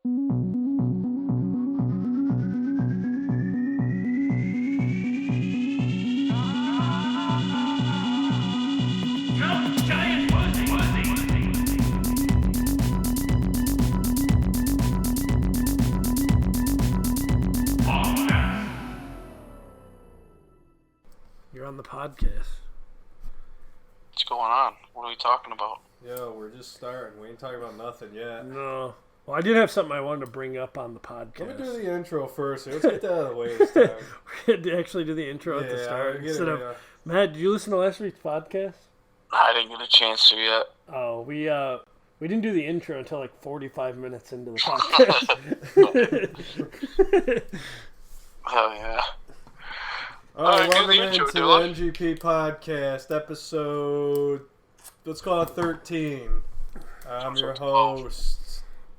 You're on the podcast. What's going on? What are we talking about? Yo, we're just starting. We ain't talking about nothing yet. No. Well, I did have something I wanted to bring up on the podcast. Let me do the intro first. Let's get that out of the way this time. We had to actually do the intro at the start. Instead of, Matt, did you listen to last week's podcast? I didn't get a chance to yet. Oh, we didn't do the intro until like 45 minutes into the podcast. Hell yeah. Alright, welcome into the NGP podcast, episode, let's call it 13. I'm your host,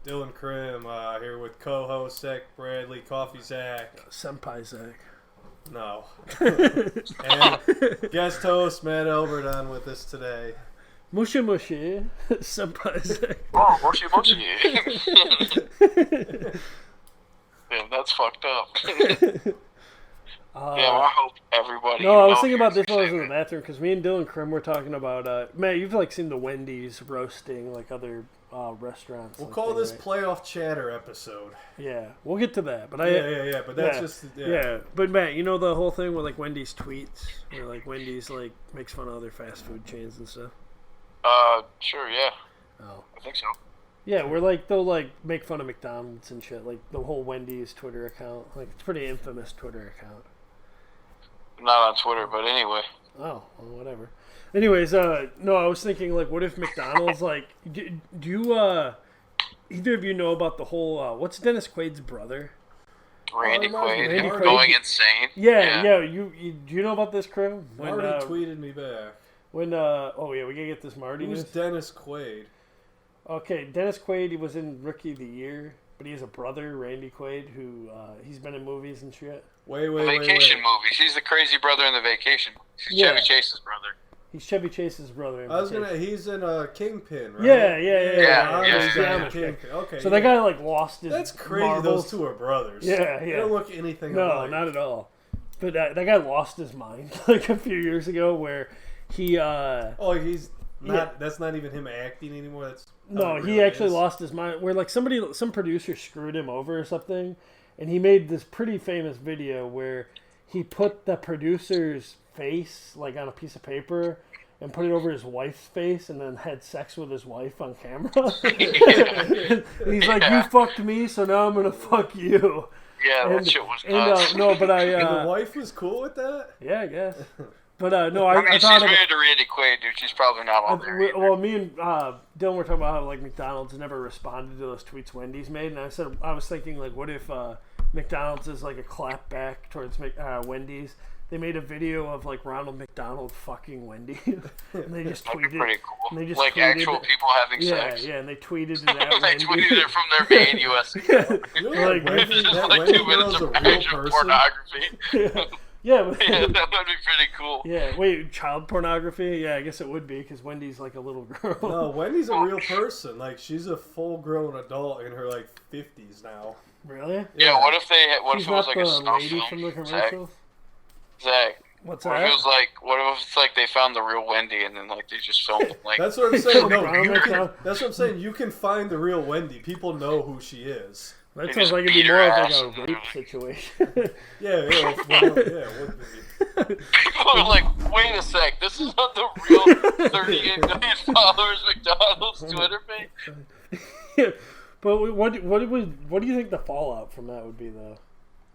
Dylan Krim, here with co-host Zach Bradley, Coffee Zach. Senpai Zach. No. And guest host Matt Elbert on with us today. Mushy Mushy, Senpai Zach. Oh, Mushy Mushy. Damn, that's fucked up. Yeah, well, I hope everybody. No, I was thinking about this while I was in the bathroom because me and Dylan Krim were talking about. Matt, you've like seen the Wendy's roasting like other restaurants. We'll call this playoff chatter episode. Yeah, we'll get to that. But yeah. But that's just yeah. But Matt, you know the whole thing with like Wendy's tweets, where like Wendy's like makes fun of other fast food chains and stuff. Sure, yeah. Oh, I think so. Yeah, where like they'll like make fun of McDonald's and shit. Like the whole Wendy's Twitter account, like it's a pretty infamous Twitter account. Not on Twitter, but anyway. Oh, well, whatever. Anyways, no, I was thinking, like, what if McDonald's, like, do you, either of you know about the whole, what's Dennis Quaid's brother? Randy Quaid going insane. Yeah, do you know about this, crew? Marty tweeted me back. We gotta get this Marty. Who's Dennis Quaid? Okay, Dennis Quaid, he was in Rookie of the Year, but he has a brother, Randy Quaid, who, he's been in movies and shit. Vacation movies. He's the crazy brother in the Vacation. He's Chevy Chase's brother. He's Chevy Chase's brother. He's in Kingpin, right? Yeah. Kingpin. Okay. So that guy like lost his. That's crazy. marbles. Those two are brothers. Yeah. They don't look anything No, alike. not at all. But that guy lost his mind like a few years ago, where he. He's not. That's not even him acting anymore. That's he actually lost his mind. Where like some producer screwed him over or something. And he made this pretty famous video where he put the producer's face like on a piece of paper and put it over his wife's face and then had sex with his wife on camera. He's like, "You fucked me, so now I'm gonna fuck you." Yeah, that shit was nuts. And the wife was cool with that? Yeah, I guess. But I thought she's married to Randy Quaid, dude. She's probably not on there. Well, me and Dylan were talking about how like McDonald's never responded to those tweets Wendy's made, and I was thinking like, what if McDonald's is like a clap back towards Wendy's? They made a video of like Ronald McDonald fucking Wendy, and they just tweeted. That'd be pretty cool. And they just like tweeted, actual people having sex. Yeah, and they tweeted it at They Wendy. tweeted it from their main US account. Wendy, just that like Wendy 2 minutes girl's a of real actual person. pornography. Yeah, that would be pretty cool. Yeah, wait, child pornography? Yeah, I guess it would be because Wendy's like a little girl. No, Wendy's a real person. Like she's a full-grown adult in her like 50s now. Really? Yeah. What if it was like a She's snuff not the lady film? from the commercials? Zach. What's what that? if it was like? What if it's like they found the real Wendy and then like they just filmed it? Like that's what I'm saying. That's what I'm saying. You can find the real Wendy. People know who she is. That sounds like it'd be more of like a rape situation. Yeah. People are like, wait a sec, this is not the real 38 million followers McDonald's Twitter page. Yeah, but what do you think the fallout from that would be though?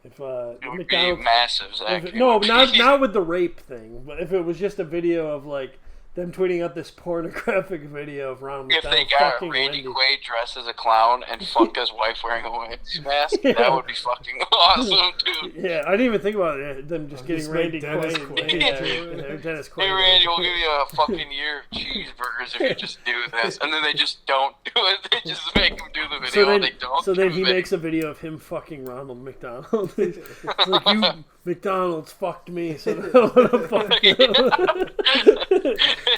If it would McDonald's, be massive, Zach. Not with the rape thing, but if it was just a video of like them tweeting out this pornographic video of Ronald McDonald. If they got Randy Quaid dressed as a clown and fucked his wife wearing a Wendy's mask, that would be fucking awesome, dude. Yeah, I didn't even think about it. Them just getting Randy Quaid. Yeah, Dennis Quaid. Hey, Randy, we'll give you a fucking year of cheeseburgers if you just do this. And then they just don't do it. They just make him do the video. So then he makes a video of him fucking Ronald McDonald. It's like, you McDonald's fucked me, so now I'm gonna fuck you.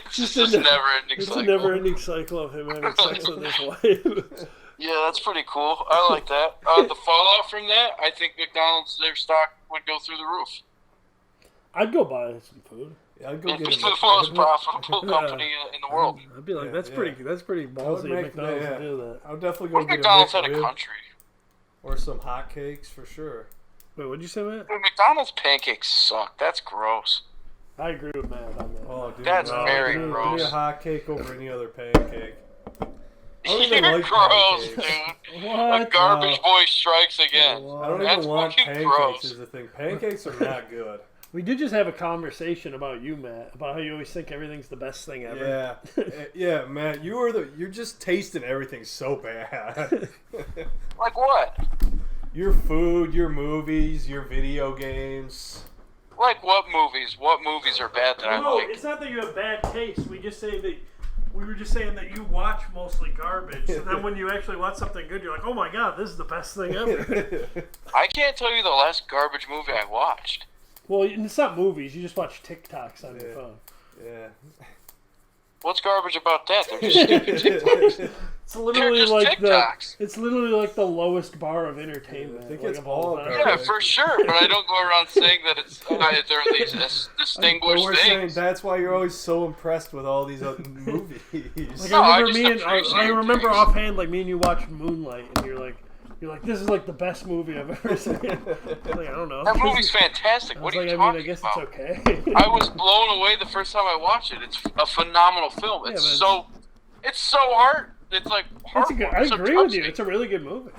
It's just a never-ending cycle. It's a never-ending cycle of him having sex with his wife. Yeah, that's pretty cool. I like that. The fallout from that, I think McDonald's, their stock would go through the roof. I'd go buy some food. Yeah, I'd go It'd get be it. the most profitable company in the world. I'd be like, Yeah, that's yeah. pretty ballsy of McDonald's to do that. I would definitely go What if get McDonald's a had a McRib country? or some hotcakes for sure. Wait, what'd you say, Matt? Dude, McDonald's pancakes suck. That's gross. I agree with Matt on that. Oh, dude, That's no, very give me gross. a hotcake over any other pancake. I don't even You're like gross, pancakes. dude. What? A garbage boy strikes again. I don't That's even want fucking pancakes gross. as a thing. Pancakes are not good. We did just have a conversation about you, Matt, about how you always think everything's the best thing ever. Yeah, yeah, Matt. You're just tasting everything so bad. Like what? Your food, your movies, your video games. Like what movies? What movies are bad that I No, like? it's not that you have bad taste. We were just saying that you watch mostly garbage. And then when you actually watch something good, you're like, oh my god, this is the best thing ever. I can't tell you the last garbage movie I watched. Well, it's not movies. You just watch TikToks on your Yeah. phone. Yeah. What's garbage about that? They're just stupid TikToks. It's literally just like TikToks. it's literally like the lowest bar of entertainment. I think like, it's of all all time. garbage. Yeah, for sure. But I don't go around saying that it's there are these But distinguished we're saying things. that's why you're always so impressed with all these other movies. Like No, I I remember just me and appreciate I remember things. offhand, like me and you watched Moonlight, and you're like, this is like the best movie I've ever seen. I was like, I don't know. That movie's fantastic. I What was are you like, I talking guess about? it's okay. I was blown away the first time I watched it. It's a phenomenal film. It's but- it's so hard. It's like It's a good, I so agree with you. touching. It's a really good movie.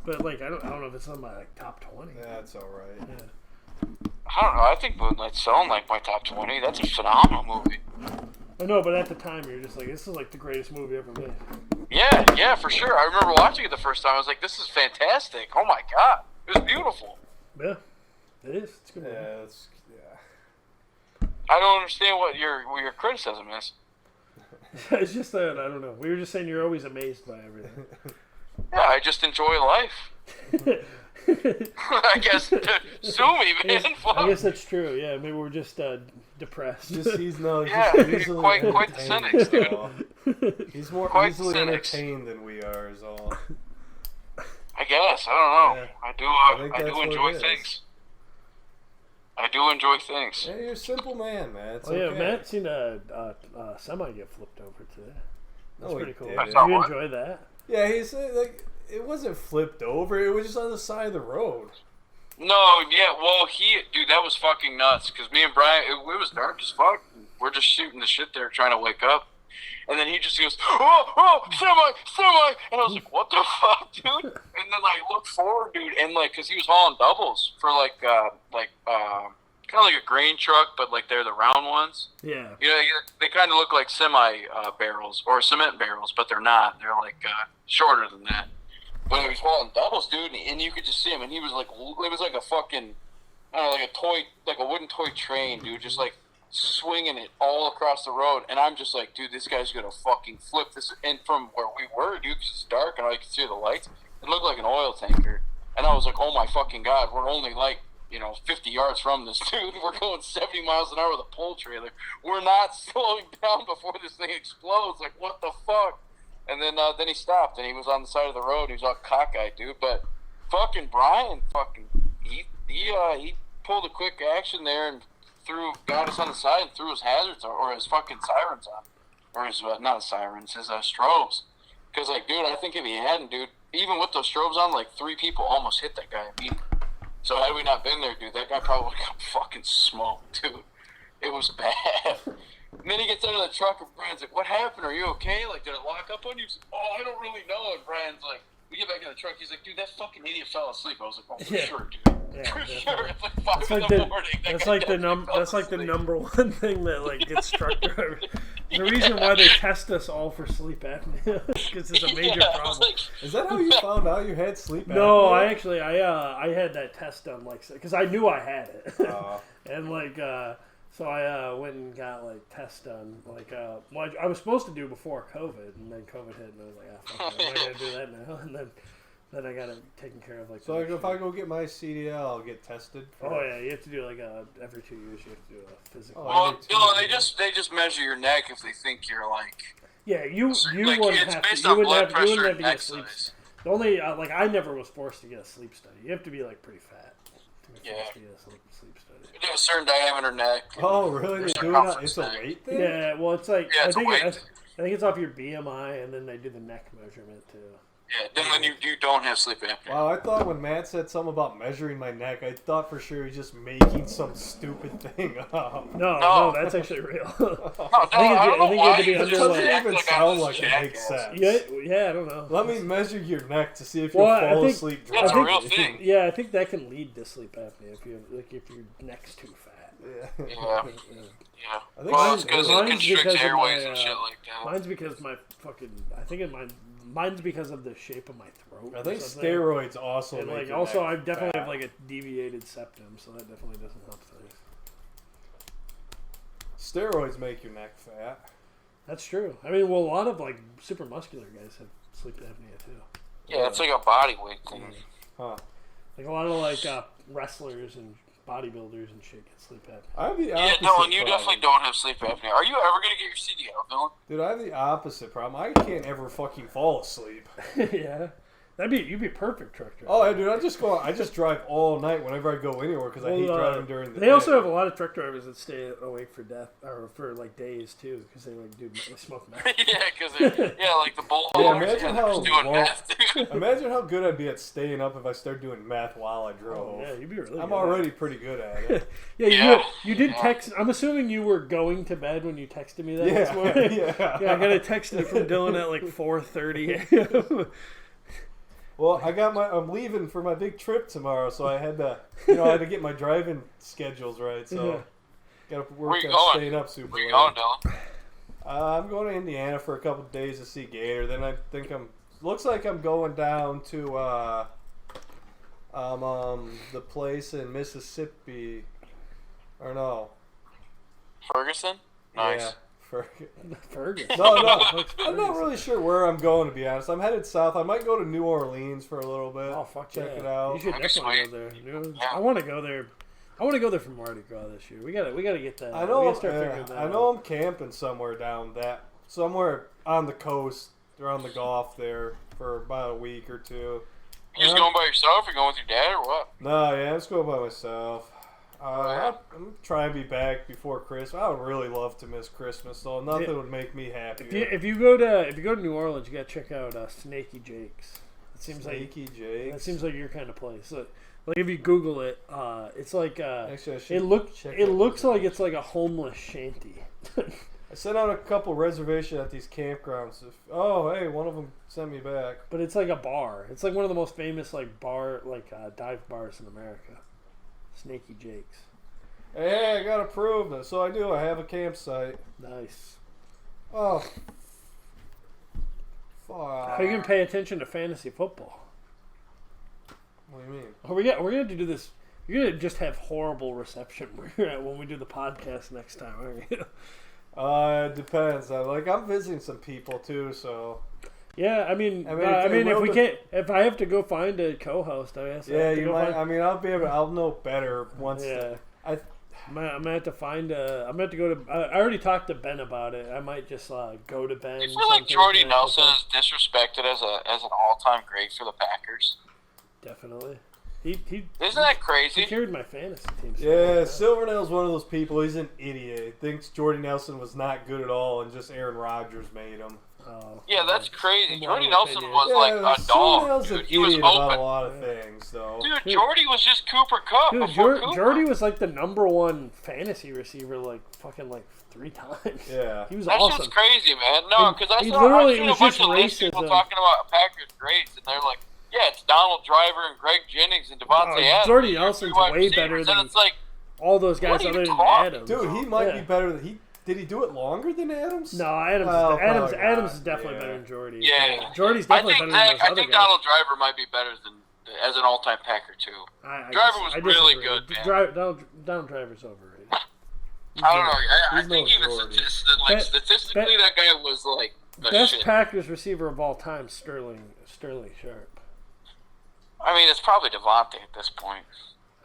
But like, I don't know if it's on my like, top 20. That's all right. Yeah. I don't know. I think Moonlight's selling like my top 20. That's a phenomenal movie. I know, but at the time you're just like, this is like the greatest movie ever made. Yeah, for sure. I remember watching it the first time. I was like, this is fantastic. Oh my god, it was beautiful. Yeah, it is. It's a good movie. Yeah, it's, I don't understand what your criticism is. It's just that I don't know. We were just saying you're always amazed by everything. Yeah, I just enjoy life. I guess. Sue me, man. I guess that's true. Yeah, maybe we're just depressed. Just he's no. Yeah, just you're easily quite the entertained, cynics, dude. is all. He's more Quite easily cynics. entertained than we are, is all. I guess. I don't know. Yeah. I think do that's what enjoy it is. things. I do enjoy things. Yeah, you're a simple man, man. It's Oh yeah, okay. Matt seen a semi get flipped over today. That's No, he pretty cool. didn't. Did you enjoy that? Yeah, he's like it wasn't flipped over. It was just on the side of the road. No, yeah, well, dude, that was fucking nuts. Because me and Brian, it was dark as fuck. We're just shooting the shit there, trying to wake up. And then he just goes, oh, semi. And I was like, what the fuck, dude? And then, like, look forward, dude. And, like, because he was hauling doubles for, kind of like a grain truck, but, like, they're the round ones. Yeah. You know, they kind of look like semi barrels or cement barrels, but they're not. They're, like, shorter than that. But he was hauling doubles, dude, and you could just see him, and he was like, it was like a fucking, I don't know, like a toy, like a wooden toy train, dude, just like swinging it all across the road. And I'm just like, dude, this guy's gonna fucking flip this. And from where we were, dude, 'cause it's dark and I could see the lights, it looked like an oil tanker. And I was like, oh my fucking god, we're only like, 50 yards from this, dude. We're going 70 miles an hour with a pull trailer. We're not slowing down before this thing explodes. Like, what the fuck? And then he stopped, and he was on the side of the road. He was all cockeyed, dude. But fucking Brian, he pulled a quick action there and got us on the side and threw his hazards or his fucking sirens on, or his not his sirens, his strobes. Because like, dude, I think if he hadn't, dude, even with those strobes on, like 3 people almost hit that guy immediately. So had we not been there, dude, that guy probably would have got fucking smoked, dude. It was bad. And then he gets out of the truck and Brian's like, what happened? Are you okay? Like, did it lock up on you? He's like, oh, I don't really know. And Brian's like, we get back in the truck. He's like, dude, that fucking idiot fell asleep. I was like, oh, for sure, dude. Yeah, For definitely. sure. It's like 5 That's in like the morning. that's like the number one thing that like gets truck drivers. The reason why they test us all for sleep apnea because it's a major problem. Is that how you found out you had sleep apnea? No, I actually I had that test done like because I knew I had it, and like so I went and got like tests done like well, I was supposed to do before COVID, and then COVID hit, and I was like, fuck it, I'm not gonna do that now, and then I got it taken care of like. So like, if I go get my CDL, I'll get tested. Oh yeah, you have to do like every 2 years you have to do a physical. Well, they just measure your neck if they think you're like Yeah, you Like, wouldn't it's have based to. You on wouldn't blood have, you pressure wouldn't have and to get a neck sleep. size. The only like I never was forced to get a sleep study. You have to be like pretty fat to be forced to get a sleep study. You do a certain diameter neck. Oh, really? They do it? It's a weight thing? Yeah, well, it's like Yeah, it's a weight I thing. think it's off your BMI, and then they do the neck measurement too. Yeah, then when you don't have sleep apnea. Wow, I thought when Matt said something about measuring my neck, I thought for sure he was just making some stupid thing up. No, that's actually real. I think you had to be It under doesn't like. even sound like it makes sense. Yeah, I don't know. Let me measure your neck to see if you'll Well, fall asleep That's a driving. real thing. Yeah, I think that can lead to sleep apnea if your neck's too fat. Yeah. Yeah. I think Well, it's because it mine's constricts because of airways my, and shit like that. Mine's because my fucking. I think mine's because of the shape of my throat. I think or something. steroids also And make like your also neck I definitely fat. have like a deviated septum, so that definitely doesn't help things. Steroids make your neck fat. That's true. I mean, well, a lot of like super muscular guys have sleep apnea too. Yeah, it's like a body weight thing. Huh. Like a lot of like wrestlers and bodybuilders and shit get sleep apnea. I have the Yeah, opposite Dylan, you problem. definitely don't have sleep apnea. Are you ever gonna get your CDL, Dylan? Dude, I have the opposite problem. I can't ever fucking fall asleep. Yeah, you'd be perfect truck driver. Oh, yeah, dude, I just drive all night whenever I go anywhere because I hate driving during the day. They also have a lot of truck drivers that stay awake for for like days too, because they like they smoke meth. Yeah, because like the bull. Imagine how doing meth. imagine how good I'd be at staying up if I started doing math while I drove. Yeah, you'd be really. I'm good already pretty good at it. You did text. I'm assuming you were going to bed when you texted me that this Yeah, morning. yeah. Yeah, I got a text from Dylan at like 4:30 a.m. Well, I'm leaving for my big trip tomorrow, so I had to, I had to get my driving schedules right. So, got to work on staying up super Where you late. going, Dylan? I'm going to Indiana for a couple of days to see Gator. Then I think looks like I'm going down to the place in Mississippi, or no, Ferguson? Nice. yeah, Fergus. No, I'm not really sure where I'm going, to be honest. I'm headed south. I might go to New Orleans for a little bit. Oh fuck check yeah. it out. You should That'd be definitely sweet. go there. Yeah. I want to go there. I want to go there for Mardi Gras this year. We gotta get that. I We know. gotta start figuring that I know. out. I'm camping somewhere on the coast or on the Gulf there for about a week or two. You just going by yourself or going with your dad or what? No, yeah, I'm just going by myself. Yeah. I'm trying to be back before Christmas. I would really love to miss Christmas, though. Nothing would make me happier. If you go to New Orleans, you gotta check out Snaky Jake's. It seems Snaky Jake. That seems like your kind of place. Like if you Google it, it's like Actually, I should check it that looks like out. it's like a homeless shanty. I sent out a couple reservations at these campgrounds. Hey, one of them sent me back. But it's like a bar. It's like one of the most famous dive bars in America. Snaky Jake's. Hey, I got approved. So I do. I have a campsite. Nice. Oh. Fuck. How are you gonna pay attention to fantasy football? What do you mean? We're gonna do this. You're gonna just have horrible reception when we do the podcast next time, aren't you? It depends. I'm visiting some people too, so. Yeah, if I have to go find a co-host, I guess. Yeah, you might. I'll know better once. Yeah. I'm gonna have to find I'm gonna have to go to. I already talked to Ben about it. I might just go to Ben. I feel like Jordy Nelson is disrespected as an all-time great for the Packers. Definitely. He Isn't that crazy? He carried my fantasy team. Yeah, Silvernail's one of those people. He's an idiot. He thinks Jordy Nelson was not good at all, and just Aaron Rodgers made him. Oh, Yeah, that's crazy. Well, Jordy Nelson yeah, was like a dog, Silvernail's dude. an He was idiot about a open. lot of things, though. Dude, Jordy was just Cooper Cup Dude, before Cooper. Jordy was like the #1 fantasy receiver, fucking 3 times. Yeah. He was That's awesome. just crazy, man. No, because I've He seen literally a was bunch just of these people racism. talking about Packers greats, and they're like, yeah, it's Donald Driver and Greg Jennings and Devontae Adams. Jordy Nelson's Wide way receivers, better and than it's like, all those guys What are you other than talking- Adams. Dude, he might Yeah. be better than Did he do it longer than Adams? No, Adams. Oh, Adams probably Adams not. is definitely Yeah. better than Jordy. yeah. Jordy's I definitely think better than those I other think guys. Donald Driver might be better than as an all-time Packer too. Driver was really good, man. Donald Driver's overrated. I don't know. I He's think no even Jordy. statistically, that guy was like the Best shit. Packers receiver of all time, Sterling Sharp. I mean, it's probably Devontae at this point.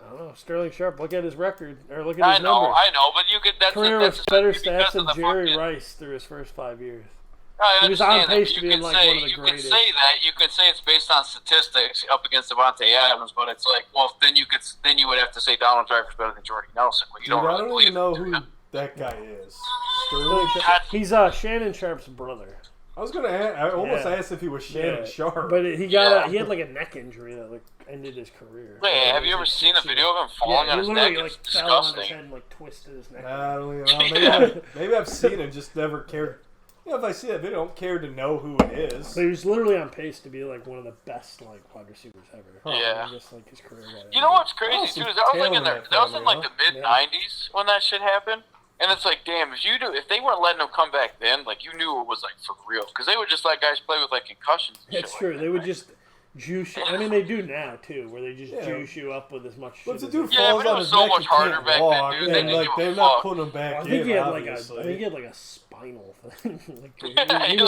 I don't know. Sterling Sharp. Look at his record, or look at I his know, numbers. but you could. That's Career that's with better especially stats because than of the Jerry fucking- Rice through his first 5 years. I He was on understand that, pace but to you being can like say one of the you can greatest. say that. You can say it's based on statistics up against Devontae Adams, but it's like, well, then you would have to say Donald Driver's better than Jordy Nelson. But you Dude, don't really I don't believe even know it, do who you? that guy is. Sterling Sterling. Sharp. He's Shannon Sharp's brother. I was gonna. I almost Yeah. asked if he was Shannon Sharp. But he had like a neck injury that like ended his career. Yeah, have you ever seen a video of him falling on his neck? Literally It's like fell on his disgusting. head and like twisted his neck. I don't even know. Maybe I've seen it, just never cared. You know, if I see that video, I don't care to know who it is. But he was literally on pace to be like one of the best like wide receivers ever. Yeah. And just like his career got You know what's crazy Oh, too? some Is that was like talent in that that was in time, like huh? the mid '90s when that shit happened. And it's like, damn, if they weren't letting him come back then, like you knew it was like for real, because they would just let guys play with like concussions. And That's shit true. Like that, They would right? just juice you. I mean, they do now too, where they just Yeah. juice you up with as much. But shit if the as dude they Yeah, falls but it on was his so neck much and harder can't back then, walk, dude. They then didn't like give a they're not fuck. putting him back I think in. he had like Obviously. I think he had like a spinal thing. He He was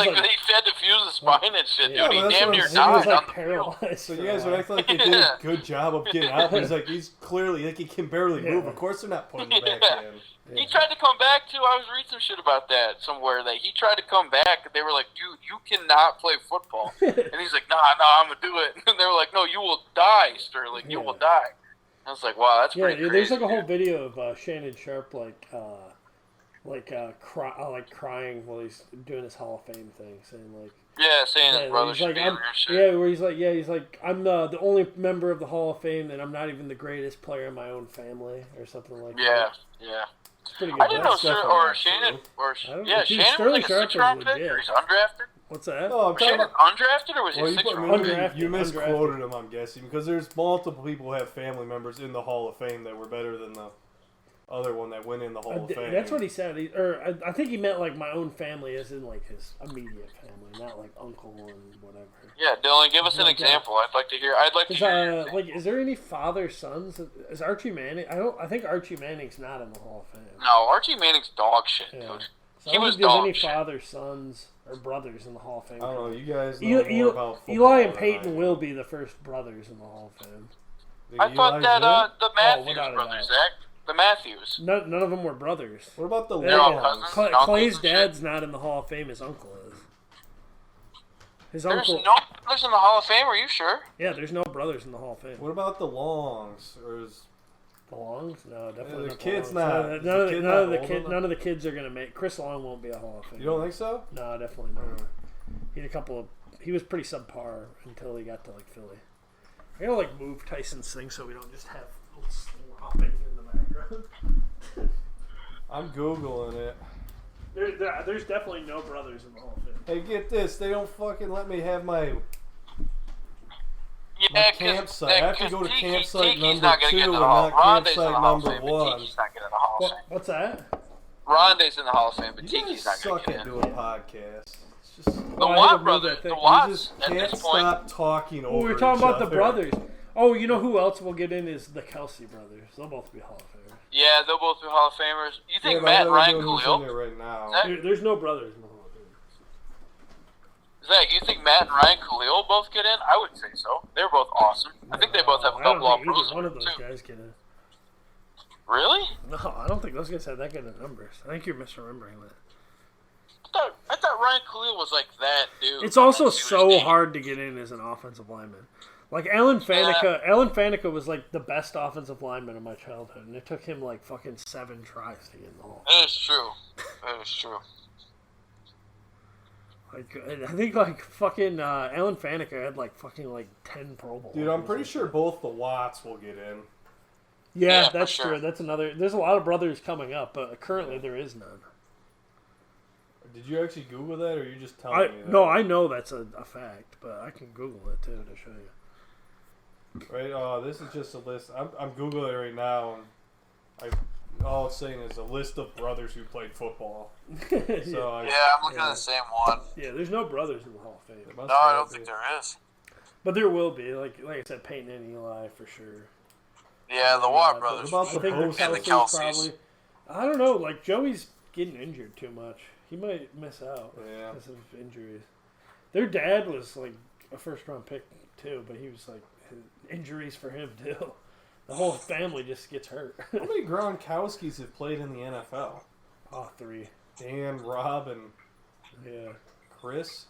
like they had to fuse the spine and shit, Yeah, dude. but He that's damn what near I'm he saying. died was like on the field. paralyzed. So for you a guys would while. act like they did a good job of getting out. But he's like, he's clearly like he can barely move. Yeah. Of course, they're not putting him back Yeah. in. He tried to come back too. I was reading some shit about that somewhere. That he tried to come back. They were like, "Dude, you cannot play football." And he's like, "Nah, I'm gonna do it." And they were like, "No, you will die, Sterling. You will die." I was like, "Wow, that's pretty crazy." There's like a whole dude. video of Shannon Sharp crying while he's doing his Hall of Fame thing, saying like. Yeah, saying his brother he's should like, be I'm, here and shit. yeah, where he's like, I'm the only member of the Hall of Fame, and I'm not even the greatest player in my own family, or something like Yeah, that. yeah. It's pretty good. I didn't know That's definitely or not Shannon or I don't know. yeah, Dude, Shannon Sterling was like a Sharp is 6th round pick, legit. or he's undrafted. What's that? No, I'm Was talking Shannon about. undrafted or was he Well, a you, 6th put, round? Undrafted. you misquoted him, I'm guessing, because there's multiple people who have family members in the Hall of Fame that were better than the other one that went in the Hall of Fame. That's what he said. I think he meant like my own family, as in like his immediate family, not like uncle and whatever. Yeah, Dylan, give us an Like that. example. I'd like to hear your Like, is there any father sons? Is Archie Manning? I think Archie Manning's not in the Hall of Fame. No, Archie Manning's dog shit, Yeah. dude. So He I don't was think there's dog any shit. father sons or brothers in the Hall of Fame. I don't know. You guys know Eli, more about football Eli and than Peyton I will do. be the first brothers in the Hall of Fame. Think I thought Eli's that in? the Matthews without a brothers, doubt. Zach. The Matthews. None of them were brothers. What about the They're all Longs? cousins. Uncles Clay's and shit. dad's not in the Hall of Fame. His uncle is. His There's uncle. no brothers in the Hall of Fame. Are you sure? Yeah, there's no brothers in the Hall of Fame. What about the Longs? Or is The Longs? No, definitely the not. kid's the not- Longs. is the kid not old enough? None of the kids are gonna make. Chris Long won't be a Hall of Fame. you don't think so? No, definitely not. He had a couple of. He was pretty subpar until he got to like Philly. I gotta like move Tyson's thing so we don't just have slopping in the background. I'm googling it. There's definitely no brothers in the Hall of Fame. Hey, get this! They don't fucking let me have my Yeah, campsite. I have to go to campsite Tiki's number not gonna 2 get in and the Hall. not Rondé's in campsite the Hall of number Fame, but 1. Tiki's not getting in the Hall of Fame. What's that? Rondé's in the Hall of Fame, but You guys Tiki's not gonna suck get at in. doing podcasts. It's just The Oh, I Watt didn't know brothers, that the thing. you Watts, just at can't this point. stop talking over Oh, we were talking each about the other. brothers. Oh, you know who else will get in is the Kelsey brothers. They'll both be Hall of Famers. Yeah, they'll both be Hall of Famers. You think Yeah, Matt and but I Ryan don't know who's in Khalil? there right now. Zach, There's no brothers in the Hall of Fame. Zach, you think Matt and Ryan Khalil both get in? I would say so. They're both awesome. I think they both have a I don't couple of think either pros one of those too. guys get in. Really? No, I don't think those guys have that good of numbers. I think you're misremembering that. I thought Ryan Khalil was like that dude. It's also That's who he so was hard to get in as an offensive lineman. Like Alan Faneca, Alan Faneca was like the best offensive lineman of my childhood, and it took him like fucking 7 tries to get in the Hall. That is true. That is true. Like I think like fucking Alan Faneca had like fucking like 10 Pro Bowls. Dude, I'm pretty sure both the Watts will get in. Yeah, Yeah, for that's sure. true. That's another. There's a lot of brothers coming up, but currently there is none. Did you actually Google that, or are you just telling me that? No, I know that's a fact, but I can Google it too to show you. Right, this is just a list. I'm Googling it right now, and all it's saying is a list of brothers who played football. So Yeah, I'm looking at the same one. Yeah, there's no brothers in the Hall of Fame, it must No, I have don't to think be. there is. but there will be. Like I said, Peyton and Eli for sure. Yeah, the Watt But brothers. What about I the think Posts? And the Kelsey's Kelseys. I don't know. Like Joey's getting injured too much. He might miss out Yeah. because of injuries. Their dad was like a first-round pick too, but he was like injuries for him too. The whole family just gets hurt. How many Gronkowskis have played in the NFL? 3. Dan, Rob, and Yeah. Chris.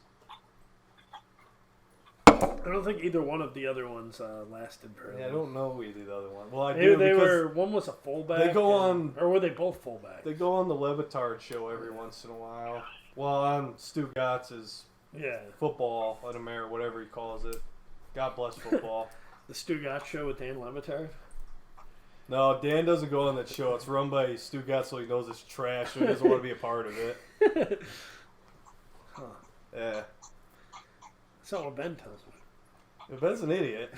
I don't think either one of the other ones lasted very long. Yeah, I don't know either the other one. Well, I They do were. One was a fullback. they go on, or were they both fullbacks? They go on the Levitard show every once in a while. Well, on Stu Gotz's football in America, whatever he calls it. God bless football. The Stu Gotts show with Dan Levitard. No, Dan doesn't go on that show. It's run by Stu Gotts, so he knows it's trash, so he doesn't want to be a part of it. Huh. Yeah. That's not what Ben tells me. Ben's an idiot.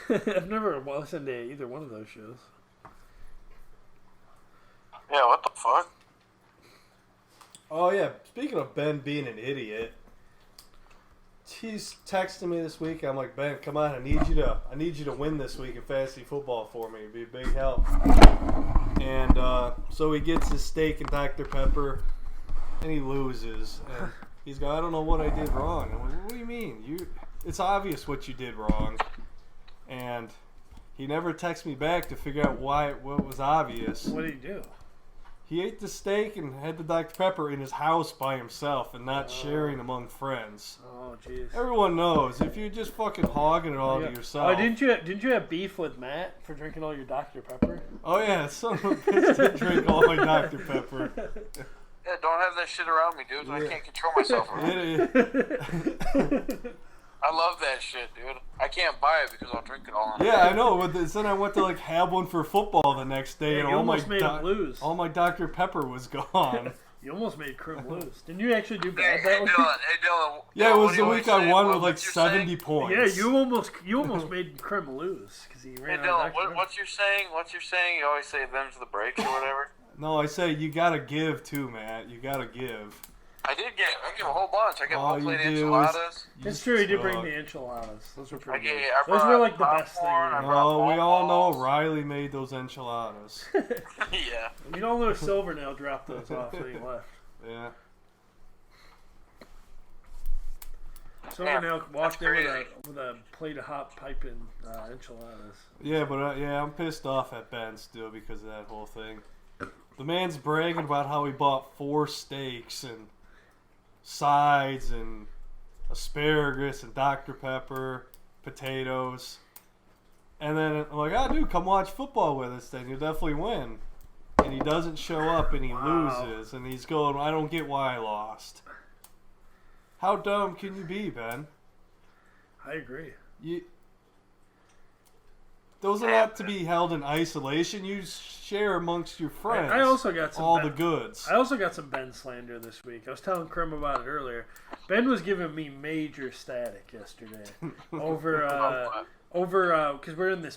I've never listened to either one of those shows. Yeah, what the fuck? Oh yeah, speaking of Ben being an idiot, he's texting me this week. I'm like, Ben, come on, I need you to win this week in fantasy football for me. It'd be a big help. And so he gets his steak and Dr. Pepper, and he loses. And he's going, I don't know what I did wrong. I'm like, what do you mean? It's obvious what you did wrong. And he never texted me back to figure out what was obvious. What did he do? He ate the steak and had the Dr. Pepper in his house by himself and not sharing among friends. Oh, jeez. Everyone knows if you're just fucking hogging it all to yourself. Oh, didn't you have beef with Matt for drinking all your Dr. Pepper? Oh yeah, son of a bitch did drink all my Dr. Pepper. Yeah, don't have that shit around me, dude. I can't control myself around it. I love that shit, dude. I can't buy it because I'll drink it all. Yeah, I know. But then I went to have one for football the next day, and you almost made him lose. All my Dr. Pepper was gone. You almost made Krim lose. Didn't you actually do bad Hey, Dylan. Yeah, it was the week I won with 70 points. Yeah, you almost made Krim lose because he ran out of Dylan, what you're saying? You always say them's the breaks or whatever. No, I say you gotta give too, Matt. You gotta give. I give a whole bunch. I got one plate of enchiladas. It's true, he did bring the enchiladas. Those were pretty good. Those were like the best thing. No, we all know Riley made those enchiladas. Yeah. You all know Silvernail dropped those off when he left. Yeah. Silvernail walked in with a plate of hot piping enchiladas. Yeah, but I'm pissed off at Ben still because of that whole thing. The man's bragging about how he bought 4 steaks and sides and asparagus and Dr. Pepper, potatoes. And then I'm like, dude, come watch football with us then. You'll definitely win. And he doesn't show up and he loses. And he's going, I don't get why I lost. How dumb can you be, Ben? I agree. Those are not to be held in isolation. You share amongst your friends. I also got some the goods. I also got some Ben slander this week. I was telling Krim about it earlier. Ben was giving me major static yesterday over because we're in this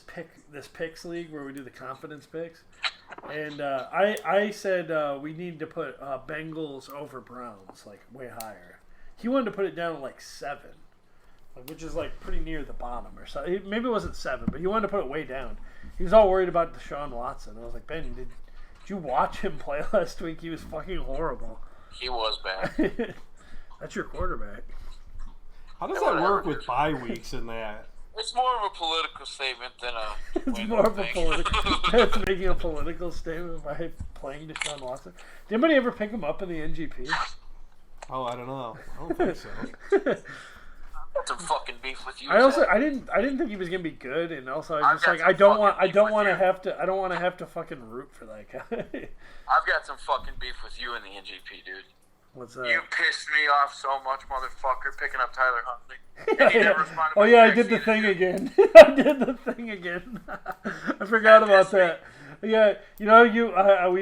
picks league where we do the confidence picks, and I said we need to put Bengals over Browns like way higher. He wanted to put it down to like 7. Which is like pretty near the bottom or so. Maybe it wasn't 7, but he wanted to put it way down. He was all worried about Deshaun Watson. I was like, Ben, did you watch him play last week? He was fucking horrible. He was bad. That's your quarterback. How does that work with bye weeks in that? It's more of a political statement than a. It's more of a political. It's making a political statement by playing Deshaun Watson. Did anybody ever pick him up in the NGP? Oh, I don't know. I don't think so. Some fucking beef with you. I didn't think he was gonna be good, and also I was just like, I don't want to have to fucking root for that guy. I've got some fucking beef with you in the NGP, dude. What's that? You pissed me off so much, motherfucker, picking up Tyler Huntley. And he never responded. Oh yeah, I did the thing again. I did the thing again. I forgot about that. Yeah, we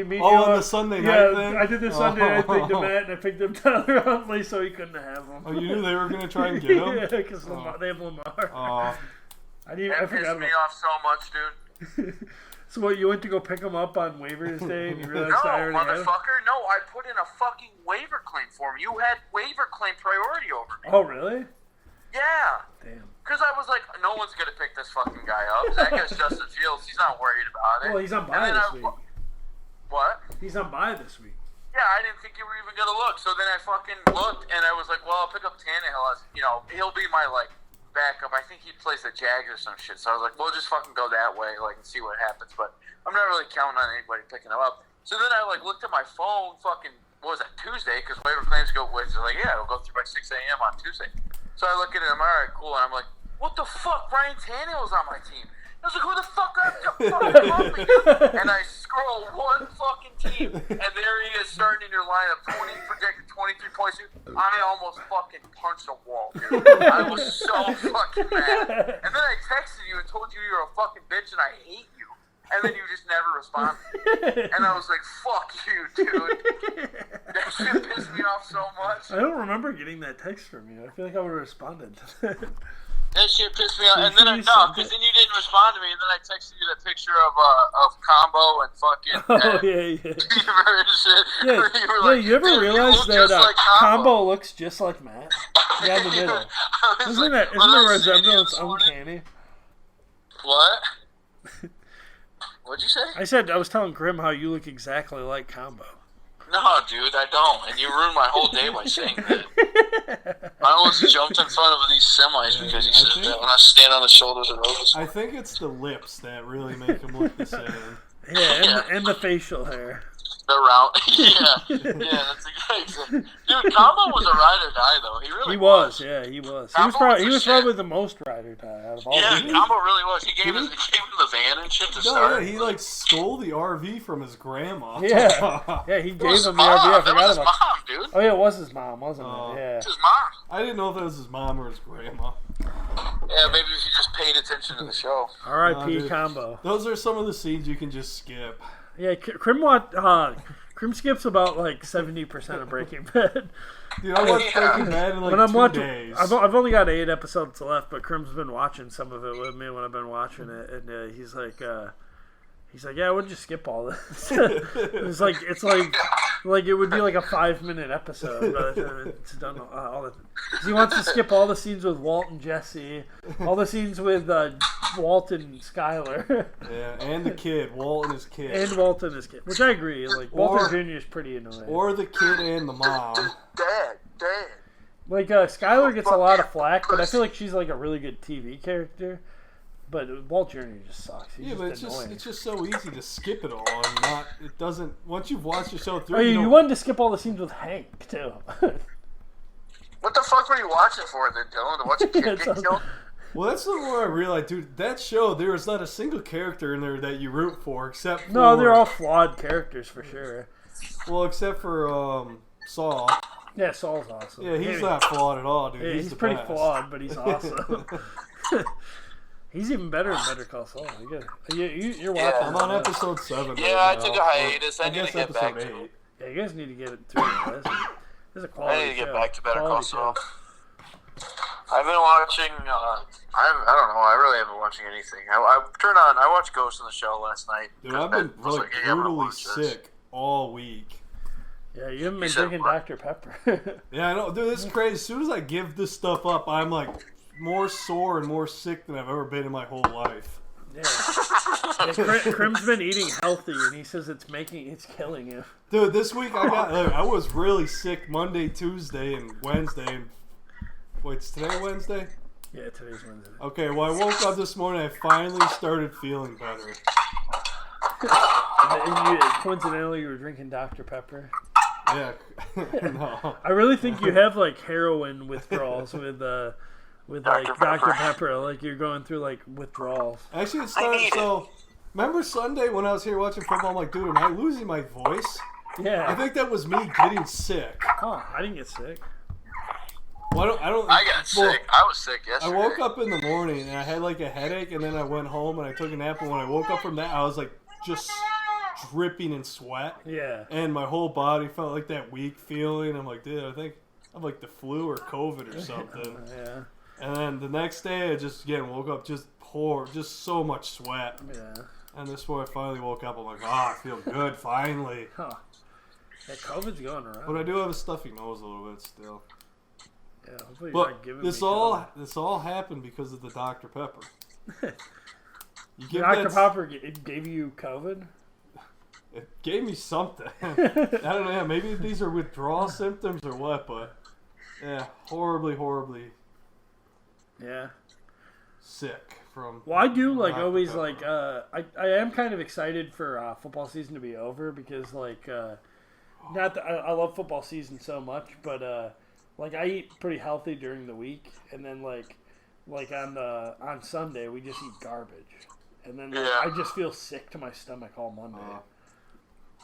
meet you on the Sunday night thing? I did the Sunday night thing to Matt, and I picked up Tyler Huntley so he couldn't have him. Oh, you knew they were going to try and get him? Yeah, because they have Lamar. Oh. I pissed me off so much, dude. So what, you went to go pick him up on waivers day, and you realized I already had him? Motherfucker, no, I put in a fucking waiver claim for him. You had waiver claim priority over me. Oh, really? Yeah. Damn. Because I was like, no one's going to pick this fucking guy up. That guy's Justin Fields. He's not worried about it. Well, he's on bye this week. What? He's on bye this week. Yeah, I didn't think you were even going to look. So then I fucking looked, and I was like, well, I'll pick up Tannehill. He'll be my, backup. I think he plays the Jags or some shit. So I was like, we'll just fucking go that way, and see what happens. But I'm not really counting on anybody picking him up. So then I, looked at my phone fucking what was that, Tuesday? Because waiver claims go with, they're like, yeah, it'll go through by 6 a.m. on Tuesday. So I look at it, I'm all right, cool, and I'm like, what the fuck? Ryan Tannehill's on my team. I was like, who the fuck are you? And I scroll one fucking team, and there he is starting in your lineup, projected 23 points. I almost fucking punched a wall, dude. I was so fucking mad. And then I texted you and told you you're a fucking bitch and I hate you. And then you just never responded. And I was like, fuck you, dude. That shit pissed me off so much. I don't remember getting that text from you. I feel like I would have responded. That shit pissed me off. And then because then you didn't respond to me, and then I texted you that picture of Combo and fucking Beaver and shit. Yeah, you ever realize that like Combo looks just like Matt? Yeah, in the middle. Isn't the resemblance uncanny? What? What'd you say? I was telling Grim how you look exactly like Combo. No, dude, I don't. And you ruined my whole day by saying that. I almost jumped in front of these semis because you said that when I stand on the shoulders of those. I think it's the lips that really make him look the same. Yeah, and the facial hair. The round. Yeah, that's exactly. Dude, Combo was a ride or die, though. He was. Yeah, he was. He was probably the most ride or die out of all. Yeah, Combo really was. He gave him the van and shit to start. Yeah, he like stole the RV from his grandma. Yeah, he gave him the RV. I forgot about his about mom, dude. Oh yeah, it was his mom, wasn't it? Yeah. It was his mom. I didn't know if it was his mom or his grandma. Yeah, maybe if you just paid attention to the show. R.I.P. Combo. Those are some of the scenes you can just skip. Yeah, Crim skips about like 70% of Breaking Bad. Dude, I watched Breaking Bad in like 2 days. I've only got 8 episodes left, but Crim's been watching some of it with me when I've been watching it, and he's like, yeah, I would just skip all this. it's like it would be like a 5-minute episode by the time it's done. He wants to skip all the scenes with Walt and Jesse, all the scenes with Walt and Skyler. Yeah, and the kid, Walt and his kid. Which I agree. Like Walter Jr. is pretty annoying. Or the kid and the mom. Dad. Like Skyler gets a lot of flack, but I feel like she's like a really good TV character. But Walt Jr. just sucks. He's but it's just so easy to skip it all, and it doesn't. Once you've watched the show through, you wanted to skip all the scenes with Hank too. What the fuck were you watching for then, Dylan? To watch a kid get killed? Well, that's the one I realized, dude. That show, there is not a single character in there that you root for, except for... No, they're all flawed characters for sure. Well, except for Saul. Yeah, Saul's awesome. Yeah, he's not flawed at all, dude. Yeah, he's pretty flawed, but he's awesome. He's even better in Better Call Saul. You're watching. Yeah, I'm on episode 7. Yeah, I took a hiatus. I need to get back to it. Yeah, you guys need to get it through. This is a quality I need to get show. back to Better Call Saul. I've been watching. I don't know. I really haven't been watching anything. I watched Ghost in the Shell last night. Dude, I've been like brutally sick all week. Yeah, you haven't been drinking Dr. Pepper. Yeah, I know. Dude, this is crazy. As soon as I give this stuff up, I'm like more sore and more sick than I've ever been in my whole life. Yeah. Crim's been eating healthy, and he says it's killing him. Dude, this week I was really sick Monday, Tuesday, and Wednesday. Wait, is today Wednesday? Yeah, today's Wednesday. Okay, well, I woke up this morning. I finally started feeling better. And coincidentally, you were drinking Dr. Pepper. Yeah, no. I really think you have like heroin withdrawals with like Dr. Pepper. Like you're going through like withdrawals. Actually, it started. So, remember Sunday when I was here watching football? I'm like, dude, am I losing my voice? Yeah. I think that was me getting sick. Oh, I didn't get sick. Well, I got sick. I was sick yesterday. I woke up in the morning and I had like a headache, and then I went home and I took a nap. And when I woke up from that, I was like just dripping in sweat. Yeah. And my whole body felt like that weak feeling. I'm like, dude, I think I'm like the flu or COVID or something. Yeah. And then the next day, I just woke up just so much sweat. Yeah. And this morning, I finally woke up. I'm like, I feel good finally. Huh. Yeah, COVID's going around. But I do have a stuffy nose a little bit still. Yeah, hopefully you're but not giving this me all COVID. this all happened because of the Dr. Pepper. Dr. Pepper gave you COVID? It gave me something. I don't know. Yeah, maybe these are withdrawal symptoms or what, but yeah, horribly. Yeah. Sick from. Well, I do like Dr. always Pepper. like I am kind of excited for football season to be over because like not that I love football season so much, but like I eat pretty healthy during the week, and then like on Sunday we just eat garbage, and then like, I just feel sick to my stomach all Monday.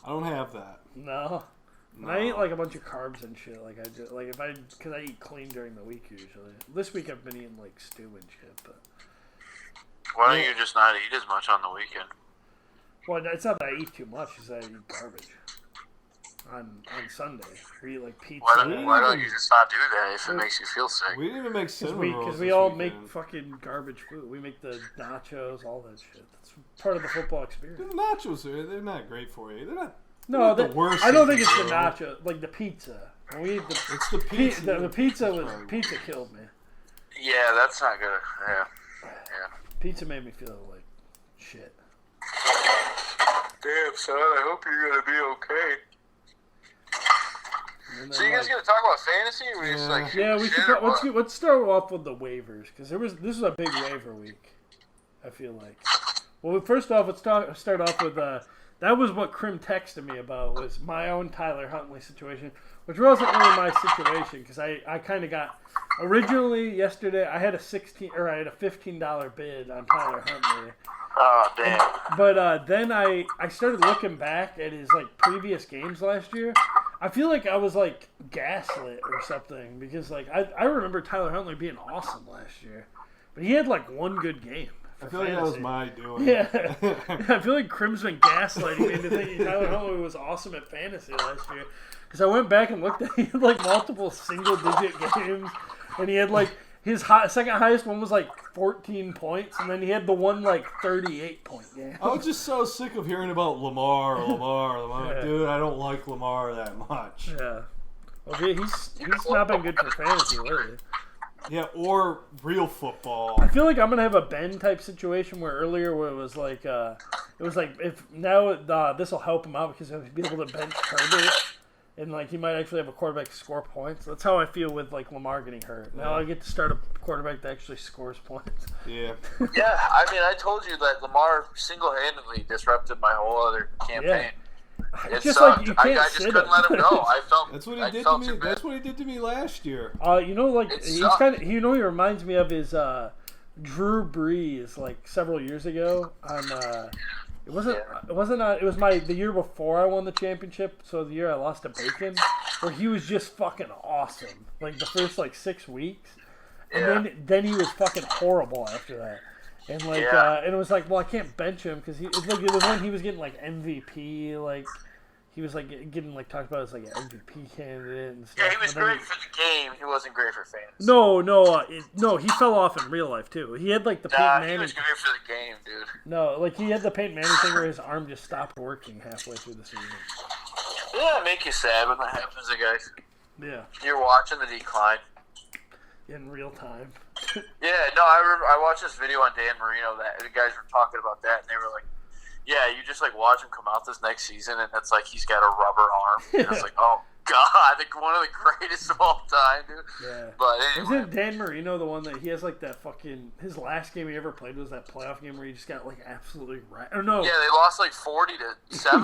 I don't have that. No. I eat like a bunch of carbs and shit. Like because I eat clean during the week usually. This week I've been eating like stew and shit. But why don't you just not eat as much on the weekend? Well, it's not that I eat too much; it's that I eat garbage on Sunday. We eat like pizza. Why don't you just not do that if it makes you feel sick? We didn't even make cinnamon rolls because we all make fucking garbage food. We make the nachos, all that shit. That's part of the football experience. The nachos they're not great for you. They're not. No, the worst. I don't think it's the nacho, like the pizza. When we eat it's the pizza. The pizza killed me. Yeah, that's not good. Yeah. Pizza made me feel like shit. Damn, son. I hope you're gonna be okay. So you guys gonna talk about fantasy? Or we just like we should. Let's start off with the waivers because this was a big waiver week. I feel like. Well, first off, let's start off with that was what Krim texted me about was my own Tyler Huntley situation, which wasn't really my situation because I kind of got originally yesterday I had a $15 bid on Tyler Huntley. Oh damn! But then I started looking back at his like previous games last year. I feel like I was like gaslit or something because like I remember Tyler Huntley being awesome last year, but he had like one good game. I feel like that was my doing. Yeah. I feel like Krim's been gaslighting me into thinking Tyler Huntley was awesome at fantasy last year. Because I went back and looked at he had like multiple single-digit games, and he had like his second highest one was like 14 points, and then he had the one like 38-point game. I was just so sick of hearing about Lamar. Yeah. Dude, I don't like Lamar that much. Yeah. Well, he's not been good for fantasy lately. Yeah, or real football. I feel like I'm gonna have a Ben type situation where earlier where it was like if now this will help him out because he'll be able to bench Herbert and like he might actually have a quarterback score points. That's how I feel with like Lamar getting hurt. Now I get to start a quarterback that actually scores points. Yeah. Yeah, I mean I told you that Lamar single-handedly disrupted my whole other campaign. Yeah. It just sucked. like you can't I just sit couldn't him. let him go. I felt That's what he I did to felt me. too bad. That's what he did to me last year. You know, like he's kind of he reminds me of his Drew Brees like several years ago on it was the year before I won the championship, so the year I lost to Bacon, where he was just fucking awesome like the first like 6 weeks, and then he was fucking horrible after that. And like, and it was like, well, I can't bench him because it was when he was getting like MVP, like he was like getting like talked about as like an MVP candidate and stuff. Yeah, he was great for the game. He wasn't great for fantasy. No, he fell off in real life too. He had like the Peyton Manning. He was great for the game, dude. No, like he had the Peyton Manning thing where his arm just stopped working halfway through the season. Yeah, it make you sad when that happens to guys. Yeah. You're watching the decline. In real time. Yeah, no, I remember I watched this video on Dan Marino that the guys were talking about that, and they were like, "Yeah, you just like watch him come out this next season, and it's like he's got a rubber arm." And it's like, oh god, one of the greatest of all time, dude. Yeah. But anyway. Isn't Dan Marino the one that he has like that fucking his last game he ever played was that playoff game where he just got like absolutely right? Or no? Yeah, they lost like 40-7 or some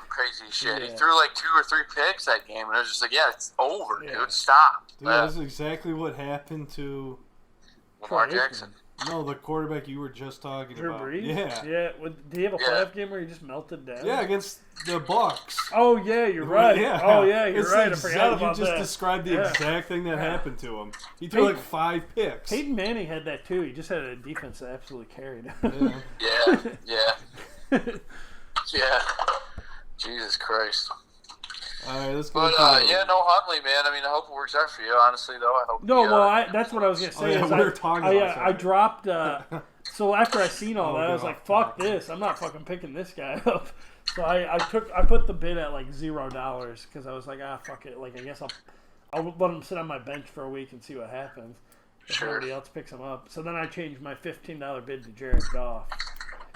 crazy shit. Yeah. He threw like 2 or 3 picks that game, and I was just like, "Yeah, it's over, dude. Stop." Dude, that's exactly what happened to Lamar Jackson. No, the quarterback you were just talking Drew about. Brees? Yeah. Yeah. Did he have a playoff game where he just melted down? Yeah, against the Bucks. Oh yeah, you're right. Yeah. Oh yeah, you're right. I forgot about that. You just described the exact thing that happened to him. He threw like 5 picks. Peyton Manning had that too. He just had a defense that absolutely carried him. Yeah. Yeah. Jesus Christ. All right, let's go. But no Huntley, man. I mean, I hope it works out for you. Honestly, though, I hope. That's what I was gonna say. I dropped. So after I seen all that, I was like, "Fuck this! I'm not fucking picking this guy up." So I put the bid at like $0 because I was like, fuck it. Like I guess I'll let him sit on my bench for a week and see what happens if nobody else picks him up. So then I changed my $15 bid to Jared Goff.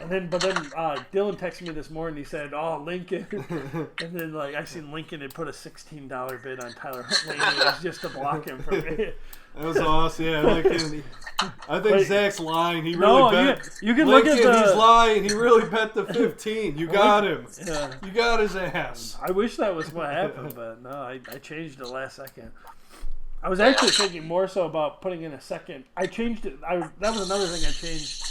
And then, Dylan texted me this morning. He said, "Oh, Lincoln," and then like I seen Lincoln had put a $16 bid on Tyler Huntley just to block him from me. That was awesome. Yeah, Lincoln. I think Zach's lying. He really bet. You can Lincoln, look at he's lying. He really bet the 15. You got him. Yeah. You got his ass. I wish that was what happened, but no, I changed it last second. I was actually thinking more so about putting in a second. I changed it. That was another thing I changed.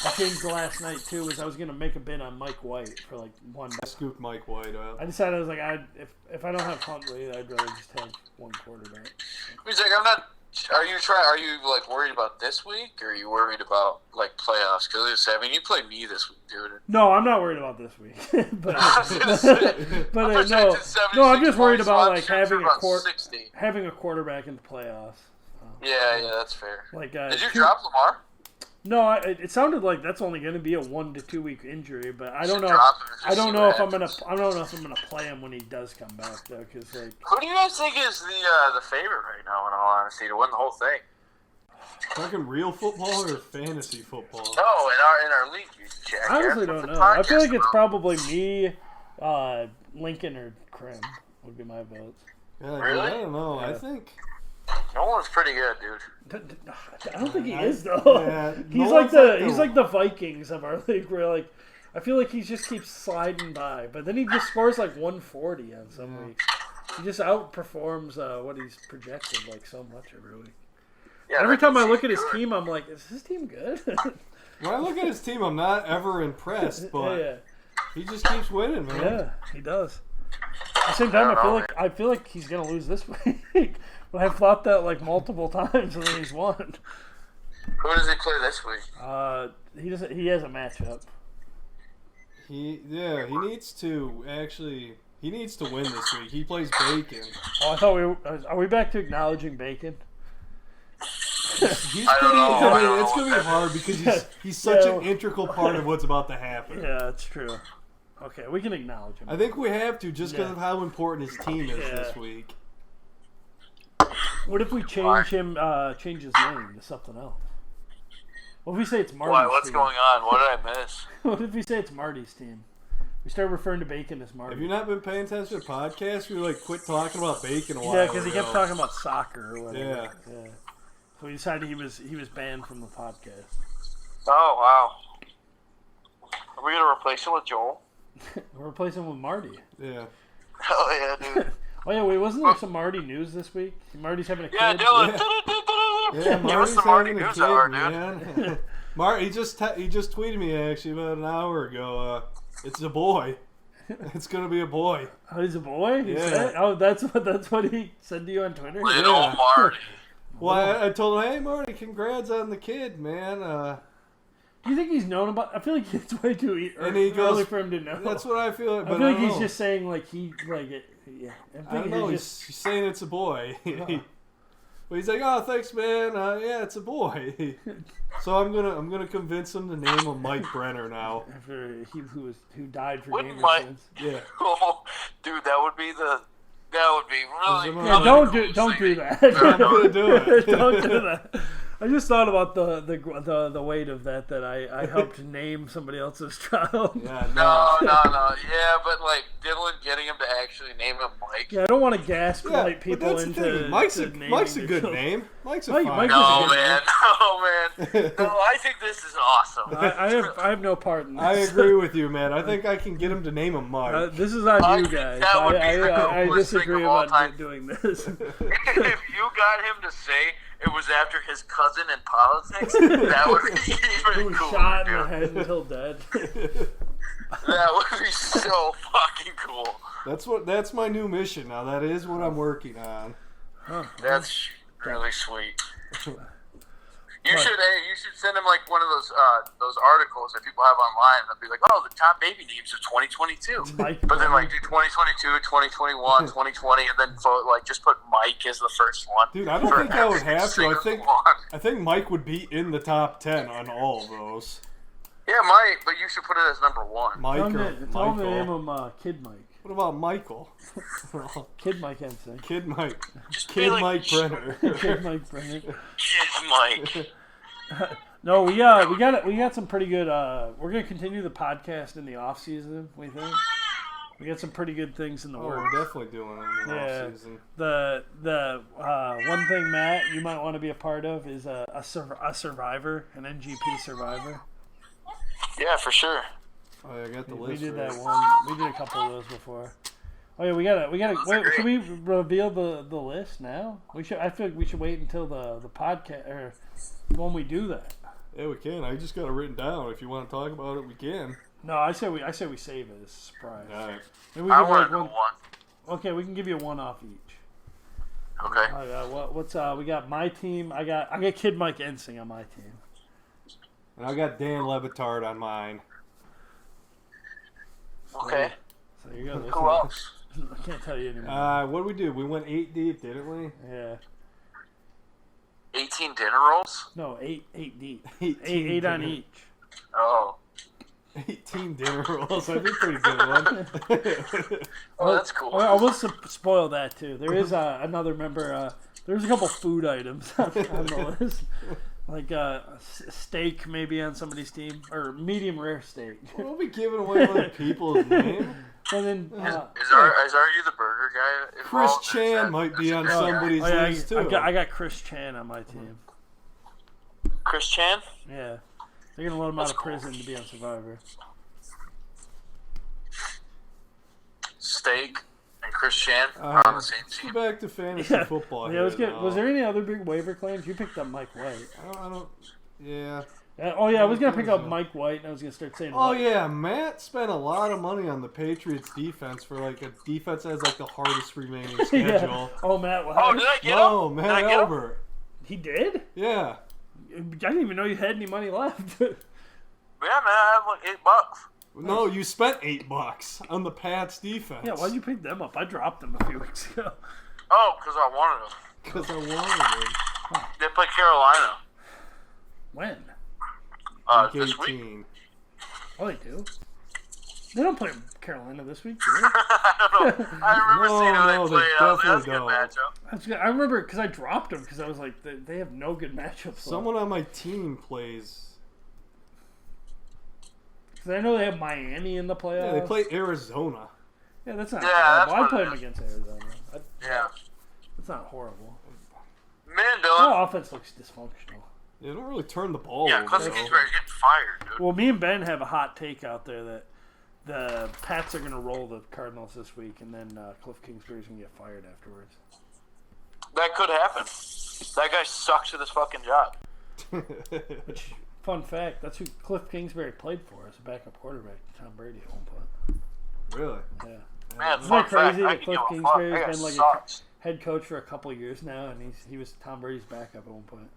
I changed last night too. Was I was gonna make a bid on Mike White for like $1. I scooped Mike White out. I decided I was like, if I don't have Huntley, I'd rather just have one quarterback. He's like, I'm not. Are you like worried about this week, or are you worried about like playoffs? Because I mean, you played me this week, dude. No, I'm not worried about this week. but no, I'm just worried about like having having a quarterback in the playoffs. Yeah, that's fair. Like, did you drop Lamar? No, it sounded like that's only going to be a 1 to 2 week injury, but I don't know. I don't know if I'm gonna play him when he does come back though, because like. Who do you guys think is the favorite right now? In all honesty, to win the whole thing. Talking real football or fantasy football? No, in our league, you jackass. I honestly don't know. I feel like it's probably me, Lincoln, or Krim would be my votes. Yeah, really? I don't know. Yeah. I think. Nolan's pretty good, dude. I don't think he is though. Yeah, he's like the Vikings of our league, where like I feel like he just keeps sliding by, but then he just scores like 140 on some weeks. He just outperforms what he's projected like so much every week. Yeah, every time I look at his team, I'm like, is his team good? When I look at his team, I'm not ever impressed, but he just keeps winning, man. Yeah, he does. At the same time, I feel like he's gonna lose this week. But I've thought that like multiple times, and then he's won. Who does he play this week? He has a matchup. He needs to win this week. He plays Bacon. Oh, I thought are we back to acknowledging Bacon? He's pretty. It's gonna be hard because he's such an integral part of what's about to happen. Yeah, that's true. Okay, we can acknowledge him. I think we have to just because of how important his team is this week. What if we change his name to something else? What if we say it's Marty's Why? What's team? going on? What did I miss? What if we say it's Marty's team? We start referring to Bacon as Marty. Have you not been paying attention to podcasts? We quit talking about Bacon a while Yeah, because he kept talking about soccer or whatever. Yeah. So we decided he was banned from the podcast. Oh wow! Are we gonna replace him with Joel? We're replacing him with Marty. Yeah. Oh yeah, dude. Oh yeah, wait, wasn't there some Marty news this week? Marty's having a kid. Yeah, Dylan. Yeah, Marty's having a kid, man. He just tweeted me actually about an hour ago. It's a boy. It's gonna be a boy. Oh, he's a boy? Yeah. Oh, that's what he said to you on Twitter? Little Marty. Well, I told him, hey Marty, congrats on the kid, man. Do you think he's known about? I feel like it's way too early for him to know. That's what I feel like. But I feel like he's just saying like he like it. Yeah, I don't know. He's saying it's a boy. But he's like, oh, thanks, man. Yeah, it's a boy. So I'm gonna convince him to name him Mike Brenner now. After who died for Wouldn't gamer sins. Yeah. Oh, dude, that would be really. Yeah, don't do that. I'm gonna do it. Don't do that. I just thought about the weight of that I helped name somebody else's child. Yeah, no. Yeah, but like Dylan getting him to actually name him Mike. Yeah, I don't want to gaslight people into. Mike's a good name. Mike's a fine. No, man. No, I think this is awesome. I have no part in this. I agree with you, man. I think I can get him to name him Mike. This is on you guys. I disagree about doing this. If you got him to say it was after his cousin in politics, that would be even cooler, shot in the head until dead. That would be so fucking cool. That's my new mission now. That is what I'm working on. That's really sweet. You should send him like one of those articles that people have online. They'll be like, oh, the top baby names of 2022. But then like do 2022, 2021, 2020, and then just put Mike as the first one. Dude, I don't think I would have to. I think Mike would be in the top 10 on all of those. Yeah, Mike, but you should put it as number 1. Mike or Tell him to name him Kid Mike. What about Michael? Kid Mike, I'd say. Kid Mike. Just Kid like, Mike Brenner. Kid Mike Brenner. Kid Mike. No, we got some pretty good. We're gonna continue the podcast in the off season. We think we got some pretty good things in the works. We're definitely doing it in the off season. The one thing, Matt, you might want to be a part of is a survivor, an NGP survivor. Yeah, for sure. Oh, yeah, I got the list. We did that one. We did a couple of those before. Oh yeah, we gotta. Wait, should we reveal the list now? We should. I feel like we should wait until the podcast or when we do that. Yeah, we can. I just got it written down. If you want to talk about it, we can. No, I say we save it as a surprise. All right. Maybe I want to know one. Okay, we can give you one off each. Okay. What's we got my team. I got Kid Mike Ensing on my team. And I got Dan Levitard on mine. Okay. So you go. Who else? I can't tell you anymore. What did we do? We went 8 deep, didn't we? Yeah. 18 dinner rolls? No, eight deep. 18 eight on each. Oh. 18 dinner rolls. That'd be a pretty good one. Oh, that's cool. I will spoil that too. There is another member. There's a couple food items on the list. Like steak maybe on somebody's team. Or medium rare steak. We'll be giving away other people's name. And then, is you the burger guy? Chris Chan might be on somebody's list too. I got Chris Chan on my team. Chris Chan? Yeah. They're going to load him out of prison to be on Survivor. Steak and Chris Chan are on the same team. Back to fantasy football. Yeah, it was good. Was there any other big waiver claims? You picked up Mike White. I don't. Yeah. I was going to pick up Mike White, and I was going to start saying... Oh, yeah, Matt spent a lot of money on the Patriots defense for, like, a defense that has, like, the hardest remaining schedule. Yeah. Oh, Matt... Oh, did I get him? No, Matt Albert. He did? Yeah. I didn't even know you had any money left. Yeah, man, I have, like, $8. No, you spent $8 on the Pats defense. Yeah, why'd you pick them up? I dropped them a few weeks ago. Oh, because I wanted them. Because I wanted them. Huh. They play Carolina. When? This week. Oh, they do? They don't play Carolina this week, do they? I don't know. I remember seeing how they played. That's a good matchup. I remember because I dropped them because I was like, they have no good matchups. Someone on my team plays. Because I know they have Miami in the playoffs. Yeah, they play Arizona. Yeah, that's not horrible. I played them against Arizona. Yeah. That's not horrible. Man, Dylan. Our offense looks dysfunctional. They don't really turn the ball Yeah, over. Cliff Kingsbury's getting fired, dude. Well, me and Ben have a hot take out there that the Pats are going to roll the Cardinals this week, and then Cliff Kingsbury's going to get fired afterwards. That could happen. That guy sucks at his fucking job. Which, fun fact, that's who Cliff Kingsbury played for as a backup quarterback to Tom Brady at one point. Really? Yeah. Man, Isn't that crazy that Cliff That Kingsbury's guy been like sucks. a head coach for a couple of years now, and he was Tom Brady's backup at one point.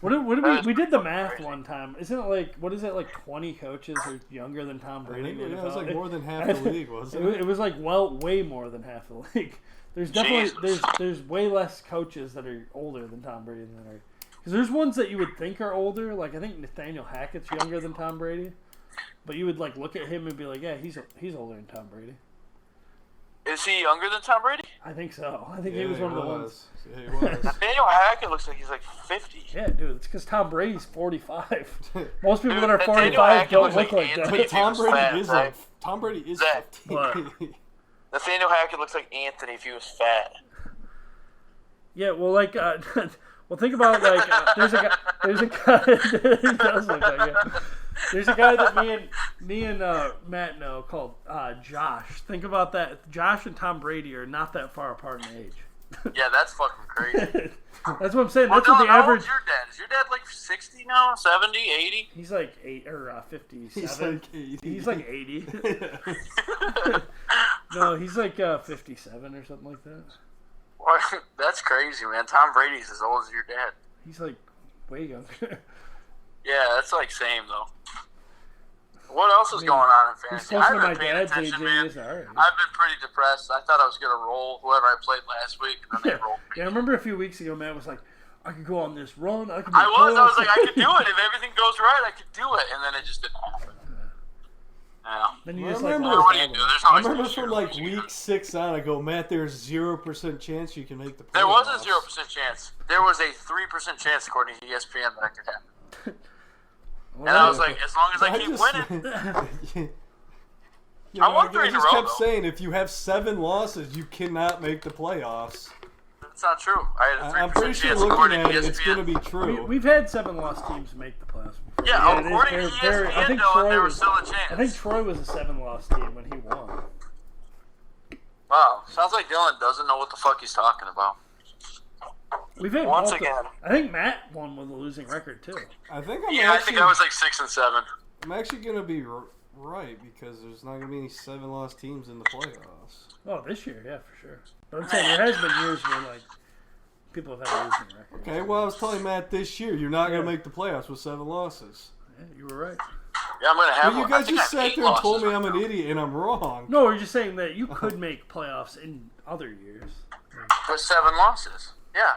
We did the math one time. Isn't it like, what is it, like 20 coaches are younger than Tom Brady? I think it was like more than half the league, wasn't it? It was like way more than half the league. There's definitely there's way less coaches that are older than Tom Brady than are. Because there's ones that you would think are older, like I think Nathaniel Hackett's younger than Tom Brady, but you would like look at him and be like, yeah, he's older than Tom Brady. Is he younger than Tom Brady? I think so. I think he was one of the ones. Yeah, he was. Nathaniel Hackett looks like he's like 50. Yeah, dude, it's because Tom Brady's 45. Most people that are Nathaniel 45 Hackett don't looks look like like that. Anthony. But Tom Brady fat, is right? like Tom Brady is Zach. 15. Nathaniel Hackett looks like Anthony if he was fat. Yeah, well, like, well, think about like there's a guy. He does look like it. There's a guy that me and Matt know called Josh. Think about that. Josh and Tom Brady are not that far apart in age. Yeah, that's fucking crazy. That's what I'm saying. That's what the how average. old's your dad? Is your dad like 60 now? 70, 80? He's like 57. He's like 80. He's like 80. No, he's like 57 or something like that. Well, that's crazy, man. Tom Brady's as old as your dad. He's like way younger. Yeah, that's like same though. What else is going on in He's fantasy? closer to I've my been paying dad, attention, JJ. man. Is alright. I've been pretty depressed. I thought I was gonna roll whoever I played last week, and then they rolled me. Yeah, I remember a few weeks ago, Matt was like, "I could go on this run. I could." I was like, I could do it if everything goes right. I could do it, and then it just didn't happen. Yeah. Then you I just remember- like What do you do? There's always from bullshit. like week 6 on, I go, Matt, there's 0% chance you can make the playoffs. There was a 0% chance. There was a 3% chance, according to ESPN, that could happen. And I was like, as long as I keep winning. I won 3 I in a just row, kept though. saying, if you have 7 losses, you cannot make the playoffs. That's not true. I had a 3% I'm pretty sure chance, looking according at to it, it's going to ESPN. be true. We've had 7-loss teams make the playoffs before. Yeah, it is according to very- ESPN, I think though, Troy there was was. still a chance. I think Troy was a 7-loss team when he won. Wow, sounds like Dylan doesn't know what the fuck he's talking about. We've had Once multiple- again. I think Matt won with a losing record too. I think I think I was like 6 and 7. I'm actually going to be right because there's not going to be any 7-loss teams in the playoffs. Oh, this year, yeah, for sure. But I'm saying there has been years where like people have had a losing record. Okay, well, I was telling Matt this year, you're not going Yeah. to make the playoffs with 7 losses. Yeah, you were right. Yeah, I'm gonna have. Well, you I guys think just I have sat 8 there and told losses me I'm right an now. idiot and I'm wrong. No, we're just saying that you could make playoffs in other years. With 7 losses. Yeah.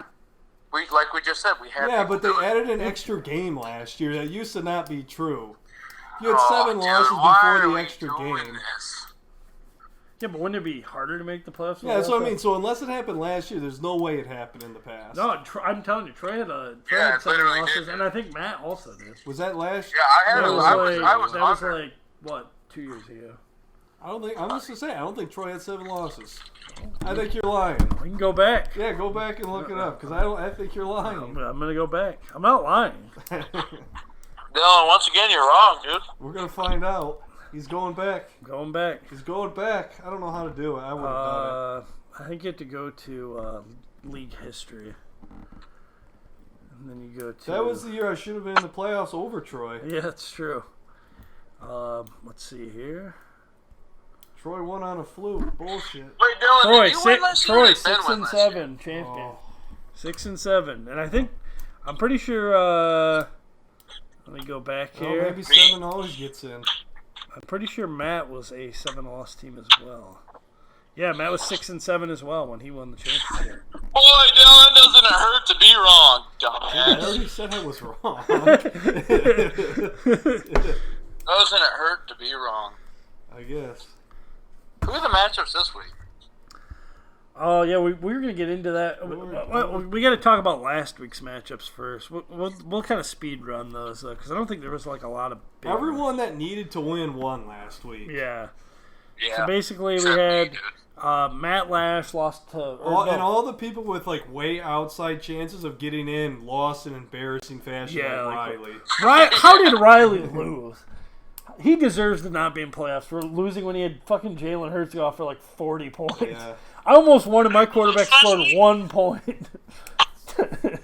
We just said, we had. Yeah, people but they do it. added an extra game last year. That used to not be true. You had Oh, 7 dude, losses why before are the we extra doing game. this? Yeah, but wouldn't it be harder to make the playoffs? Yeah, that's what I mean. So unless it happened last year, there's no way it happened in the past. No, I'm telling you, Troy had Yeah, had it 7 literally losses, did. and I think Matt also did. Was that last? Yeah, I had. That was I like, was that was under. like what, 2 years ago. I don't think. I'm just gonna say. I don't think Troy had 7 losses. I think you're lying. We can go back. Yeah, go back and look it up because I don't. I think you're lying. I'm gonna go back. I'm not lying. Dylan, once again, you're wrong, dude. We're gonna find out. He's going back. I'm going back. He's going back. I don't know how to do it. I would have done I think you have to go to league history, and then you go to. it. That was the year I should have been in the playoffs over Troy. Yeah, that's true. Let's see here. Troy won on a fluke. Bullshit. Wait, Dylan, Troy, did you win last year? Troy, Or did Ben 6 win and last year? 7 champion. Oh. 6 and 7, and I think I'm pretty sure. Let me go back Well, here. maybe 7 always gets in. I'm pretty sure Matt was a 7-loss team as well. Yeah, Matt was 6 and 7 as well when he won the championship. Boy, Dylan, doesn't it hurt to be wrong, I dumbass? already said I was wrong. Doesn't it hurt to be wrong? I guess. Who are the matchups this week? Oh yeah, we were gonna get into that. We got to talk about last week's matchups first. We'll kind of speed run those because I don't think there was like a lot of big Everyone that needed to win won last week. Yeah. Yeah. So basically, we Except me, had dude. Matt Lash lost to And all the people with like way outside chances of getting in lost in embarrassing fashion. Yeah, like like- Riley. How did Riley lose? He deserves to not be in playoffs for losing when he had fucking Jalen Hurts go off for like 40 points. Yeah. I almost won and my quarterback scored 1 point. Who did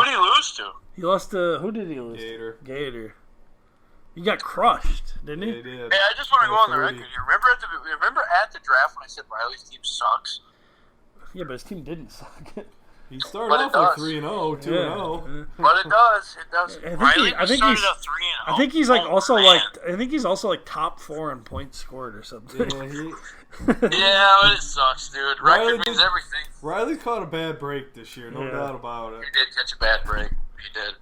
he lose to? He lost to, who did he lose Gator. to? Gator. He got crushed, didn't he? They did. Hey, I just want to go on the 30. record here. Remember at the draft when I said Riley's team sucks? Yeah, but his team didn't suck. He started But it off like does. 3-0, 2-0. But it does. It does. I think Riley I think started he's- out 3-0. I think he's like Oh, also man. like I think he's also like top 4 in points scored or something. Yeah, Yeah, but it sucks, dude. Riley Record means did- everything. Riley caught a bad break this year, no Yeah. doubt about it. He did catch a bad break. He did.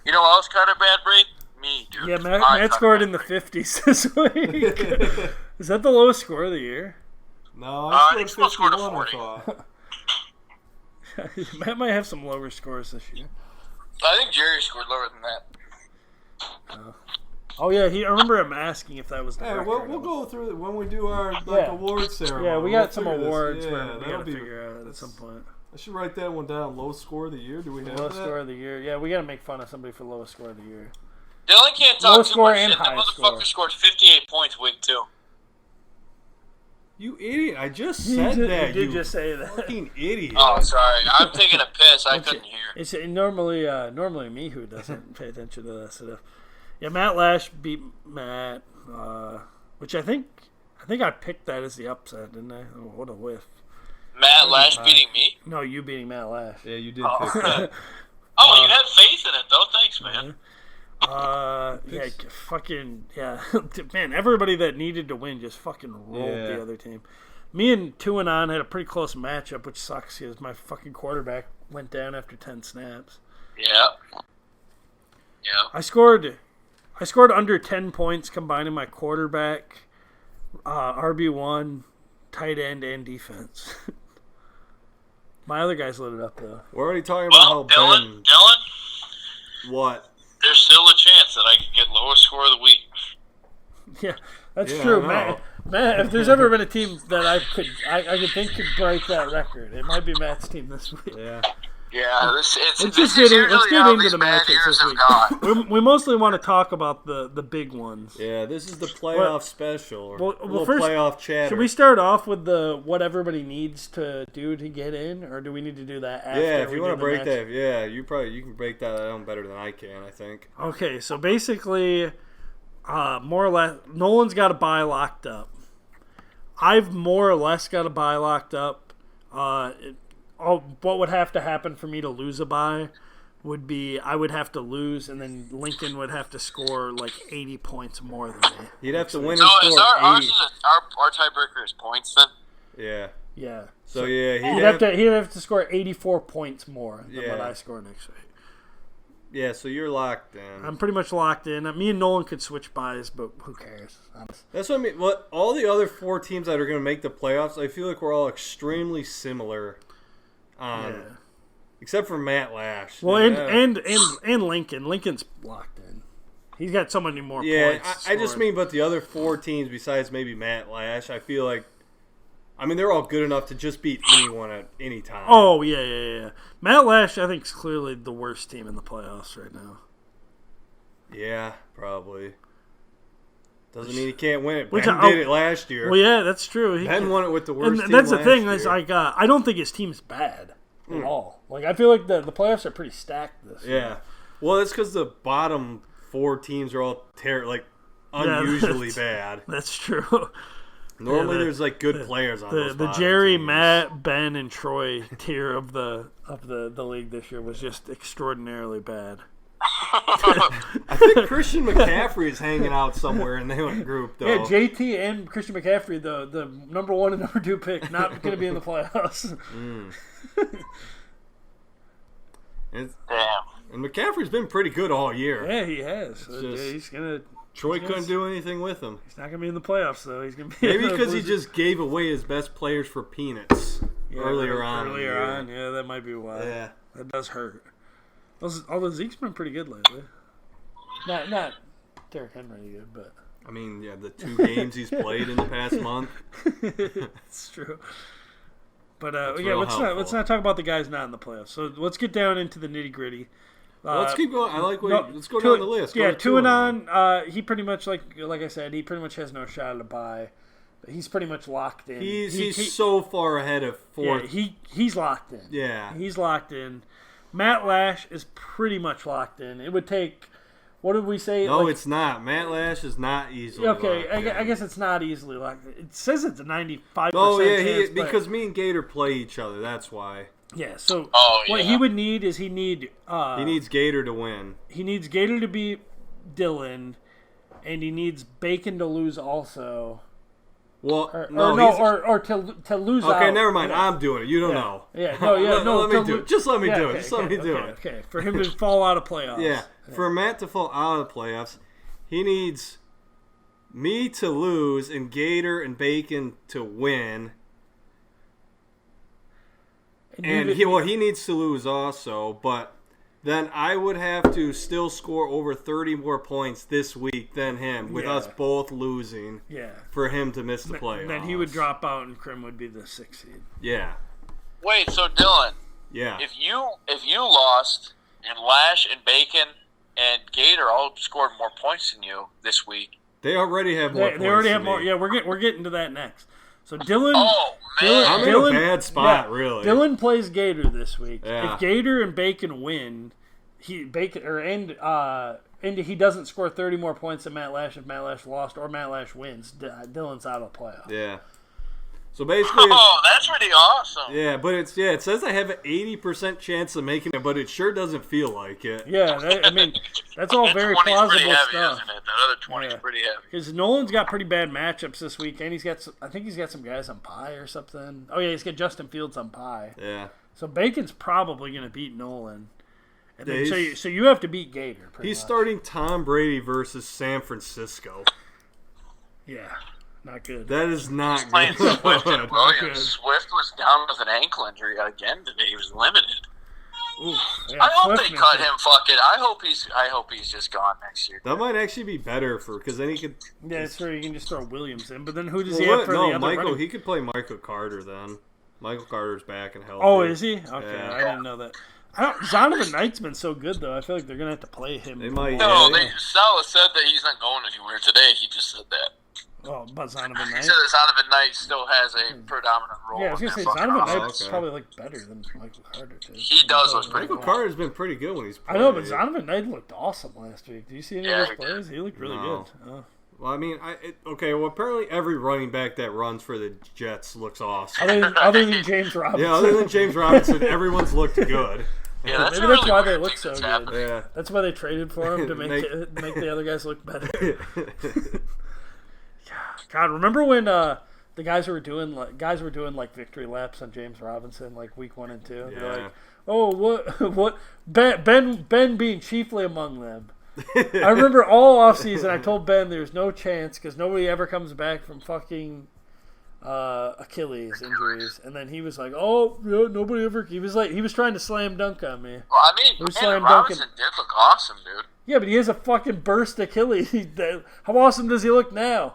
You know who else caught a bad break? Me, dude. Yeah, Matt I caught a scored bad in the break. 50s this week. Is that the lowest score of the year? No, I I think scored someone scored a 51, I 40. thought. Matt might have some lower scores this year. I think Jerry scored lower than that. Oh yeah, I remember him asking if that was the Hey, record. we'll go through it when we do our Yeah. awards ceremony. Yeah, we We'll got some figure this. awards Yeah, we that'll gotta be. figure out at that's- some point. I should write that one down. Low score of the year. Do we have Lowest that? score of the year. Yeah, we gotta make fun of somebody for lowest score of the year. Dylan can't Low talk too score much and shit. That high motherfucker score. scored 58 points week 2. You idiot! I just You said did- that. You did just say that. fucking idiot. Oh, sorry. I'm taking a piss. I It's- couldn't hear. It's normally me who doesn't pay attention to that stuff. Yeah, Matt Lash beat Matt, which I think I picked that as the upset, didn't I? Oh, what a whiff. Matt Lash beating me? No, you beating Matt Lash. Yeah, you did Oh, pick that. Oh, you had faith in it, though. Thanks, man. Yeah, man, everybody that needed to win just fucking rolled Yeah. the other team. Me and Tuanon had a pretty close matchup, which sucks because my fucking quarterback went down after 10 snaps. Yeah. Yeah. I scored I scored under 10 points combining my quarterback, RB1, tight end, and defense. My other guys lit it up, though. We're already talking about how Dylan, What? there's still a chance that I could get lowest score of the week. Yeah, that's true. Matt, if there's ever been a team that I could think could break that record, it might be Matt's team this week. Yeah. Yeah, Let's get into the matchups this week. We mostly want to talk about the big ones. Yeah, this is the playoff special. Well, first, playoff chatter. Should we start off with what everybody needs to do to get in, or do we need to do that after? Yeah, if you want to break that, you can break that down better than I can, I think. Okay, so basically, more or less, Nolan's got a bye locked up. I've more or less got a bye locked up. What would have to happen for me to lose a bye would be I would have to lose, and then Lincoln would have to score like 80 points more than me. He'd have to win So and is score our 80. tiebreaker is points then? Yeah. Yeah. So yeah, he'd have to score 84 points more than what I score next week. Yeah, so you're locked in. I'm pretty much locked in. Me and Nolan could switch buys, but who cares? That's what I mean. All the other 4 teams that are going to make the playoffs, I feel like we're all extremely similar. Except for Matt Lash. Well, and Lincoln. Lincoln's locked in. He's got so many more points. Yeah, I just mean, but the other 4 teams besides maybe Matt Lash, I feel like, they're all good enough to just beat anyone at any time. Oh, yeah. Matt Lash, I think, is clearly the worst team in the playoffs right now. Yeah, probably. Doesn't mean he can't win it. Ben did it last year. Well, yeah, that's true. Ben won it with the worst team that's the last thing year. is, I don't think his team's bad at all. Like, I feel like the playoffs are pretty stacked this year. Yeah. Well, it's because the bottom 4 teams are all unusually bad. That's true. Normally, there's good players on those the bottom Jerry, teams. Matt, Ben, and Troy tier of the league this year was just extraordinarily bad. I think Christian McCaffrey is hanging out somewhere in that group, though. Yeah, JT and Christian McCaffrey, the number 1 and number 2 pick, not going to be in the playoffs. Damn. And McCaffrey's been pretty good all year. Yeah, he has. Troy couldn't do anything with him. He's not going to be in the playoffs, though. He's going to be maybe because he just gave away his best players for peanuts earlier on. Yeah, that might be why. Yeah, that does hurt. Although Zeke's been pretty good lately. Not Derrick Henry good, but the 2 games he's played in the past month. It's true. But let's not talk about the guys not in the playoffs. So let's get down into the nitty gritty. Let's keep going. Let's go down the list. Yeah, Tuanon. He pretty much like I said, he pretty much has no shot at a bye. He's pretty much locked in. He's so far ahead of 4th. Yeah, he's locked in. Yeah, he's locked in. Matt Lash is pretty much locked in. It would take, what did we say? No, it's not. Matt Lash is not easily locked in. I guess it's not easily locked in. It says it's a 95% chance. Because me and Gator play each other. That's why. Yeah, so what he would need is he needs Gator to win. He needs Gator to beat Dylan, and he needs Bacon to lose also. Well, or to lose. Okay, out. never mind. Yeah. I'm doing it. You don't know. Yeah, let me do it. Just let me do it. Just let me do it. Okay, for him to fall out of playoffs. Yeah, for Matt to fall out of the playoffs, he needs me to lose and Gator and Bacon to win. And he needs to lose also, but then I would have to still score over 30 more points this week than him, with us both losing. Yeah. For him to miss the playoffs. Then he would drop out, and Krim would be the 6th seed. Yeah. Wait, so Dylan. Yeah. If you lost and Lash and Bacon and Gator all scored more points than you this week, they already have more. They already have more. Yeah, we're getting to that next. So Dylan. Oh man, I'm in a bad spot, really. Dylan plays Gator this week. Yeah. If Gator and Bacon win, he doesn't score 30 more points than Matt Lash if Matt Lash lost or Matt Lash wins. Dylan's out of the playoff. Yeah. So basically, that's pretty awesome. Yeah, but it says I have an 80% chance of making it, but it sure doesn't feel like it. Yeah, that's all very plausible pretty heavy, stuff. Isn't it? That other 20 is pretty heavy. Because Nolan's got pretty bad matchups this week, and I think he's got some guys on bye or something. Oh yeah, he's got Justin Fields on bye. Yeah. So Bacon's probably going to beat Nolan. And then, so you have to beat Gator. He's starting Tom Brady versus San Francisco. Yeah, not good. That is not He's playing good. Swift and Williams. Swift was down with an ankle injury again today. He was limited. Ooh, yeah, I hope Swift they cut him. Fuck it. I hope he's just gone next year. That might actually be better because then he could. Yeah, it's true. You can just throw Williams in, but then who does he have for the other Michael. running? He could play Michael Carter then. Michael Carter's back and healthy. Oh, is he? Okay, Yeah. I didn't know that. Zonovan Knight's been so good though. I feel like they're gonna have to play him. They might. No, Yeah. Salah said that he's not going anywhere today. He just said that. Oh, but Zonovan He Knight. said that Zonovan Knight still has a predominant role. Yeah, I was in gonna say that fucking Zonovan offense. Knight's okay. probably like better than Michael Carter too. He does look pretty Michael good. Carter's been pretty good when he's I played. know, but Zonovan Knight looked awesome last week. Did you see any Yeah, of he his plays? He looked really No. good. Oh. Well, I mean, okay. Well, apparently every running back that runs for the Jets looks awesome. Other than James Robinson. Yeah, other than James Robinson, everyone's looked good. Yeah, that's Maybe a that's really why weird they thing look so that's good. happening. Yeah. That's why they traded for him to make the other guys look better. God, remember when the guys were doing like victory laps on James Robinson like week 1 and 2? Yeah. They're like, oh, what Ben being chiefly among them. I remember all offseason I told Ben there's no chance because nobody ever comes back from fucking Achilles injuries, and then he was like, "Oh, yeah, nobody ever." He was trying to slam dunk on me. Well, I mean, Who's man, slam Robinson did look awesome, dude. Yeah, but he has a fucking burst Achilles. How awesome does he look now?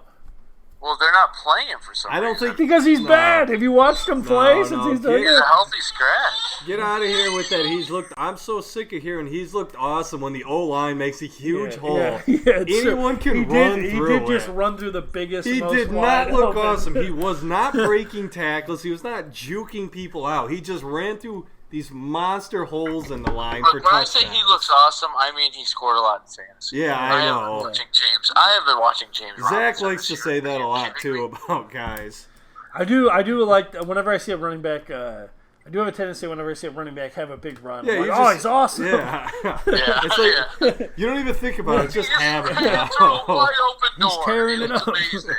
Well, they're not playing for some I don't reason. think Because he's No. bad. Have you watched him play since he's done He's it? a healthy scratch. Get out of here with that. I'm so sick of hearing he's looked awesome when the O-line makes a huge hole. Anyone can run through He did just it. run through the biggest. He most did wide not look open. awesome. He was not breaking tackles. He was not juking people out. He just ran through these monster holes in the line for Look, when I touchdowns. say he looks awesome, I mean he scored a lot in fantasy. Yeah, I have know. been watching James. I have been watching James. Zach Robinson likes to this say year. that Are a you lot kidding too me? about guys. I do like whenever I see a running back. I do have a tendency whenever I see a running back have a big run. Yeah, I'm you like, oh, just- he's awesome. Yeah. Yeah, It's like yeah. you don't even think about it. Just have it. He just threw a wide open door. He's tearing it was up. amazing.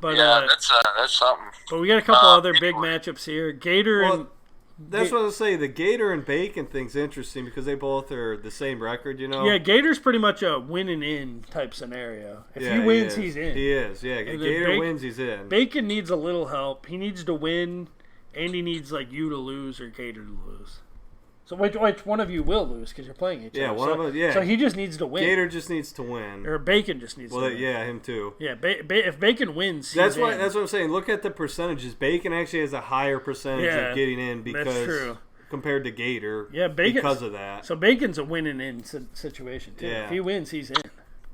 But Yeah, that's something. but we got a couple other big anyway. matchups here. Gator Well, and That's what I was saying. The Gator and Bacon thing's interesting because they both are the same record, you know? yeah, Gator's pretty much a winning in type scenario. If Yeah, he wins, is. he's in. He is, yeah. And then Gator wins, he's in. Bacon needs a little help. He needs to win, and he needs like you to lose or Gator to lose. So which one of you will lose because you're playing each Yeah, other? one so, of us. Yeah. So he just needs to win. Gator just needs to win. Or Bacon just needs to Well, win. yeah, him too. Yeah, if Bacon wins, he's That's why. in. That's what I'm saying. Look at the percentages. Bacon actually has a higher percentage Yeah, of getting in because that's true. compared to Gator. Yeah, Bacon's- because of that. So Bacon's a winning in situation too. Yeah. If he wins, he's in.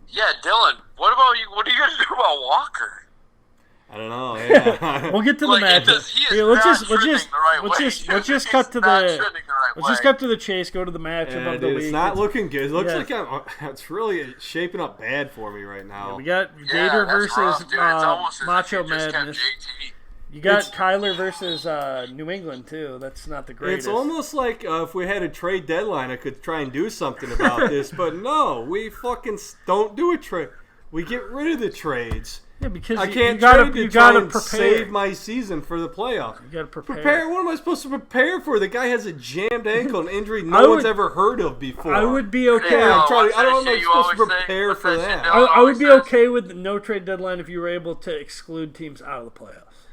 Yeah, Dylan. What about you? What are you gonna do about Walker? I don't know. Yeah. We'll get to the Like, matchup. he is Here, not trending the right way. let's just cut to He's not the trending the right let's just way. cut to the chase. Go to the matchup Yeah, of the dude, week. it's not looking good. It looks Yeah. like it's really shaping up bad for me right now. We got Yeah, Gator that's versus rough, dude. It's almost as if Macho you just kept Madness. JT. You got It's- Kyler versus New England too. That's not the greatest. It's almost like if we had a trade deadline, I could try and do something about this. But no, we fucking don't do a trade. We get rid of the trades. yeah, because I you can't gotta trade to you try gotta and prepare. save my season for the playoff. You gotta prepare. Prepare? What am I supposed to prepare for? The guy has a jammed ankle, an injury I no one's would- ever heard of before. I would be okay. Yeah, What's I'm trying, that I don't know shit if you I'm supposed to always say? prepare What's for that shit that. Dylan I would always be says? okay with no trade deadline if you were able to exclude teams out of the playoffs.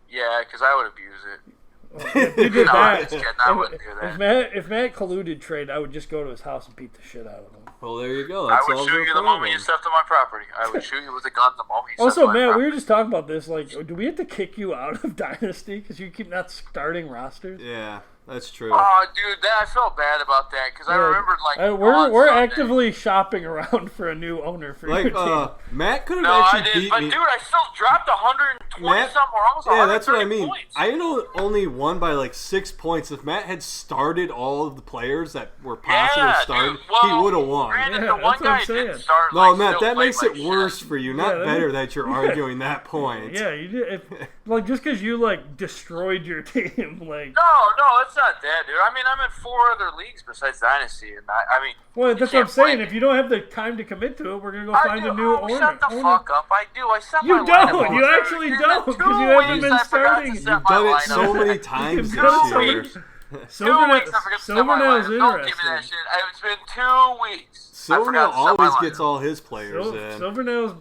Yeah, because I would abuse it. If you did No, I'm that, just kidding. I wouldn't do that. if Matt colluded trade, I would just go to his house and beat the shit out of him. Well, there you go. I That would solves shoot the you the moment problem. you stepped on my property. I would shoot you with a gun the moment you stepped Also, on my Matt, property. we were just talking about this. Like, do we have to kick you out of Dynasty because you keep not starting rosters? Yeah, that's true. Oh, dude, I felt bad about that because I remembered we're on we're Sunday- actively shopping around for a new owner for your Like, team. Matt could have No, I actually didn't. beat But me. dude, I still dropped 120 Matt- something, or almost Yeah, that's what I 130 mean. points. I know only won by like 6 points. If Matt had started all of the players that were possible yeah, to start, dude, well, he would have won. Granted, Yeah, the one that's what I'm guy saying. didn't start. No, like, Matt, still that played makes like it shit. worse for you. Not Yeah, better that you're arguing that point. Yeah, you did. Like just because you like destroyed your team, like. No, it's not that, dude. I mean, I'm in 4 other leagues besides Dynasty, and I mean. Well, you that's what I'm can't blame saying. me. If you don't have the time to commit to it, we're gonna go I find do. a new Oh, owner. shut the fuck up! I do. I set You my don't. lineup You all actually dude, don't, the 'cause you 2 haven't weeks been I forgot to starting. set You've my done it lineup. so many times You've this done it so year. many- weeks I forget to set my Silvernail's lineup. Don't give me that interesting. shit. It's been 2 weeks. Silvernail always gets all his players in. Silvernail's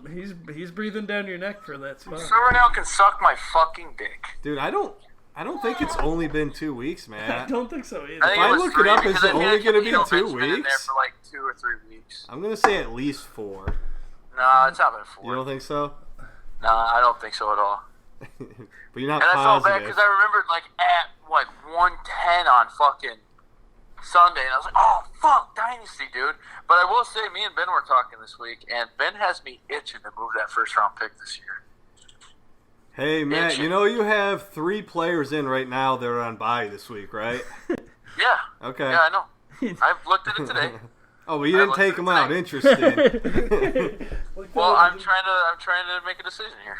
he's breathing down your neck for that spot. Silvernail can suck my fucking dick. Dude, I don't think it's only been 2 weeks, man. I don't think so either. If I look it up, is it only going to be 2 Been in there weeks? for like 2 or 3 weeks. I'm going to say at least 4. No, it's not been 4. You don't think so? No, I don't think so at all. But you're not And I felt positive. bad because I remembered like at like 1:10 on fucking Sunday, and I was like, "Oh fuck, Dynasty, dude!" But I will say, me and Ben were talking this week, and Ben has me itching to move that first round pick this year. Hey Matt, you know you have 3 players in right now that are on bye this week, right? Yeah. Okay. Yeah, I know. I've looked at it today. Oh, but you didn't take them out. Interesting. Well, I'm trying to make a decision here.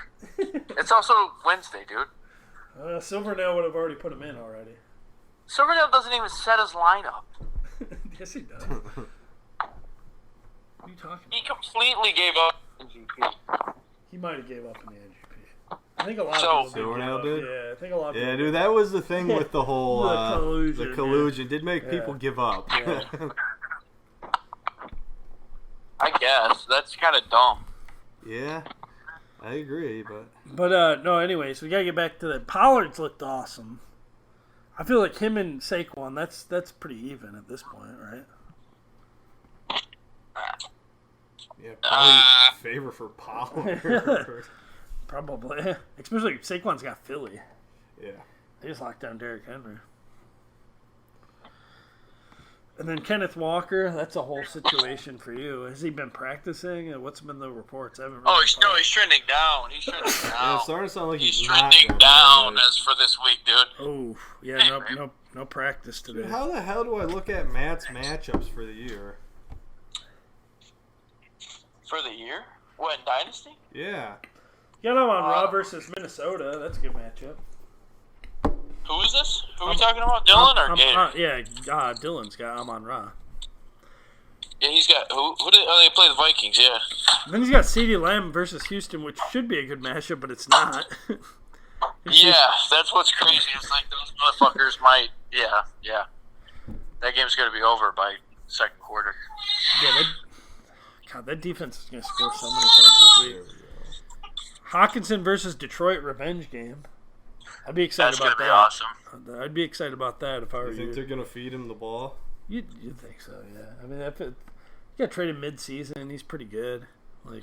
It's also Wednesday, dude. Silvernail would have already put him in already. Silvernail doesn't even set his lineup. Yes, he does. What are you talking He completely gave up NGP. He might have gave up in the NGP. I think a lot So- of people Silvernail did. did? Yeah, I think a lot of Yeah, people dude, that was the thing with the whole The collusion, did make people give up. Yeah. I guess that's kind of dumb. Yeah, I agree, but But no, anyway, so we gotta get back to that. Pollard's looked awesome. I feel like him and Saquon, that's pretty even at this point, right? yeah, probably favor for Pollard. Probably. Especially if Saquon's got Philly. Yeah. They just locked down Derrick Henry. And then Kenneth Walker, that's a whole situation for you. Has he been practicing? What's been the reports? I haven't really He's trending down. He's trending Yeah, down. it's starting to sound like He's not trending gonna down play. as for this week, dude. Oh, yeah, no practice today. Dude, how the hell do I look at Matt's matchups for the year? For the year? What, in Dynasty? Yeah. You got him on Raw versus Minnesota. That's a good matchup. Who is this? Who are we talking about? Dylan or Gator? Dylan's got I'm on Raw. Yeah, he's got. Who did? Oh, they play the Vikings, yeah. And then he's got CeeDee Lamb versus Houston, which should be a good matchup, but it's not. Yeah, that's what's crazy. It's like those motherfuckers might. Yeah. That game's going to be over by second quarter. Yeah, that defense is going to score so many points this week. Hawkinson versus Detroit revenge game. I'd be excited That's about going that. to be awesome. I'd be excited about that if I were You you. think they're gonna feed him the ball? You'd think so, yeah. I mean, he got traded mid-season. He's pretty good. Like,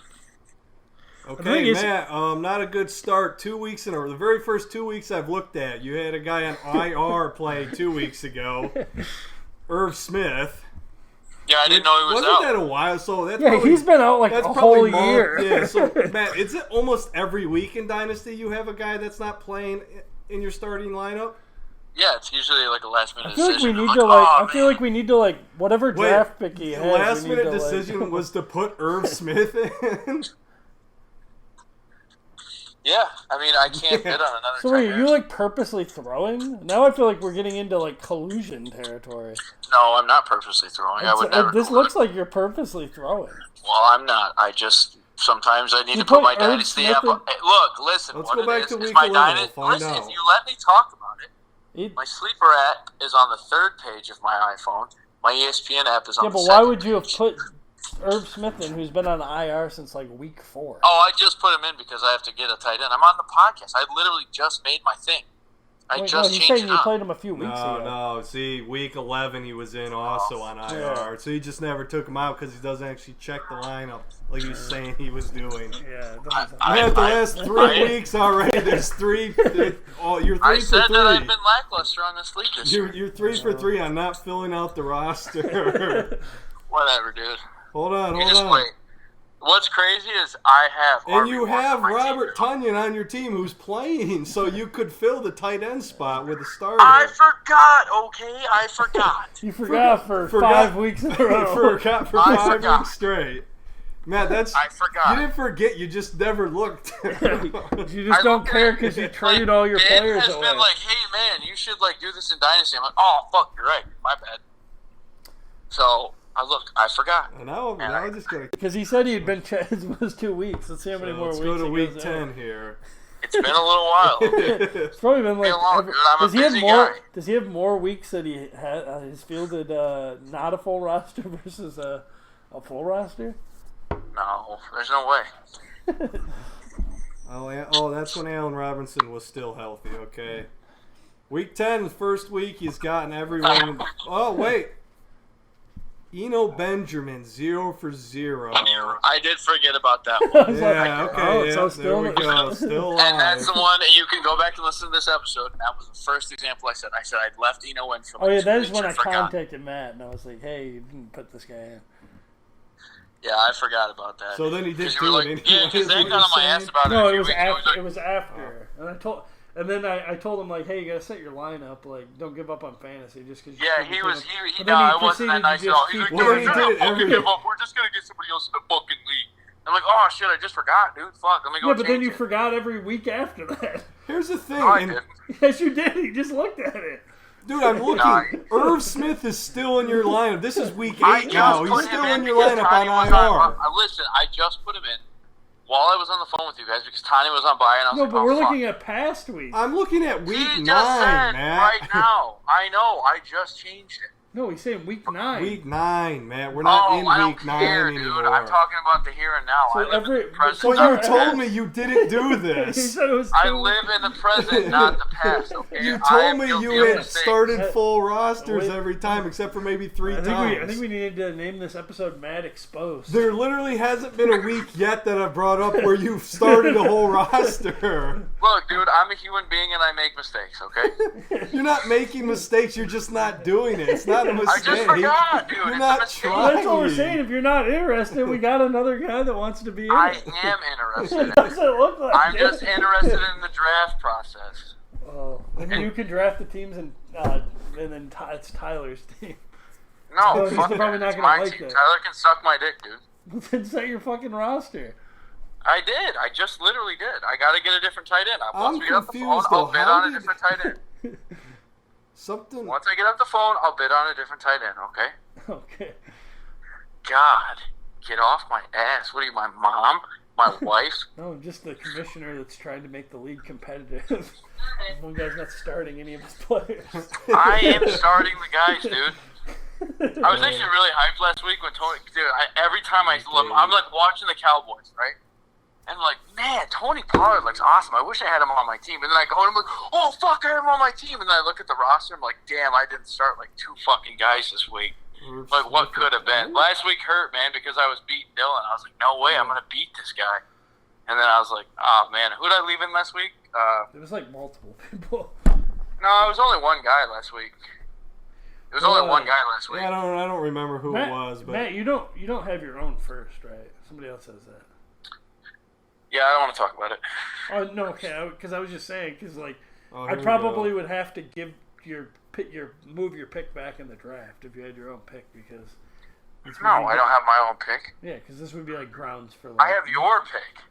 Okay, Matt, not a good start. 2 weeks in a row. The very first 2 weeks I've looked at, you had a guy on IR play 2 weeks ago, Irv Smith. Yeah, I didn't know he was Wasn't out. that a while? So that's yeah, probably, he's been out like that's a probably whole year. Yeah, so Matt, is it almost every week in Dynasty you have a guy that's not playing in your starting lineup? Yeah, it's usually like a last minute I feel like decision. we need I'm to like, I feel like we need to whatever draft pick he the has. last we need minute to, decision was to put Irv Smith in. Yeah, I mean, I can't bid on another So wait, are you purposely throwing? Now I feel like we're getting into collusion territory. No, I'm not purposely throwing. I would never. This looks like you're purposely throwing. Well, I'm not. I just sometimes I need You to put put my Irv dynasty Smith up. in- Hey, look, listen. Let's what go it back is to week my 11. dynasty. We'll find Listen, out. if you let me talk about it, my sleeper app is on the 3rd page of my iPhone. My ESPN app is on Yeah, the but 2nd why would you have page. put Irv Smith in, who's been on IR since week 4? Oh, I just put him in because I have to get a tight end. I'm on the podcast. I literally just made my thing. I Wait, just he's changed saying it you up. played him a few weeks ago. No. See, week 11 he was in also on IR. Yeah. So he just never took him out because he doesn't actually check the lineup like he was saying he was doing. Yeah, Man, the last 3 weeks already, there's 3. You're 3 I for said 3. that I've been lackluster on this league this year. You're 3 for 3 on not filling out the roster. Whatever, dude. Hold on. You just wait. What's crazy is I have And you RB1 have on my Robert team. Tonyan on your team who's playing, so you could fill the tight end spot with a starter. I forgot, okay? I forgot. You forgot for Forgot- 5 weeks in a row. Forgot for I 5 forgot. weeks straight. Matt, that's I forgot. You didn't forget. You just never looked. You just don't care because you traded all your Ben players has away. been like, hey, man, you should do this in Dynasty. I'm like, oh, fuck, you're right. My bad. So, I forgot. now I just gotta. Because he said he'd been it was 2 weeks. Let's see how many more Let's weeks. go to he week goes 10 in. here. It's been a little while. It's probably been like. Long, dude. I'm a busy guy. Does he have more weeks that he has fielded not a full roster versus a full roster? No, there's no way. Oh, that's when Allen Robinson was still healthy. Okay. Week 10, the first week, he's gotten everyone. Oh wait. Eno Benjamin, 0 for 0. I did forget about that one. Yeah, okay, so there we go. Still alive. And that's the one that you can go back and listen to this episode. And that was the first example I said. I said I'd left Eno in for. Oh yeah, that is when I contacted Matt and I was like, "Hey, you can put this guy in." Yeah, I forgot about that. So then he did do like, it. Yeah, because Zach got on my ass about it. No, it was after. It was after, and then I told him like, "Hey, you gotta set your lineup. Like, don't give up on fantasy just because." Yeah, he no, I wasn't that nice at all. He's like, Well, he did it every give up. We're just gonna get somebody else in the fucking league. I'm like, oh shit, I just forgot, dude. Fuck, let me go. Yeah, but then you it. forgot every week after that. Here's the thing. No, I didn't. Yes, you did. You just looked at it. Dude, I'm looking. Irv Smith is still in your lineup. This is week 8 now. He's still in your lineup on IR. Listen, I just put him in while I was on the phone with you guys because Tanya was on by and I was No, like, but we're looking at past weeks. I'm looking at week 9, He just said Matt. right now. I know. I just changed it. No, he's saying week 9. Week 9, Matt. We're not in I week don't 9 care, anymore. dude. I'm talking about the here and now. So I live in the present. So not you the told past. me you didn't do He this. said it was I 2 live in the present, not the past. Okay. You I told am me guilty you of had mistakes. started full rosters Wait. every time except for maybe 3 times. I think we needed to name this episode "Mad Exposed." There literally hasn't been a week yet that I've brought up where you've started a whole roster. Look, dude, I'm a human being and I make mistakes. Okay. You're not making mistakes. You're just not doing it. It's not a I mistake. just forgot, dude. You're It's not a mistake. trying. That's what we're saying. If you're not interested, we got another guy that wants to be in I it. am interested. in It it. doesn't look like I'm it. just interested in the draft process. Oh, and you can draft the teams and then it's Tyler's team. No, he's fuck probably that. not It's gonna my like team. that. Tyler can suck my dick, dude. Then set your fucking roster. I did. I just literally did. I got to get a different tight end. Once I'm we get off the phone, confused, I'll though. bid How on a did- different tight end. Something. Once I get off the phone, I'll bid on a different tight end, okay? Okay. God, get off my ass. What are you, my mom? My wife? No, I'm just the commissioner that's trying to make the league competitive. One guy's not starting any of his players. I am starting the guys, dude. I was actually really hyped last week when Tony. Dude, every time I'm like watching the Cowboys, right? And I'm like, man, Tony Pollard looks awesome. I wish I had him on my team. And then I go and I'm like, oh fuck, I have him on my team. And then I look at the roster. I'm like, damn, I didn't start like 2 fucking guys this week. Like, what could have been? Last week hurt, man, because I was beating Dylan. I was like, no way, I'm gonna beat this guy. And then I was like, oh man, who did I leave in last week? It was like multiple people. No, it was only one guy last week. It was only one guy last week. Yeah, I don't remember who Matt, it was, but Matt, you don't have your own first, right? Somebody else has that. Yeah, I don't want to talk about it. Oh no, okay, because I was just saying, because like Oh, I here we probably go. would have to give move your pick back in the draft if you had your own pick because. No, I don't have my own pick. Yeah, because this would be like grounds for like. I have your pick.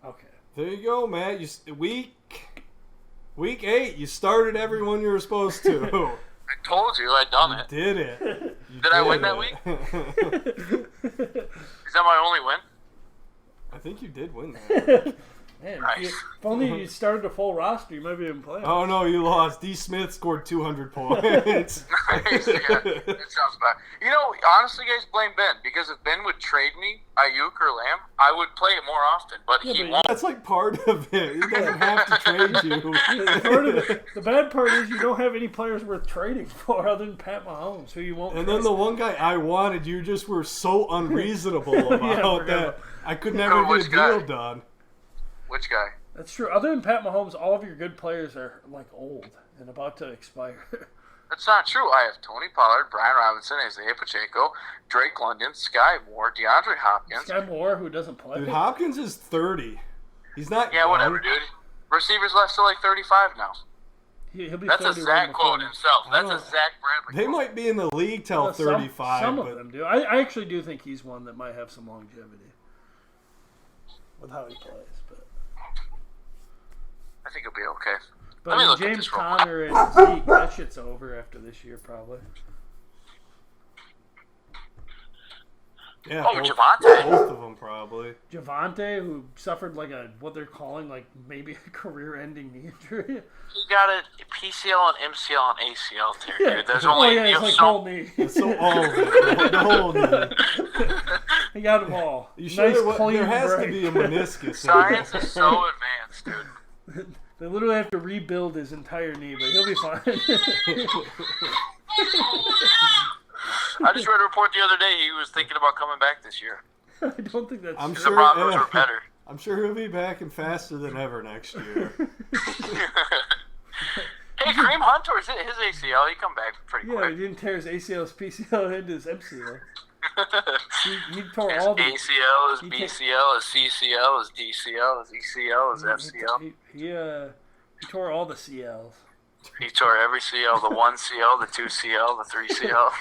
Okay. there you go, Matt. Week 8, you started everyone you were supposed to. I told you I'd done it. Did it? You Did I win did that it. Is that my only win? I think you did win that. Man, Nice. if only you started a full roster, you might be in playoffs. Oh no, you lost. D. Smith scored 200 points. Nice. Yeah, that sounds bad. You know, honestly, guys, blame Ben because if Ben would trade me Ayuk or Lamb, I would play it more often. But Yeah, he but won't. That's like part of it. He doesn't have to trade you. The bad part is you don't have any players worth trading for other than Pat Mahomes, who you won't. And then trust. the one guy I wanted, you just were so unreasonable about I forgot that. I could never which get a deal guy? done. Which guy? That's true. Other than Pat Mahomes, all of your good players are like old and about to expire. That's not true. I have Tony Pollard, Brian Robinson, Isaiah Pacheco, Drake London, Sky Moore, DeAndre Hopkins. Sky Moore, who doesn't play. Dude, Hopkins is 30. He's not Yeah, young. whatever, dude. Receivers left to like 35 now. He'll be That's a 31 Zach before quote then. himself. That's a don't- Zach Bradley They quote. might be in the league till Well, 35. Some but of them do. I actually do think he's one that might have some longevity with how he plays. But I think he'll be okay. but Let me look at James this real Conner and Zeke, that shit's over after this year probably. yeah, Oh, both, Javonte. both of them probably. probably. Javante, who suffered like what they're calling like maybe a career-ending knee injury. He got a PCL and MCL and ACL tear, dude. There's only it's like whole knee. It's so all of it. The whole knee. He got them all. You sure nice, clean there has break. to be a meniscus. Science is so advanced, dude. They literally have to rebuild his entire knee, but he'll be fine. I just read a report the other day. He was thinking about coming back this year. I don't think that's I'm true. sure, the Broncos were better. I'm sure he'll be back and faster than ever next year. Hey, Kareem Hunt tore his ACL. He come back pretty Yeah, quick. he didn't tear his ACL, his PCL, and his MCL. He tore His all the ACL, his BCL, his CCL, his DCL, his ECL, his FCL. He tore all the CLs. He tore every CL, the 1 CL, the 2 CL, the 3 CL.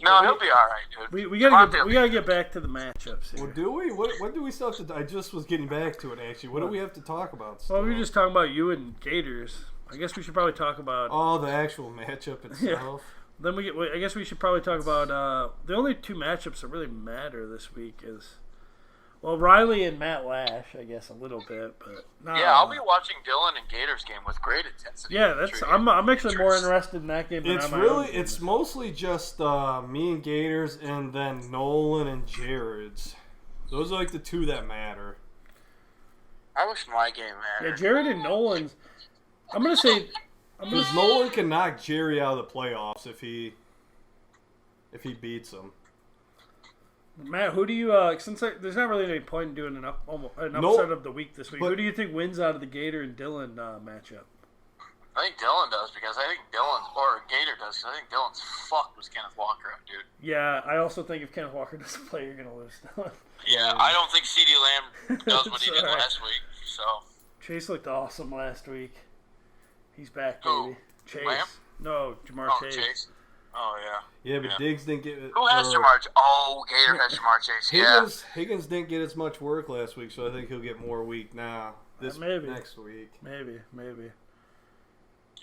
No, he'll be all right, dude. We gotta get back to the matchups here. Well, do we? What do we still have to? I just was getting back to it actually. What do we have to talk about? Still? Well, we were just talking about you and Gators. I guess we should probably talk about. Oh, the actual matchup itself. Then I guess we should probably talk about the only two matchups that really matter this week is, well, Riley and Matt Lash, I guess a little bit, but not. Yeah, I'll be watching Dylan and Gators game with great intensity. Yeah, I'm actually more interested in that game. Than It's mostly just me and Gators, and then Nolan and Jared's. Those are like the two that matter. I wish my game mattered. Yeah, Jared and Nolan's. I'm gonna say. Because Nolan can knock Jerry out of the playoffs if he beats him. Matt, who do you since there's not really any point in doing an upset of the week this week? Who do you think wins out of the Gator and Dylan matchup? I think Dylan does because I think Gator does because I think Dylan's fucked with Kenneth Walker up, dude. Yeah, I also think if Kenneth Walker doesn't play, you're gonna lose. Yeah, I don't think CeeDee Lamb does what he did last week. So Chase looked awesome last week. He's back, Who? baby. Chase. Lamb? No, Jamar Chase. Oh yeah. Yeah, but Diggs didn't get. Who has Jamar? Oh, Gator has Jamar Chase. Yeah. Higgins didn't get as much work last week, so I think he'll get more week now. Next week. Maybe.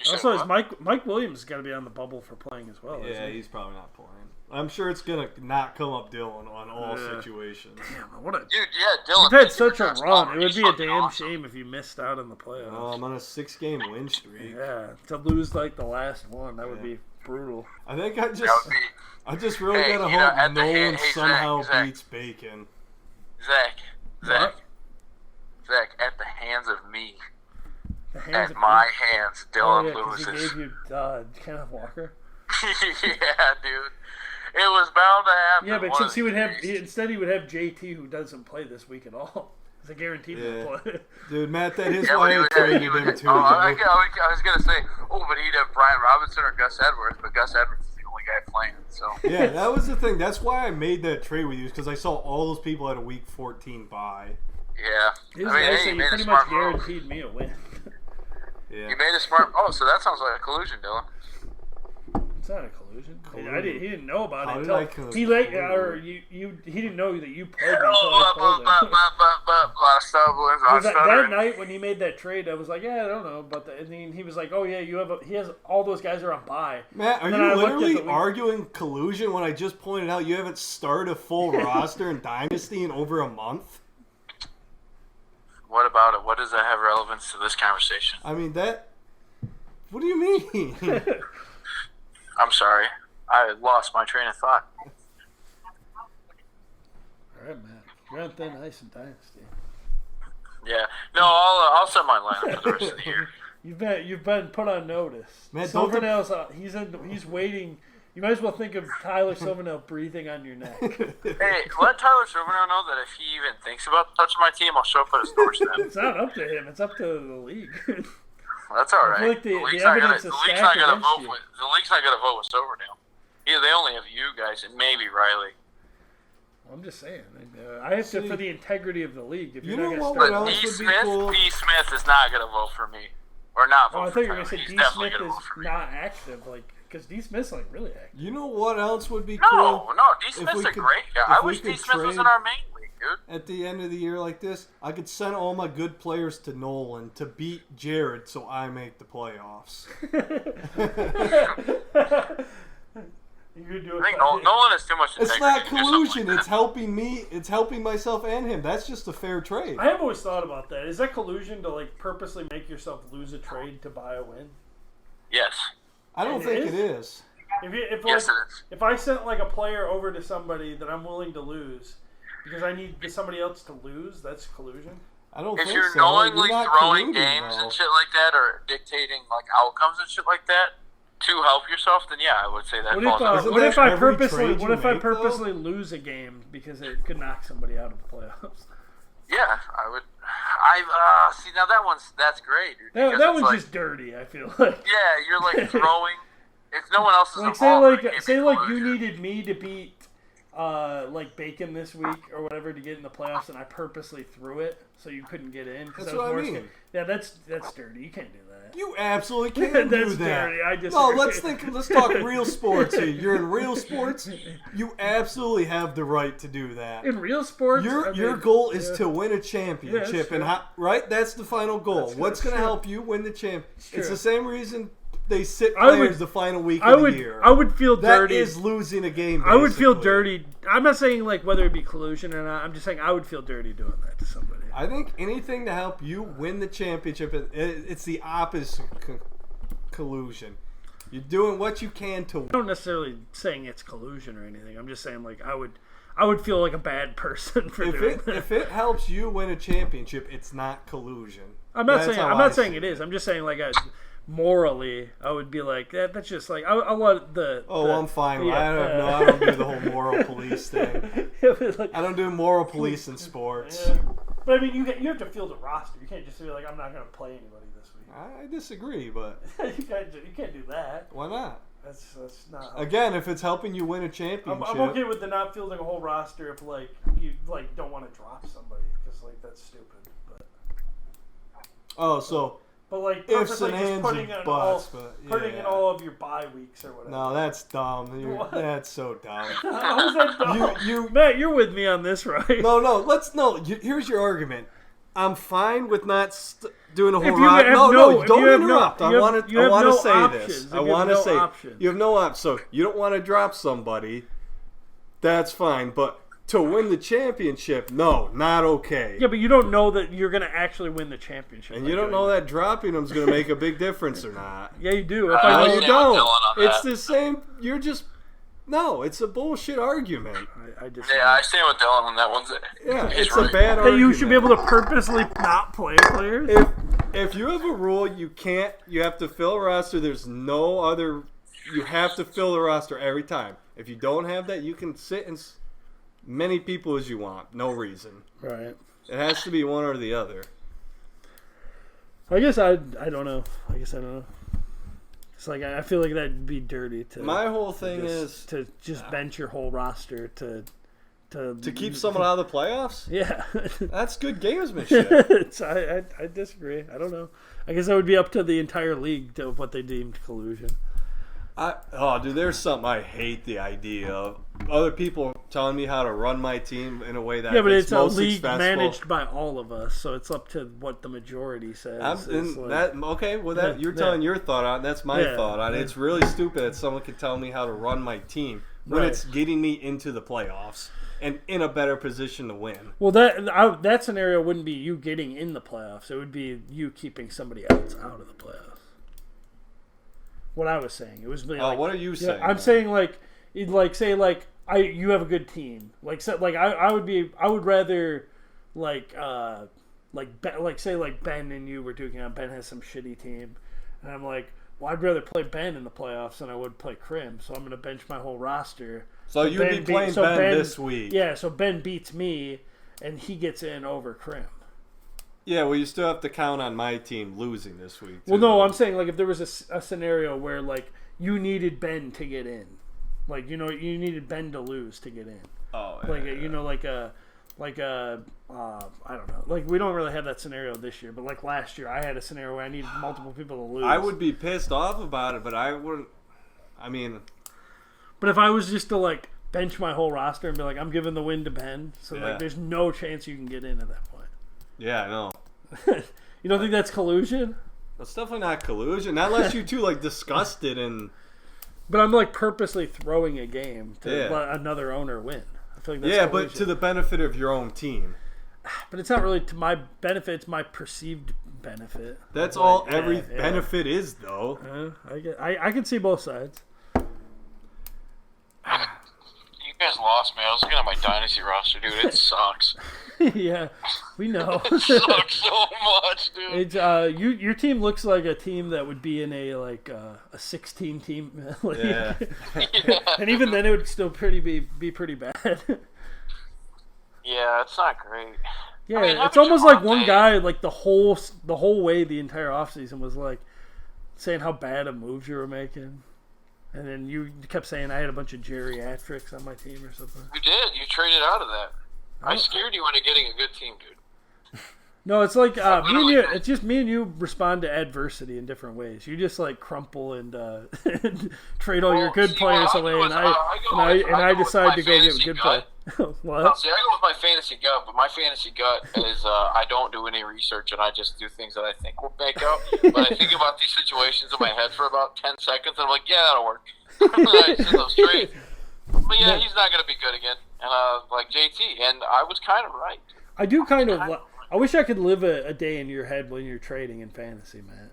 You Also, said is Mike Williams got to be on the bubble for playing as well? Yeah, isn't he? he's probably not playing. I'm sure it's gonna not come up Dylan on all situations. Damn, what a Dude, yeah, Dylan. you've had such a run. It would He's be a fucking damn awesome. shame if you missed out on the playoffs. I'm on a 6-game win streak. Yeah, to lose like the last one, that would be brutal. I think That would be I just really Hey, gotta you know, hope at the no hand- one hey, somehow Zach. beats Bacon. Zach. What? At the hands of me. The hands At of my hands, Dylan yeah, 'cause loses. he gave you Kenneth Walker. Yeah, dude. It was bound to happen. Yeah, but one since of he would these have days. instead he would have JT who doesn't play this week at all. It's a guaranteed Yeah. play. Dude, Matt, that is Yeah, why but I traded him too. I was gonna say, but he'd have Brian Robinson or Gus Edwards, but Gus Edwards is the only guy playing. So Yeah, that was the thing. That's why I made that trade with you, because I saw all those people had a week 14 bye. yeah, It was nice that you pretty much guaranteed me a win. Yeah. You made a smart. Oh, so that sounds like a collusion, Dylan. It's not a collusion. He didn't know about How it did I until collude? he he didn't know that you played me until I told him. That night when he made that trade, I was like, yeah, I don't know, but and then he was like, oh yeah, he has all those guys are on bye. Matt, are And then you I looked at literally the- arguing collusion when I just pointed out you haven't started a full roster in Dynasty in over a month? What about it? What does that have relevance to this conversation? I mean, that... What do you mean? I'm sorry. I lost my train of thought. All right, man. You're on thin ice in Dynasty. Yeah. No, I'll set my lineup for the rest of the year. You've been put on notice. Man, Silvernail's he's waiting. You might as well think of Tyler Silvernail breathing on your neck. Hey, let Tyler Silvernail know that if he even thinks about touching my team, I'll show up at his doorstep. It's not up to him. It's up to the league. That's all I feel right. like the league's not evidence gonna, is the league's stacked not gonna against vote you. with the league's not gonna vote with Silvernail. Yeah, they only have you guys and maybe Riley. I'm just saying. I have to for the integrity of the league. If You you're know not what going to else start, would be cool? D. Smith is not gonna vote for me, or not vote I for thought you were going Tyler. to say He's D. definitely Smith gonna is vote for me. not active, because D. Smith's like really active. You know what else would be No, cool? D. If Smith's we a could- great guy. if I we wish D. could Smith was in trade- our main league, dude. At the end of the year like this, I could send all my good players to Nolan to beat Jared so I make the playoffs. You could do it. I think Nolan has too much integrity. It's not to do something collusion. like It's helping me. It's helping myself and him. That's just a fair trade. I have always thought about that. Is that collusion to like purposely make yourself lose a trade to buy a win? Yes. I don't think it is. Yes, it is. If I sent like a player over to somebody that I'm willing to lose because I need somebody else to lose, that's collusion. I don't If think you're so. knowingly You're not throwing colluding, games though. and shit like that, or dictating like outcomes and shit like that to help yourself, then yeah, I would say that falls under. Isn't What that if I every purposely? trade What you if I make, though? purposely lose a game because it could knock somebody out of the playoffs? Yeah, I would. See now that's great. Dude, That because one's it's just dirty. I feel like. yeah, you're like throwing. If no one else is Like involved, it can't say be like you collusion. needed me to beat like Bacon this week or whatever to get in the playoffs, and I purposely threw it so you couldn't get in. That's what I mean. Yeah, that's dirty. You can't do that. You absolutely can do That's that. dirty. I No, disagree. let's talk real sports here. You're in real sports. You absolutely have the right to do that. In real sports, Your goal is to win a championship, true. and right, that's the final goal. That's What's true. going to help you win the champ? It's true. the same reason they sit I would- players the final week I of would the year. I would feel That dirty. is losing a game. I would feel basically. dirty. I'm not saying like whether it be collusion or not. I'm just saying I would feel dirty doing that to somebody. I think anything to help you win the championship, it's the opposite collusion. You're doing what you can to I'm not necessarily saying it's collusion or anything. I'm just saying like I would feel like a bad person for doing that. If it helps you win a championship, it's not collusion. I'm not That's saying how I'm I not saying see it is. I'm just saying like morally, I would be like that's just like I want the. Oh, the, I'm fine. yeah, I don't do the whole moral police thing. I don't do moral police in sports. Yeah. But I mean, you have to field a roster. You can't just be like, I'm not going to play anybody this week. I disagree, but you can't do that. why not? That's not. Again, if it's helping you win a I'm championship, okay with the not fielding a whole roster if like you like don't want to drop somebody because like that's stupid. But like ifs purposely and just ands putting and in buts, all but putting in all of your bye weeks or whatever. no, that's dumb. What? That's so dumb. How is that dumb? You- Matt, you're with me on this, right? No. Here's your argument. I'm fine with not doing a whole If you roster. have No, if don't you have interrupt. no- I you want have- to. you I have want to no say options. this. If I you have want to no say options. you have no options. So you don't want to drop somebody. That's fine, but to win the championship, no, not okay. Yeah, but you don't know that you're going to actually win the championship. And by you don't doing know that dropping them is going to make a big difference or not. Yeah, you do. If I I No, know you stand with don't. Dylan on It's that. the same. You're just no. It's a bullshit argument. I just Yeah, I stand with Dylan on that one. Yeah, He's it's right. a bad that argument. you should be able to purposely not play players. If you have a rule, you can't. You have to fill a roster. There's no other. You have to fill the roster every time. If you don't have that, you can sit and many people as you want. No reason. Right. It has to be one or the other. I guess I don't know. I guess I don't know. It's like I feel like that'd be dirty to. My whole thing is to just bench your whole roster to keep someone out of the playoffs. Yeah. That's good gamesmanship. I disagree. I don't know. I guess that would be up to the entire league to what they deemed collusion. Dude, there's something I hate the idea of. Other people telling me how to run my team in a way that Yeah, but is it's a most league successful. managed by all of us, so it's up to what the majority says. It's like- You're telling your thought on it. That's my Yeah, thought on it. yeah. It's really stupid that someone can tell me how to run my team when Right. it's getting me into the playoffs and in a better position to win. Well, that scenario wouldn't be you getting in the playoffs. It would be you keeping somebody else out of the playoffs. What I was saying, it was like, what are you saying? I'm saying you have a good team. I would rather say Ben and you were duking out. Ben has some shitty team, and I'm like, well, I'd rather play Ben in the playoffs than I would play Krim. So I'm going to bench my whole roster. So you'd be playing Ben this week. Yeah, so Ben beats me, and he gets in over Krim. Yeah, well, you still have to count on my team losing this week. Well, no, I'm saying if there was a scenario where you needed Ben to get in, you needed Ben to lose to get in. Oh, I don't know. We don't really have that scenario this year, but last year I had a scenario where I needed multiple people to lose. I would be pissed off about it, but I wouldn't. I mean, but if I was just to bench my whole roster and be like, I'm giving the win to Ben, so there's no chance you can get in at that point. Yeah, I know. You don't think that's collusion? It's definitely not collusion. Not unless you two discussed it and But I'm like purposely throwing a game to Yeah. let another owner win. I feel like that's Yeah, how we but should- to the benefit of your own team. But it's not really to my benefit. It's my perceived benefit. That's Like, all yeah, every yeah. benefit is, though. I can see both sides. You guys lost me. I was looking at my dynasty roster, dude. It sucks. Yeah, we know. It sucks so much, dude. It's your team looks like a team that would be in a 16 team league. Yeah. Yeah. And even then it would still be pretty bad. Yeah, it's not great. Yeah, I mean, it's having almost like one Javonte- guy like the whole way the entire offseason was like saying how bad of moves you were making. And then you kept saying I had a bunch of geriatrics on my team or something. You did. You traded out of that. I Oh. scared you into getting a good team, dude. No, it's like me and literally- you. It's just me and you respond to adversity in different ways. You just like crumple and trade all your Well, good see, players what I away, do and is, I I go with decide my to go get fantasy good gut. players. No, What? see, I go with my fantasy gut, but my fantasy gut is I don't do any research and I just do things that I think will make out. But I think about these situations in my head for about 10 seconds, and I'm like, yeah, that'll work. I send those straight. But yeah, he's not going to be good again. And like JT, and I was kind of right. I do kind of. I wish I could live a day in your head when you're trading in fantasy, man.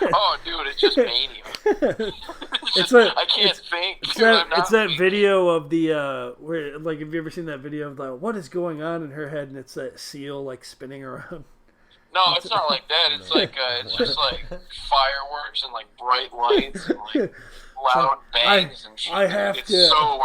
Oh, dude, it's just mania. I can't think. It's dude, that, I'm not it's that thinking. video of the where like have you ever seen that video of like what is going on in her head and it's that seal like spinning around. No, it's not like that. It's like it's just like fireworks and like bright lights and like loud bangs and shit. I have it's to- so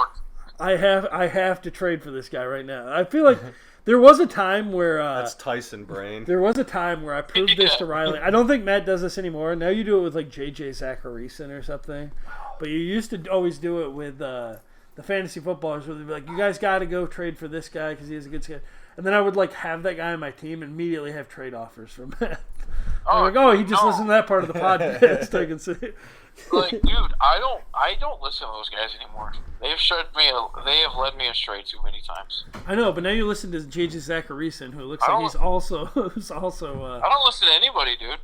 I have to trade for this guy right now. I feel like there was a time where That's Tyson brain. there was a time where I proved this to Riley. I don't think Matt does this anymore. Now you do it with like JJ Zacharyson or something. But you used to always do it with the fantasy footballers where they'd be like, you guys got to go trade for this guy because he has a good skill. And then I would like have that guy on my team and immediately have trade offers from Matt. I'm like, he just no. listened to that part of the podcast. I can see. like, dude, I don't listen to those guys anymore. They have led me astray too many times. I know, but now you listen to JJ Zacharyson, who looks I like don't- he's also I don't listen to anybody, dude.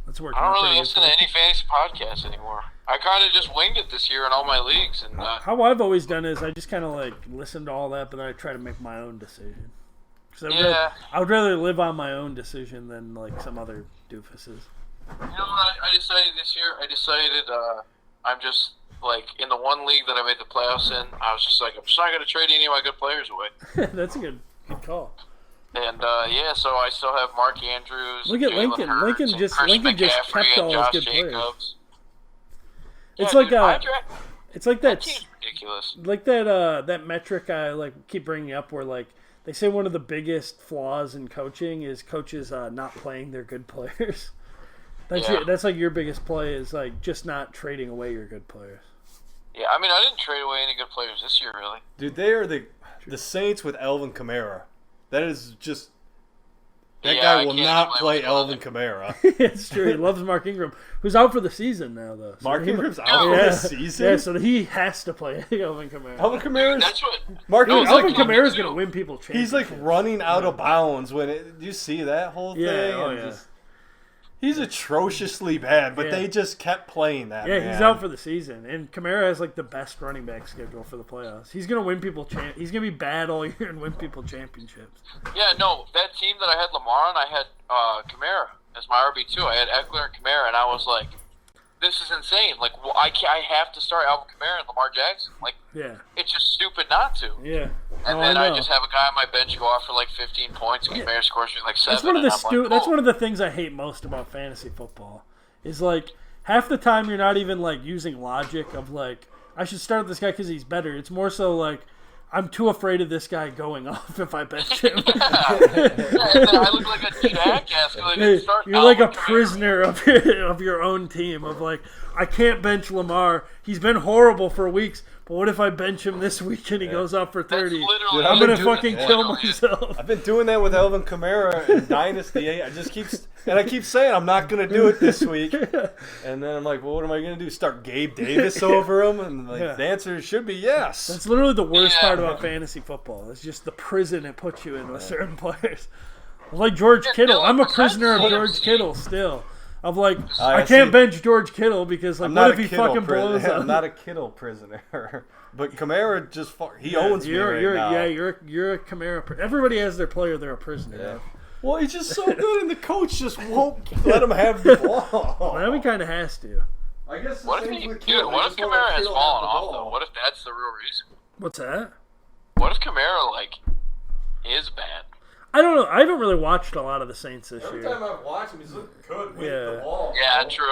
that's working. I don't out really pretty listen good to for any fantasy podcasts anymore. I kind of just winged it this year in all my leagues, and How I've always done is I just kind of like listen to all that, but then I try to make my own decision. 'Cause I would rather live on my own decision than like some other doofuses. you know what I decided this year? I decided I'm just like in the one league that I made the playoffs in. I was just like, I'm just not going to trade any of my good players away. That's a good call. And so I still have Mark Andrews. Look at Jalen Lincoln. Hurts, Lincoln and just- Chris Lincoln just McCaffrey kept all and his Josh good players. Jacobs. It's Yeah, like dude, it's like that that team's ridiculous. like that metric I like keep bringing up where like they say one of the biggest flaws in coaching is coaches not playing their good players. That's like your biggest play is like just not trading away your good players. Yeah, I mean, I didn't trade away any good players this year, really. Dude, they are the Saints with Alvin Kamara. That is just... That Yeah, guy I will can't not explain play what's going on Alvin Kamara. It's true. He loves Mark Ingram, who's out for the season now, though. So Mark he- Ingram's out for yeah, the season? Yeah, so he has to play Alvin Kamara. Alvin Kamara's... That's what. Mark Dude, Ingram's Alvin like... Kamara's going to win people championships. He's like running out of bounds when it... Do you see that whole Yeah, thing? oh, And yeah. he's atrociously bad, but Yeah. they just kept playing that, Yeah, man. he's out for the season, and Kamara has like the best running back schedule for the playoffs. He's gonna win people. He's gonna be bad all year and win people championships. Yeah, no, that team that I had Lamar on, I had Kamara as my RB2. I had Eckler and Kamara, and I was like, this is insane. Like, well, I have to start Alvin Kamara and Lamar Jackson. Like, Yeah, it's just stupid not to. yeah. And Oh, then I I know. just have a guy on my bench go off for like 15 points, and Kamara scores me like 7. That's one of the and I'm like, That's oh. one of the things I hate most about fantasy football. Is like half the time you're not even like using logic of like I should start this guy because he's better. It's more so like I'm too afraid of this guy going off if I bench him. Yeah, and then I look like a jackass because I didn't start You're like a Alvin Kamara. prisoner of your own team. Of like, I can't bench Lamar. He's been horrible for weeks. But what if I bench him this week and he goes off for 30? That's literally Dude, I'm I've gonna been doing- fucking yeah. kill Literally. myself. I've been doing that with Alvin Kamara in Dynasty. I just keep saying I'm not going to do it this week, and then I'm like, well, what am I going to do? Start Gabe Davis over him? And like, Yeah. the answer should be yes. That's literally the worst Yeah. part about fantasy football. It's just the prison it puts you in with certain players. Like George Kittle. I'm a prisoner of George Kittle still. Of like, I can't bench George Kittle because like, what if he fucking blows up? I'm not a Kittle prisoner. But Kamara just he owns me right now. Yeah, you're a Kamara. Everybody has their player they're a prisoner. Yeah. Well, he's just so good, and the coach just won't let him have the ball. Well, now he kind of has to. I guess. What if Kamara has fallen off though? What if that's the real reason? What's that? What if Kamara like is bad? I don't know. I haven't really watched a lot of the Saints this year. Every time I've watched him, he's looking good with the ball. Yeah, true.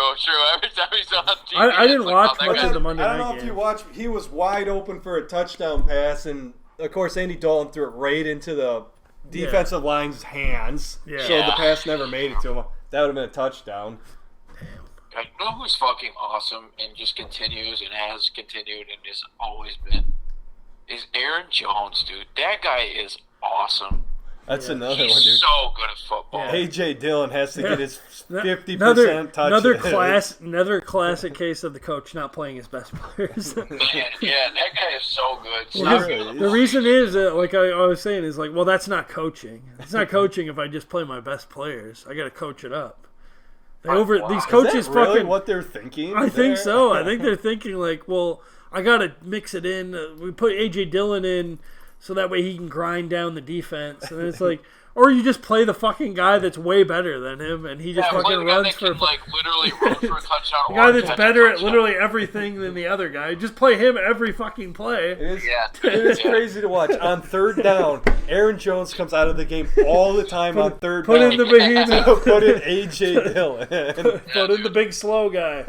Every time he's on TV, I didn't watch much of the Monday night game. I don't know if you watched. He was wide open for a touchdown pass, and of course Andy Dalton threw it right into the defensive line's hands. Yeah. So the pass never made it to him. That would have been a touchdown. You know who's fucking awesome and just continues and has continued and has always been? Is Aaron Jones, dude. That guy is awesome. That's another He's one, dude. so good at football. Yeah. A.J. Dillon has to get his 50% touch. Another classic case of the coach not playing his best players. Man, yeah, that guy is so good. Well, the reason is that, like I was saying, is like, well, that's not coaching. It's not coaching if I just play my best players. I got to coach it up. These coaches is that really fucking what they're thinking? I think so. I think they're thinking like, well, I got to mix it in. We put A.J. Dillon in. So that way he can grind down the defense. And it's like, or you just play the fucking guy that's way better than him, and he just fucking runs for literally run for a touchdown. The guy that's better at literally everything than the other guy. Just play him every fucking play. It is crazy to watch. On third down, Aaron Jones comes out of the game all the time on third down. Put in the behemoth. Put in A.J. Dillon. Put in the big slow guy.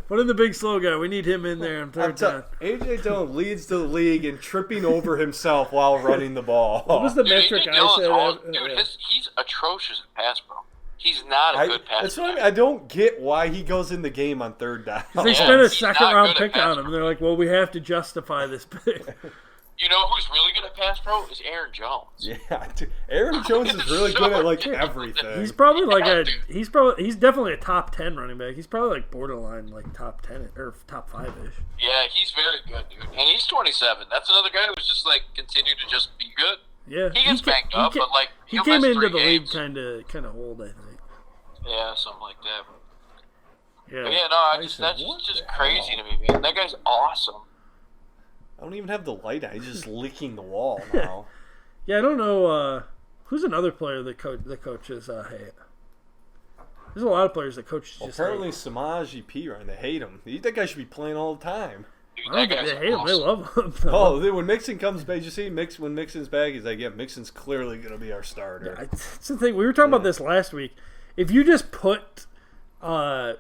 Put in the big slow guy. We need him in there on third down. A.J. Dillon leads the league in tripping over himself while running the ball. What was the metric I said? He's atrocious at pass, bro. He's not a good pass. That's what I don't get why he goes in the game on third down. They spent a second-round pick on him. They're like, well, we have to justify this pick. You know who's really good at pass pro? Is Aaron Jones. Yeah, dude. Aaron Jones is really good at like everything. He's probably like he's definitely a top 10 running back. He's probably like borderline like top 10 or top 5-ish. Yeah, he's very good, dude. And he's 27. That's another guy who's just like continued to just be good. Yeah, he gets banged up, but like he came into the league kind of old, I think. Yeah, something like that. Yeah, but yeah, no, that's just crazy to me, man. That guy's awesome. I don't even have the light on. He's just licking the wall now. Yeah, I don't know. Who's another player that coaches hate? There's a lot of players that coaches just apparently Samaje Perine. They hate him. That guy should be playing all the time. Dude, I don't think they hate him. They love him. Oh, when Mixon comes back, you see when Mixon's back, he's like, yeah, Mixon's clearly going to be our starter. Yeah, it's the thing. We were talking about this last week. If you just put Joe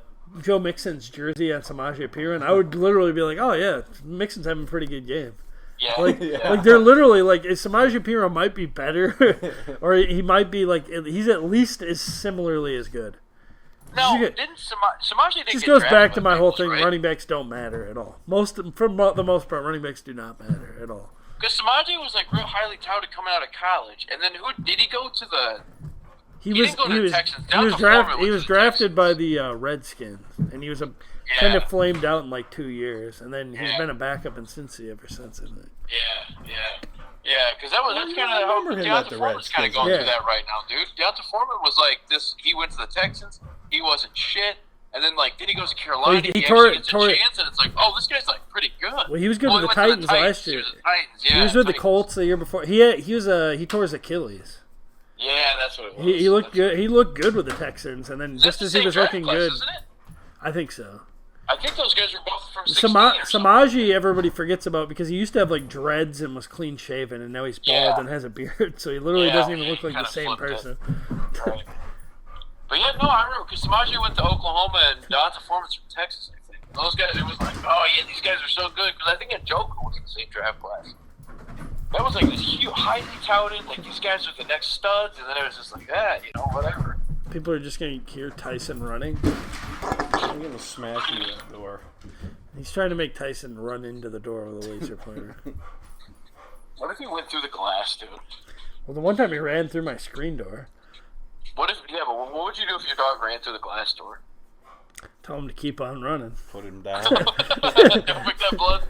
Mixon's jersey on Samaje Perine, I would literally be like, oh, yeah, Mixon's having a pretty good game. Yeah. Like they're literally like, Samaje Perine might be better, or he might be like, he's at least as similarly as good. No, Samaje didn't just get goes back to my whole thing. Right? Running backs don't matter at all. For the most part, running backs do not matter at all. Because Samaje was like real highly touted coming out of college, and then who did he go to the? He was drafted by the Redskins, and he was kind of flamed out in like 2 years, and then he's been a backup in Cincy ever since. Isn't it? Yeah, because that's kind of how Deonta Foreman's kind of going through that right now, dude. Deonta Foreman was like this. He went to the Texans. He wasn't shit. And then he goes to Carolina. He actually gets a chance, and it's like, oh, this guy's like pretty good. Well, he was good with the Titans last year. He was with the Colts the year before. He tore his Achilles. Yeah, that's what it was. He looked good. He looked good with the Texans, and then just as he was looking good, isn't it? I think so. I think those guys were both from 16 Samaje, everybody forgets about because he used to have like dreads and was clean shaven, and now he's bald and has a beard, so he literally doesn't even look like the same person. Right. But yeah, no, I remember because Samaje went to Oklahoma and Deonta Foreman's from Texas. I think those guys, it was like, oh yeah, these guys are so good because I think Joker was in the same draft class. That was like this huge, highly touted, like these guys are the next studs, and then it was just like that, whatever. People are just going to hear Tyson running. I'm going to smash you in that door. He's trying to make Tyson run into the door with a laser pointer. What if he went through the glass, dude? Well, the one time he ran through my screen door. But what would you do if your dog ran through the glass door? Tell him to keep on running. Put him down. Don't make that blood.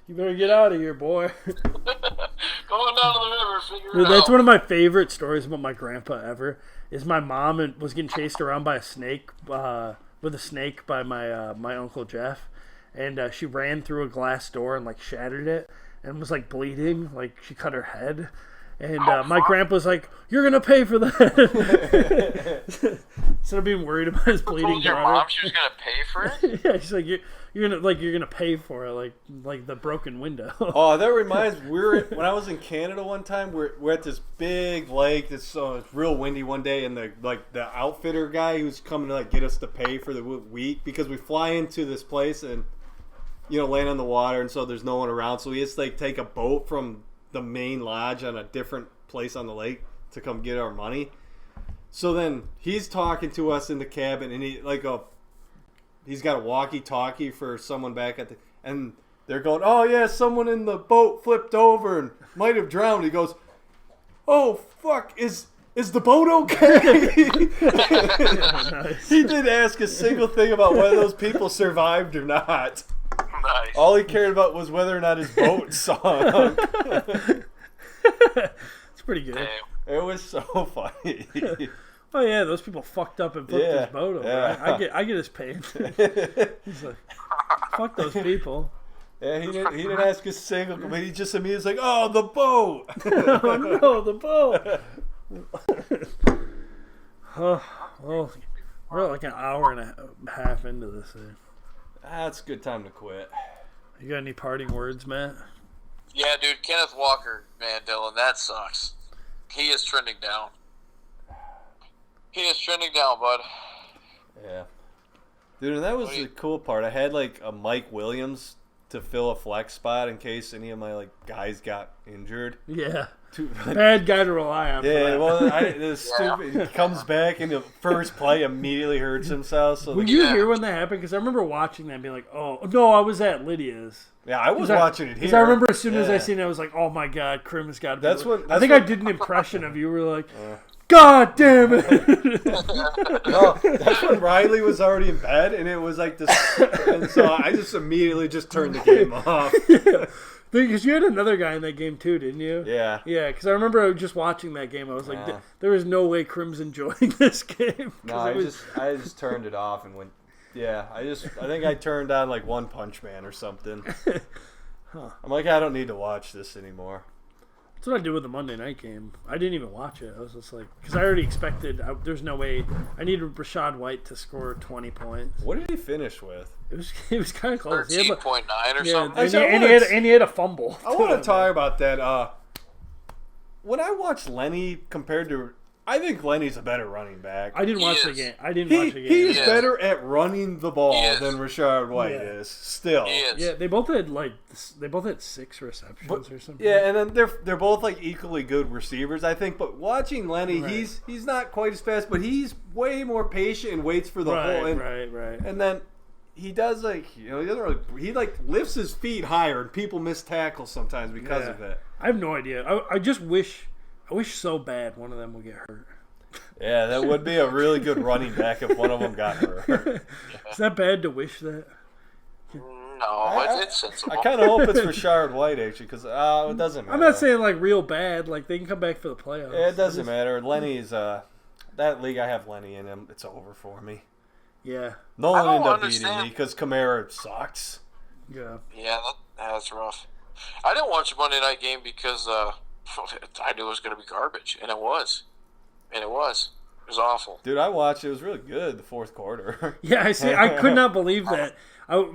You better get out of here, boy. Going down to the river, figure Dude, it that's out. one of my favorite stories about my grandpa ever. Is my mom was getting chased around by a snake, with a snake by my Uncle Jeff, and she ran through a glass door and like shattered it and was like bleeding, like she cut her head. And my grandpa's like, "You're gonna pay for that." Instead of being worried about his bleeding Told your daughter. mom she was gonna pay for it. Yeah, she's like, you're gonna pay for it, like the broken window. Oh, that reminds me. When I was in Canada one time. We're at this big lake. It's real windy one day, and the outfitter guy who's coming to like get us to pay for the week because we fly into this place and land on the water, and so there's no one around. So we just like take a boat from the main lodge on a different place on the lake to come get our money. So then he's talking to us in the cabin, and he's got a walkie-talkie for someone back and they're going, "Oh yeah, someone in the boat flipped over and might have drowned." He goes, "Oh fuck, is the boat okay?" Nice. He didn't ask a single thing about whether those people survived or not. Nice. All he cared about was whether or not his boat sunk. It's pretty good. Damn. It was so funny. Oh yeah, those people fucked up and flipped his boat over. Yeah. I get his pain. He's like, fuck those people. Yeah, he didn't ask a single, but he just immediately was like, "Oh, the boat." Oh no, the boat. Well, we're like an hour and a half into this thing. That's a good time to quit. You got any parting words, Matt? Yeah, dude, Kenneth Walker, man, Dylan, that sucks. He is trending down. He is trending down, bud. Yeah. Dude, and that was the cool part. I had like a Mike Williams to fill a flex spot in case any of my like guys got injured. Yeah. Bad guy to rely on. Yeah, well, stupid. He comes back in the first play, immediately hurts himself. So Were you here when that happened? Because I remember watching that and being like, "Oh no, I was at Lydia's." yeah, I was watching it here. Because I remember as soon as I seen it, I was like, "Oh my god, Krim has got to be." I think I did an impression of you. We were like, "God damn it!" No, that's when Riley was already in bed, and it was like this, and so I just immediately just turned the game off. Because you had another guy in that game too, didn't you? Yeah. Yeah, because I remember just watching that game. I was like, there is no way Krim's enjoying this game. No, I just turned it off and went. Yeah, I think I turned on like One Punch Man or something. I'm like, I don't need to watch this anymore. That's what I did with the Monday night game. I didn't even watch it. I was just like, because I already expected. There's no way. I needed Rashad White to score 20 points. What did he finish with? It was kind of close. 13.9 or something. And he had a fumble. I want to talk about that. When I watch Lenny compared to, I think Lenny's a better running back. I didn't watch the game. He is better at running the ball than Rashad White is. Still, yeah, they both had 6 receptions or something. Yeah, and then they're both like equally good receivers, I think. But watching Lenny, he's not quite as fast, but he's way more patient and waits for the hole. And, Right. And then he does he doesn't really, he like lifts his feet higher, and people miss tackles sometimes because of it. I have no idea. I just wish so bad one of them would get hurt. Yeah, that would be a really good running back if one of them got hurt. Is that bad to wish that? No, it's sensible. I kind of hope it's for Rashad White, actually, because it doesn't matter. I'm not saying like real bad. Like they can come back for the playoffs. Yeah, it doesn't matter. Lenny's that league. I have Lenny in him. It's over for me. Yeah. Nolan ended up beating me because Kamara sucks. Yeah. Yeah, that's rough. I didn't watch the Monday night game because I knew it was going to be garbage, and it was. It was awful. Dude, I watched it. It was really good, the fourth quarter. Yeah, I see. I could not believe that.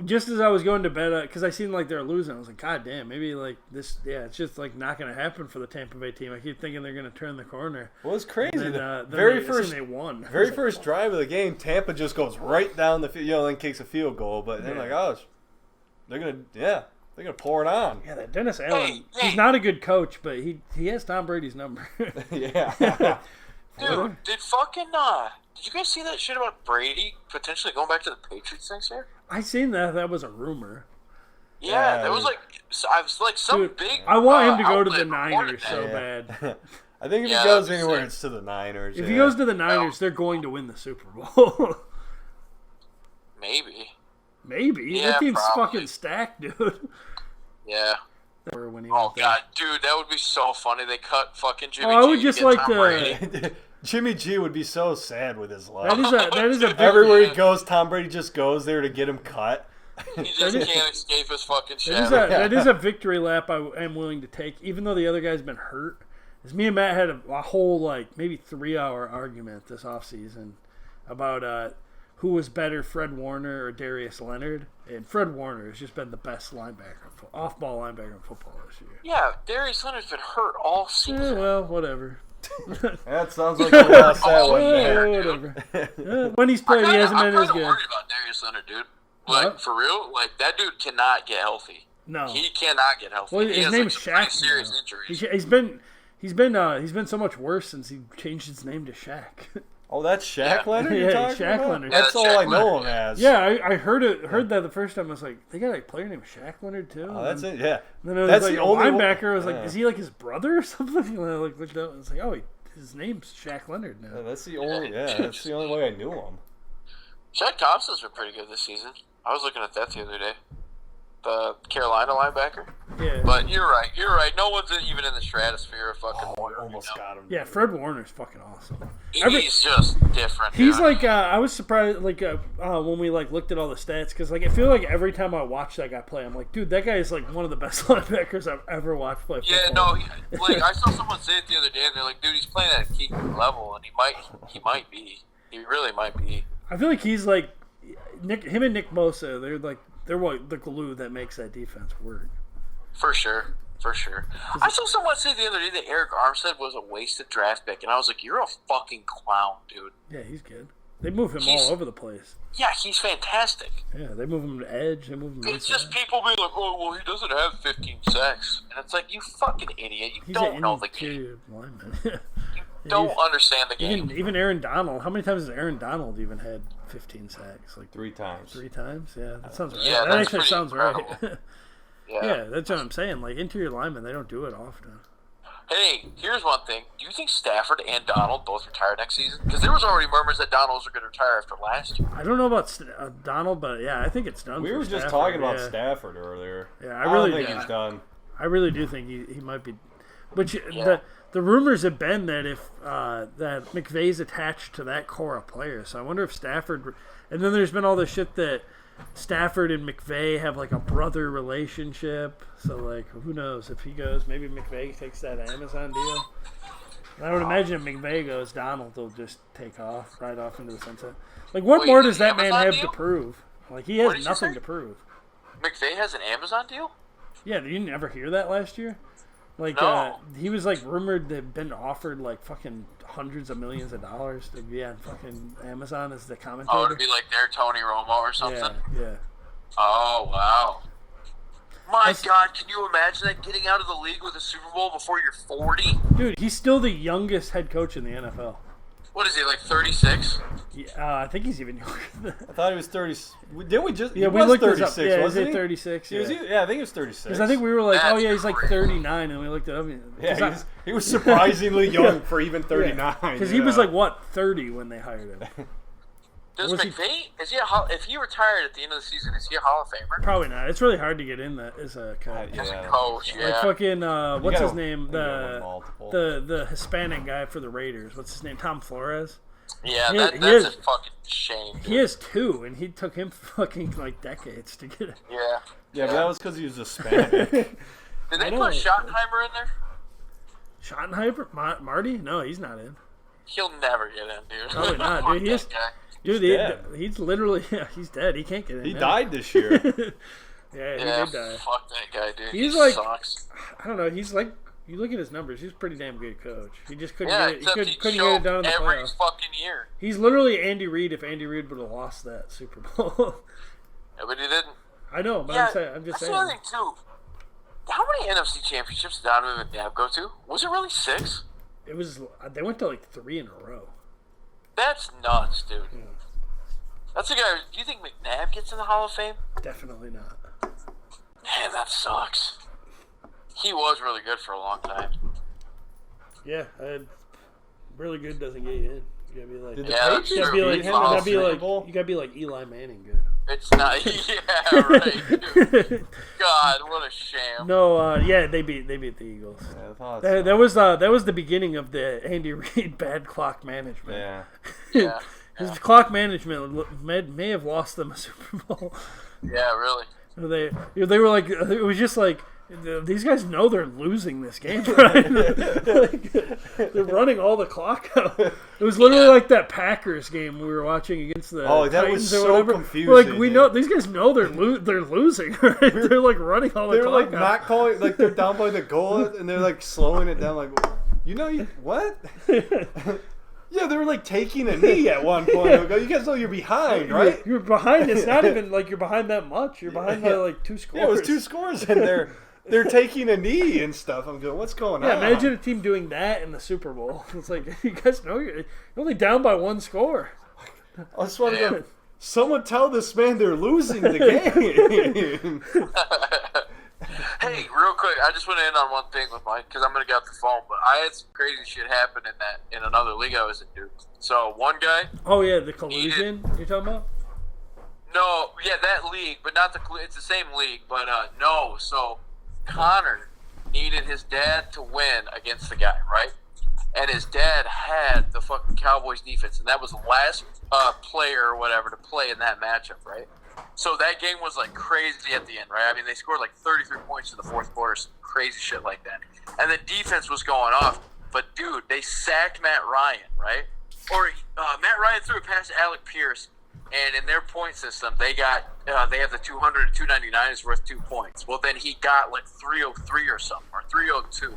Just as I was going to bed, because I seen like they were losing, I was like, God damn, maybe like this, it's just like not going to happen for the Tampa Bay team. I keep thinking they're going to turn the corner. Well, it's crazy. Then, the very first they won. Very first drive of the game, Tampa just goes right down the field, then kicks a field goal. But they're like, oh, they're gonna pour it on. Yeah, that Dennis Allen. He's not a good coach, but he has Tom Brady's number. Yeah. Dude, did you guys see that shit about Brady potentially going back to the Patriots next year? I seen that. That was a rumor. Yeah, there was some Dude, big. I want him to go to the outlet Niners reported so that. bad. I think if he Yeah, goes that'd be anywhere, sick. it's to the Niners. If he goes to the Niners, they're going to win the Super Bowl. Maybe. Maybe. Yeah, That team's probably. fucking stacked, dude. Yeah. When he Oh God, dude, that would be so funny. They cut fucking Jimmy G. I would just get like Tom Brady. to. Jimmy G would be so sad with his life. That is a Everywhere he goes, Tom Brady just goes there to get him cut. He just can't escape his fucking shadow. That is a victory lap I am willing to take, even though the other guy's been hurt. As me and Matt had a whole maybe 3-hour argument this offseason about who was better, Fred Warner or Darius Leonard. And Fred Warner has just been the best off-ball linebacker in football this year. Yeah, Darius Leonard's been hurt all season. Yeah, well, whatever. That sounds like you lost that one. Whatever. When he's played, he hasn't been as good. I'm worried about Darius Leonard, dude. Like, for real? Like, that dude cannot get healthy. No. He cannot get healthy. Well, he his has, name's some Shaq. serious injuries. He's been so much worse since he changed his name to Shaq. Oh, that's Shaq Leonard you're talking Shaq about? Leonard. That's all I know him Leonard. as. Yeah, I heard that the first time. I was like, they got a player named Shaq Leonard too. Oh, that's it. Yeah. And then it was That's like the a only linebacker. I was like, is he like his brother or something? And I looked up and was like, oh, his name's Shaq Leonard now. Yeah, that's the only way I knew him. Shaq Thompson's been pretty good this season. I was looking at that the other day. The Carolina linebacker. Yeah. But you're right. No one's even in the stratosphere of fucking. Oh, I almost got him. Yeah, Fred Warner's fucking awesome. He's just different. He's dude. like, I was surprised, when we looked at all the stats, because I feel like every time I watch that guy play, I'm like, dude, that guy is one of the best linebackers I've ever watched play football. Yeah, no, I saw someone say it the other day, and they're like, dude, he's playing at a key level, and he might be. He really might be. I feel like he's him and Nick Bosa. They're the glue that makes that defense work. For sure. I saw someone say the other day that Eric Armstead was a wasted draft pick, and I was like, you're a fucking clown, dude. Yeah, he's good. They move him all over the place. Yeah, he's fantastic. Yeah, they move him to edge. They move him to It's just people being like, oh, well, he doesn't have 15 sacks. And it's like, you fucking idiot. You don't know the game. Lineman. You don't understand the game. Even Aaron Donald. How many times has Aaron Donald even had 15 sacks? 3 times. 3 times? Yeah, that sounds right. Yeah, that that's actually sounds incredible. right. Yeah, that's what I'm saying. Interior linemen, they don't do it often. Hey, here's one thing. Do you think Stafford and Donald both retire next season? Because there was already murmurs that Donald was going to retire after last year. I don't know about Donald, but yeah, I think it's done. We were just talking about Stafford earlier. Yeah, I really think he's done. I really do think he might be. But the rumors have been that if that McVay's attached to that core of players, so I wonder if Stafford. And then there's been all this shit that Stafford and McVay have a brother relationship. So who knows if he goes? Maybe McVay takes that Amazon deal. And I would imagine if McVay goes, Donald will just take off right off into the sunset. What more does that man have to prove? He has nothing to prove. McVay has an Amazon deal? Yeah, did you never hear that last year? No. He was rumored to have been offered fucking hundreds of millions of dollars to be on fucking Amazon as the commentator. Oh, to be their Tony Romo or something? Yeah. Oh, wow. My God, can you imagine that, getting out of the league with a Super Bowl before you're 40? Dude, he's still the youngest head coach in the NFL. What is he, 36? Yeah, I think he's even younger than that. I thought he was 30. Didn't we just? Yeah, he we was looked 36, this up. Yeah, wasn't he? he? 36. Yeah. I think he was 36. Because I think we were That's he's crazy. 39, and we looked it up. Yeah, he was surprisingly young for even 39. Because he was 30 when they hired him. Does McVay, if he retired at the end of the season, is he a Hall of Famer? Probably not. It's really hard to get in that as a coach. As a coach, yeah. Fucking, what's his name? Multiple. The Hispanic guy for the Raiders. What's his name? Tom Flores? Yeah, that's a fucking shame. Dude. He has 2, and he took him fucking decades to get it. Yeah. Yeah, but that was because he was Hispanic. Did they put Schottenheimer in there? Schottenheimer? Marty? No, he's not in. He'll never get in, dude. Probably not, dude. He is. Dude, he's literally he's dead. He can't get in. He died this year. Yeah, he did die. Fuck that guy, dude. He's he sucks. I don't know. He's you look at his numbers. He's a pretty damn good coach. He just couldn't Yeah, get it. He couldn't get it done in the every playoffs. fucking year. He's literally Andy Reid if Andy Reid would have lost that Super Bowl. Yeah, but he didn't. I know, but I'm just saying. That's the other thing too. How many NFC championships did Donovan McNabb go to? Was it really 6? It was. They went to 3 in a row. That's nuts, dude. Yeah. That's a guy. Do you think McNabb gets in the Hall of Fame? Definitely not. Man, that sucks. He was really good for a long time. Yeah, really good doesn't get you in. You gotta be Did the Yeah, Patriots that's beat true. him in the Super Bowl? you gotta be like Eli Manning good. It's not. Yeah, right. Dude. God, what a sham. No, they beat the Eagles. Yeah, That was the beginning of the Andy Reid bad clock management. Yeah. Yeah. His clock management may have lost them a Super Bowl. Yeah, really. They were like, it was just like, these guys know they're losing this game, right? Like, they're running all the clock out. It was literally like that Packers game we were watching against the that Titans was or so whatever. confusing. Like, we know these guys know they're losing, right? They're like running all the They're clock like out. not calling, like they're down by the goal and they're like slowing it down. Like, what? Yeah, they were like taking a knee at one point. You guys know you're behind, right? You're behind. It's not even like you're behind that much. You're behind by like 2 scores. Yeah, it was 2 scores, and they're taking a knee and stuff. I'm going, what's going on? Imagine a team doing that in the Super Bowl. It's like, you guys know you're only down by 1 score. I just want to go, someone tell this man they're losing the game. Hey, real quick, I just want to end on one thing with Mike because I'm gonna get off the phone. But I had some crazy shit happen in another league I was in, dude. So one guy. Oh yeah, the collusion you're talking about? No, yeah, that league, but not the. It's the same league, but no. So Connor needed his dad to win against the guy, right? And his dad had the fucking Cowboys defense, and that was the last player or whatever to play in that matchup, right? So that game was like crazy at the end, right? I mean, they scored like 33 points in the fourth quarter, some crazy shit like that. And the defense was going off. But, dude, they sacked Matt Ryan, right? Or Matt Ryan threw a pass to Alec Pierce, and in their point system, they got they have the 200 to 299 is worth 2 points. Well, then he got like 303 or something, or 302.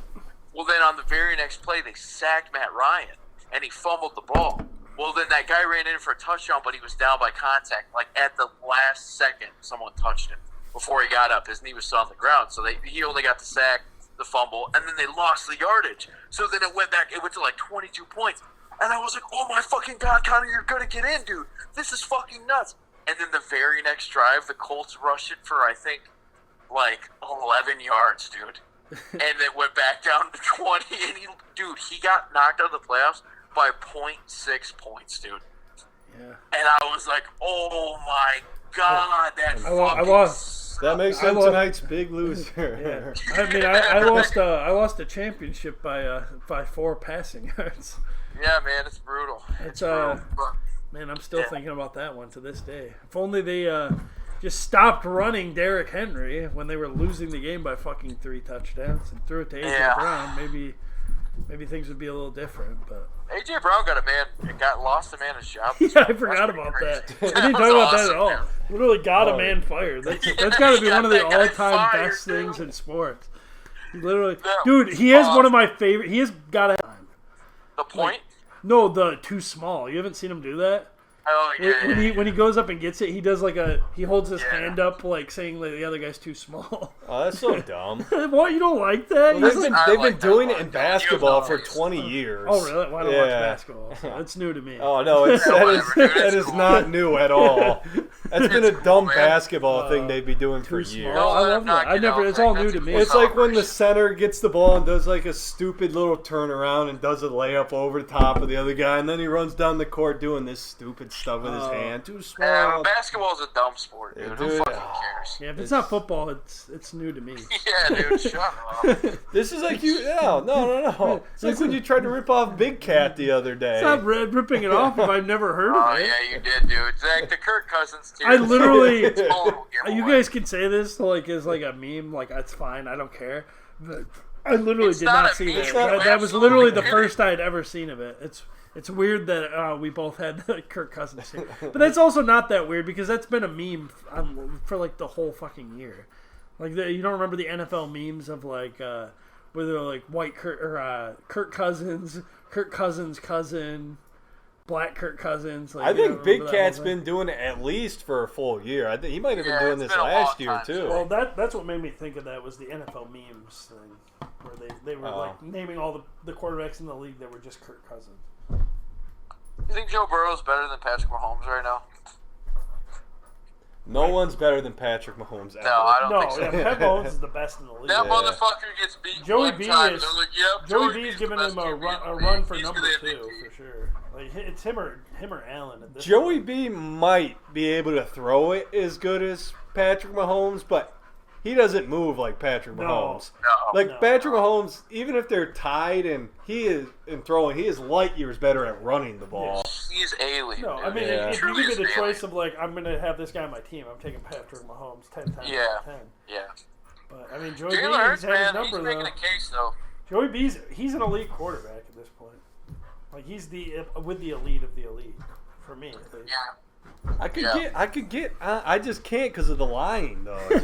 Well, then on the very next play, they sacked Matt Ryan, and he fumbled the ball. Well, then that guy ran in for a touchdown, but he was down by contact. Like, at the last second, someone touched him before he got up. His knee was still on the ground. So he only got the sack, the fumble, and then they lost the yardage. So then it went back. It went to, like, 22 points. And I was like, oh, my fucking God, Connor, you're going to get in, dude. This is fucking nuts. And then the very next drive, the Colts rushed it for, I think, like, 11 yards, dude. And it went back down to 20. And he got knocked out of the playoffs by 0.6 points, dude. Yeah. And I was like, oh my God, that makes him tonight's big loser. Yeah. I mean, I lost a championship by 4 passing yards. Yeah, man, it's brutal. It's brutal. Man, I'm still thinking about that one to this day. If only they just stopped running Derrick Henry when they were losing the game by fucking 3 touchdowns and threw it to A.J. Brown, maybe things would be a little different, but A.J. Brown lost a man his job. Yeah, I forgot about that. I didn't talk about that at all. Literally got a man fired. That's got to be one of the all-time best things in sports. Literally, dude, he has one of my favorite. He has got a the point. No, the too small. You haven't seen him do that? Oh yeah. When he goes up and gets it, he does like he holds his hand up like saying like the other guy's too small. Oh, that's so dumb. What, you don't like that? Well, they've been doing it in basketball for 20 years. Oh really? Well, I don't watch basketball. So that's new to me. Oh no, that is not new at all. That's been a dumb basketball thing they'd be doing for years. I love that. It's all new to me. It's like when the center gets the ball and does like a stupid little turnaround and does a layup over the top of the other guy, and then he runs down the court doing this stupid stuff with his hand. Too small. Yeah, baskball is a dumb sport, dude. Who fucking cares? Yeah, if it's not football, it's new to me. Yeah, dude, shut up. This is like no. It's like when you tried to rip off Big Cat the other day. It's not ripping it off if I've never heard of it. Oh yeah, you did, dude. Zach, the Kirk Cousins too. I literally. You guys can say this like as like a meme, like that's fine, I don't care. But I literally did not see that. That was literally the first I had ever seen of it. It's weird that we both had the Kirk Cousins thing. But that's also not that weird because that's been a meme for like the whole fucking year. Like you don't remember the NFL memes of like where they're like white Kirk Cousins cousin, black Kirk Cousins. Like, I think Big Cat's been doing it at least for a full year. I think he might have been doing this last year too. Well, that's what made me think of that was the NFL memes thing, where they were like naming all the quarterbacks in the league that were just Kirk Cousins. You think Joe Burrow's better than Patrick Mahomes right now? No one's better than Patrick Mahomes ever. No, I don't think so. Yeah, Pat Mahomes is the best in the league. That motherfucker gets beat Joey one B time. is They're like, yep, Joey B is B's giving the him best a QB run for He's number gonna 2 MVP. for sure. Like it's him or Allen at this Joey point. B might be able to throw it as good as Patrick Mahomes, but he doesn't move like Patrick Mahomes. No. Patrick Mahomes, even if they're tied and he is in throwing, he is light years better at running the ball. He's alien. No, dude. I mean, Yeah. if you Truly give me the is choice alien. of like, I'm gonna have this guy on my team, I'm taking Patrick Mahomes 10 times Yeah. out of 10. Yeah. But I mean, Joey B, Jalen Hurts, he's had his man, he's number making though. a case though. Joey B's he's an elite quarterback at this point. Like he's with the elite of the elite for me at least. Yeah. I could Yeah. get. I just can't because of the lying though. I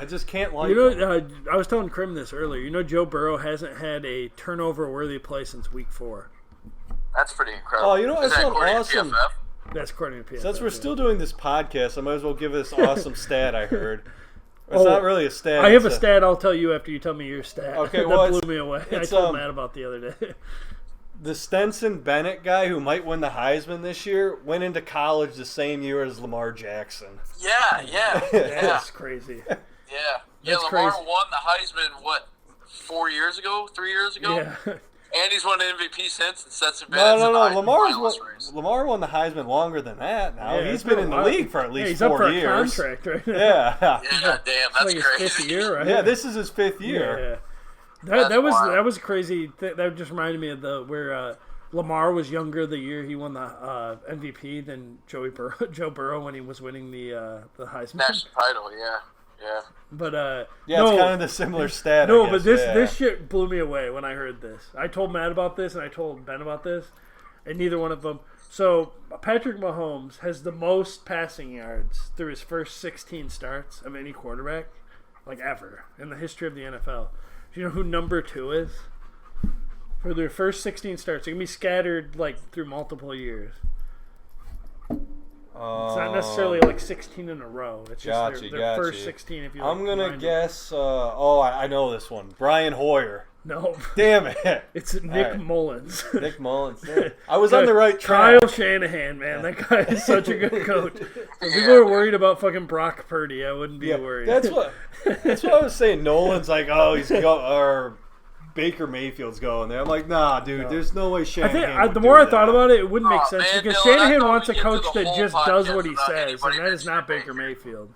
just can't like. You know, I was telling Krim this earlier. You know, Joe Burrow hasn't had a turnover-worthy play since Week 4. That's pretty incredible. Oh, you know Is what's that so according to awesome? PFF? That's according to PFF. Since we're yeah. still doing this podcast, I might as well give this awesome stat I heard. It's Oh, not really a stat. I have a it's stat I'll tell you after you tell me your stat. Okay, that well, blew it's- me away. I it's, told Matt about the other day. The Stenson Bennett guy who might win the Heisman this year went into college the same year as Lamar Jackson. Yeah. That's crazy. Yeah. That's Lamar crazy. won the Heisman, 4 years ago? 3 years ago? Yeah. And he's won an MVP since and sets him No. Heisman Lamar's finalist race. Lamar won the Heisman longer than that. Now Yeah, he's it's been a in the while. league for at least he's 4 up for years. a contract right now. Yeah. Yeah, damn, that's like his crazy. fifth year, right? Yeah, this is his 5th year. Yeah. That was wild. that was crazy. That just reminded me of where Lamar was younger the year he won the MVP than Joe Burrow when he was winning the Heisman. National title, yeah. But Yeah, no, it's kind of the similar stat. no, I but guess. this shit blew me away when I heard this. I told Matt about this and I told Ben about this, and neither one of them. So Patrick Mahomes has the most passing yards through his first 16 starts of any quarterback, like ever in the history of the NFL. Do you know who number 2 is? For their first 16 starts, it can be scattered like through multiple years. It's not necessarily like 16 in a row. It's just their first 16. If you I'm gonna combine them. guess. I know this one. Brian Hoyer. No, Damn it. it's Nick right. Mullins. Nick Mullins. I was on the right track. Kyle Shanahan, man, that guy is such a good coach. If people are worried about fucking Brock Purdy, I wouldn't be worried. That's what I was saying. Nolan's like, oh, or Baker Mayfield's going there. I'm like, nah, dude. There's no way I Shanahan. think would the more do I thought that. about it, it wouldn't make Oh, sense man, because Dylan, I Shanahan thought wants a we'd get to coach the that whole just does podcast what he without says, and anybody that is not mentioning Baker Mayfield.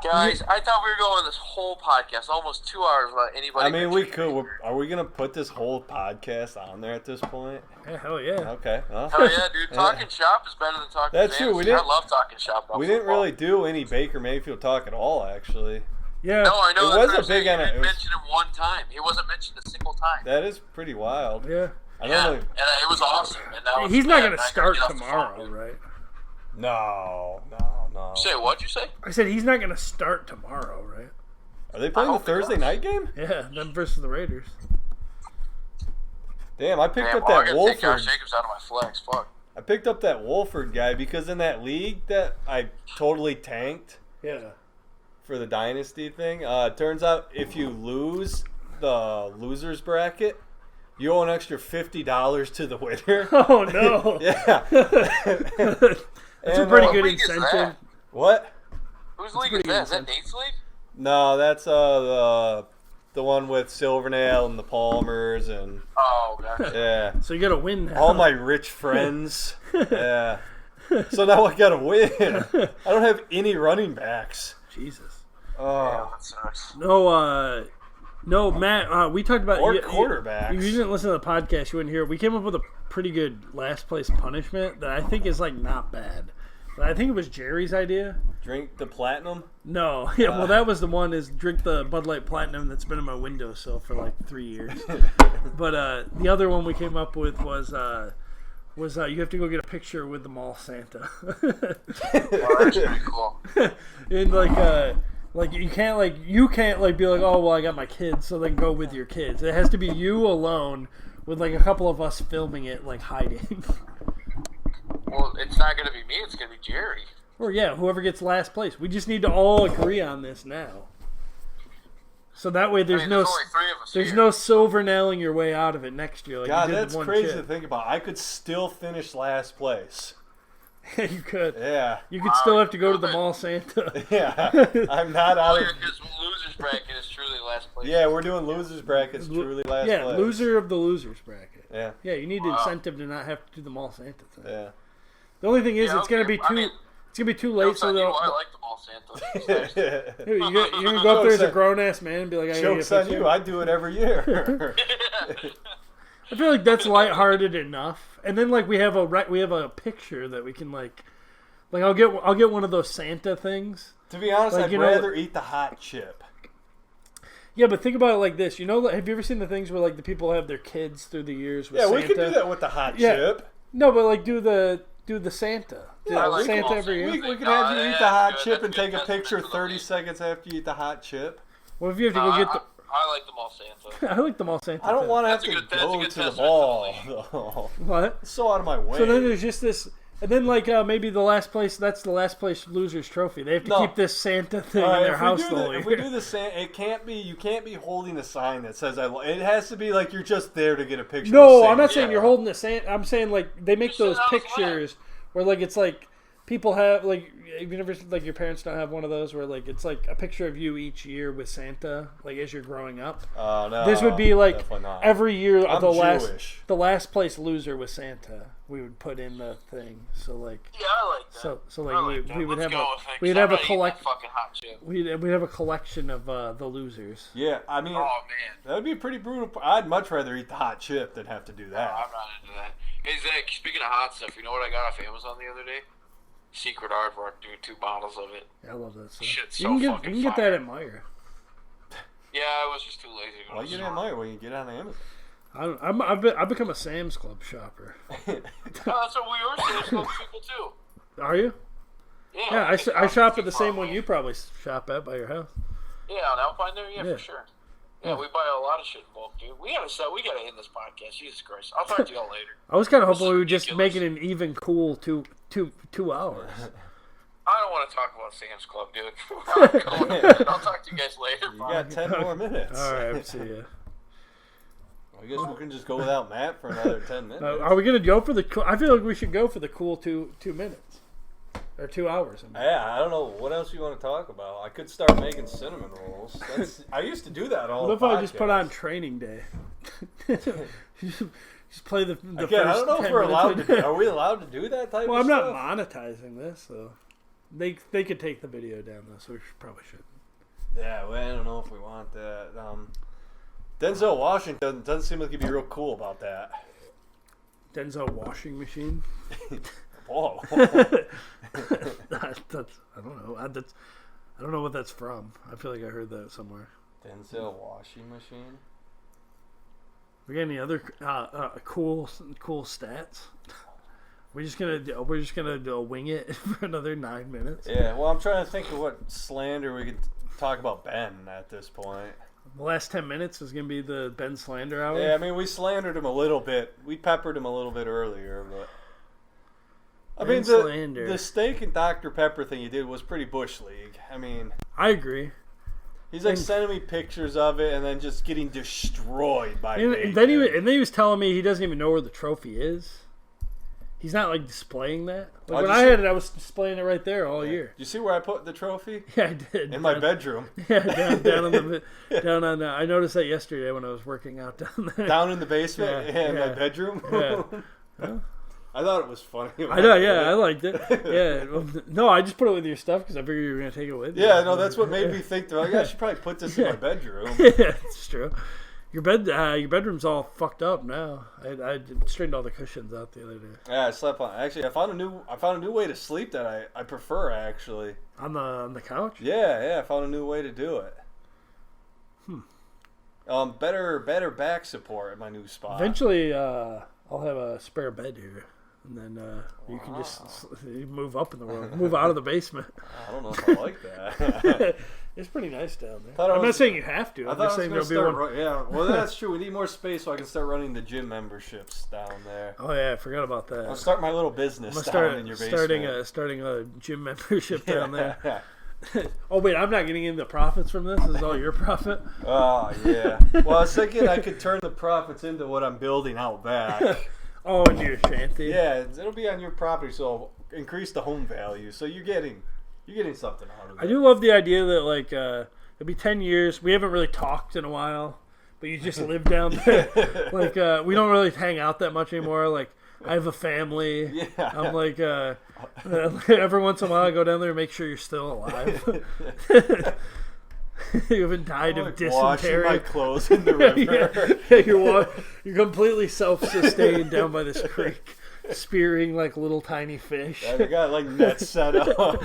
Guys, I thought we were going this whole podcast, almost 2 hours without anybody. I mean, we mentioning could. Are we gonna put this whole podcast on there at this point? Yeah, hell yeah. Okay. Well, Hell yeah, dude. Talking shop is better than talking That's true, fantasy. we didn't- I love talking shop. about we didn't football. really do any Baker Mayfield talk at all, actually. Yeah. No, I know. It that's was what a I'm saying. big You on it. didn't It was- mention him one time. He wasn't mentioned a single time. That is pretty wild. Yeah. I Yeah, don't and know. it was awesome. And now He's not going going to start tomorrow, right? No. Say, what'd you say? I said he's not going to start tomorrow, right? Are they playing the hope he Thursday does. night game? Yeah, them versus the Raiders. Damn, I picked Damn, up well, I that gotta take Josh Wolford. Jacobs out of my flex. Fuck. I picked up that Wolford guy because in that league that I totally tanked Yeah. for the dynasty thing, turns out if you lose the losers bracket, you owe an extra $50 to the winner. Oh, no. Yeah. That's a And, pretty what good league is incentive. that? What? Whose league is pretty that? Is good that Nate's league? No, that's the one with Silvernail and the Palmers and Oh, gotcha. yeah, So you got to win now. all my rich friends. Yeah. So now I gotta win. I don't have any running backs. Jesus. Yeah, Oh. that sucks. No, Matt, we talked about... Or you quarterbacks. You didn't listen to the podcast. You wouldn't hear it. We came up with a pretty good last place punishment that I think is, like, not bad. But I think it was Jerry's idea. Drink the platinum. No. Yeah, well, that was the one is drink the Bud Light Platinum that's been in my windowsill for, like, 3 years. But the other one we came up with was you have to go get a picture with the mall Santa. Oh, that's pretty cool. And like you can't be like, oh well, I got my kids, so then go with your kids. It has to be you alone with like a couple of us filming it, like hiding. Well, it's not going to be me. It's going to be Jerry. Or yeah, whoever gets last place. We just need to all agree on this now. So that way there's There's only 3 of us here. no silver nailing your way out of it next year. Like God, you did that's one crazy chip. to think about. I could still finish last place. Yeah, you could. Yeah. You could still have to go to the mall Santa. Yeah. I'm not out of... Because losers bracket is truly last place. Yeah, we're doing losers brackets, truly last place. Yeah, loser of the losers bracket. Yeah. Yeah, you need the incentive to not have to do the mall Santa thing. Yeah. The only thing is, it's gonna be too. It's gonna be too late. So they'll. I like the mall Santa. You're gonna go up there as a grown ass man and be like, "I gotta Joke's on you. I do it every year. I feel like that's lighthearted enough. And then like we have a picture that we can like I'll get one of those Santa things. To be honest, like, I'd rather eat the hot chip. Yeah, but think about it like this. You know, have you ever seen the things where like the people have their kids through the years with Santa? Yeah, we could do that with the hot chip. No, but like do the Santa. Yeah, like Santa every year. We could have you eat the hot chip and take a picture 30 seconds after you eat the hot chip. Well, if you have to go get the... I like the mall Santa. I like the mall Santa. I don't want to have to go to the mall, though. What? It's so out of my way. So then there's just this... And then, like, maybe the last place, that's the last place loser's trophy. They have to keep this Santa thing in their house the whole year. If we do the Santa, you can't be holding a sign that says, it has to be like you're just there to get a picture of Santa. I'm not saying you're holding a Santa. I'm saying, like, they make those pictures where, like, it's like, people have, like, you never, like, your parents don't have one of those where, like, it's like a picture of you each year with Santa, like, as you're growing up. Oh, no. This would be, like, every year the last place loser with Santa. We would put in the thing, so like. Yeah, I like that. So like we would have we'd have a collection of the losers. Yeah, I mean, that would be pretty brutal. I'd much rather eat the hot chip than have to do that. I'm not into that. Hey Zach, speaking of hot stuff, you know what I got off Amazon the other day? Secret Aardvark, dude, 2 bottles of it. Yeah, I love that stuff. Shit's you can get that at Meijer. Yeah, I was just too lazy to go to the store. Why you get it at Meijer when you get it on Amazon? I've become a Sam's Club shopper. That's what we were Sam's Club people too. Are you? Yeah. I shop at the same one you probably shop at by your house. Yeah, on Alpine there. Yeah, for sure. Yeah, we buy a lot of shit in bulk, dude. We gotta end this podcast. Jesus Christ! I'll talk to y'all later. I was kind of hoping we would just make it an even cool 2 hours. I don't want to talk about Sam's Club, dude. I'll talk to you guys later. You got 10 more minutes. All right, see ya. I guess we can just go without Matt for another 10 minutes. Are we gonna go for the? I feel like we should go for the cool 2 minutes or 2 hours. Yeah, I don't know what else you want to talk about. I could start making cinnamon rolls. I used to do that all. What if I just put on Training Day? Just play the Again, first I don't know if we're allowed to. Are we allowed to do that type of stuff? Well, I'm not monetizing this, so they could take the video down though, so we probably shouldn't. Yeah, well, I don't know if we want that. Denzel Washington doesn't seem like he'd be real cool about that. Denzel washing machine. Whoa. I don't know. I don't know what that's from. I feel like I heard that somewhere. Denzel washing machine. We got any other cool stats? We're just gonna wing it for another 9 minutes. Yeah. Well, I'm trying to think of what slander we could talk about Ben at this point. The last 10 minutes is going to be the Ben slander hour. Yeah, I mean, we slandered him a little bit. We peppered him a little bit earlier, but I mean, the steak and Dr. Pepper thing you did was pretty Bush League. I mean, I agree. He's like sending me pictures of it and then just getting destroyed by bacon. And then he was telling me he doesn't even know where the trophy is. He's not like displaying that. Like when I had it, I was displaying it right there all year. You see where I put the trophy? Yeah, I did. In my bedroom. Yeah, down on. I noticed that yesterday when I was working out down there. Down in the basement, in my bedroom. Yeah. Huh? I thought it was funny. I know. Yeah, I liked it. Yeah. No, I just put it with your stuff because I figured you were gonna take it with you. Yeah, no, that's what made me think that I should probably put this in my bedroom. Yeah, it's true. Your bedroom's all fucked up now. I straightened all the cushions out the other day. Yeah, I slept on. Actually, I found a new way to sleep that I prefer actually. On the couch? Yeah, I found a new way to do it. Better back support at my new spot. Eventually, I'll have a spare bed here, and then you can just move up in the world, move out of the basement. I don't know if I like that. It's pretty nice down there. I'm not saying you have to. I'm just saying there'll be one. Yeah, well, that's true. We need more space so I can start running the gym memberships down there. Oh yeah, I forgot about that. I'll start my little business down in your basement. Starting a gym membership down there. Oh wait, I'm not getting into profits from this. This is all your profit. Oh yeah. Well, I was thinking I could turn the profits into what I'm building out back. Oh, into your shanty. Yeah, it'll be on your property. So increase the home value. So you're getting something out of it. I do love the idea that like it'll be 10 years. We haven't really talked in a while, but you just live down there. Like we don't really hang out that much anymore. Like I have a family. Yeah. I'm like every once in a while I go down there and make sure you're still alive. You haven't died of dysentery. Washing my clothes in the river. You're completely self-sustained down by this creek, spearing like little tiny fish. Yeah, we got like nets set up,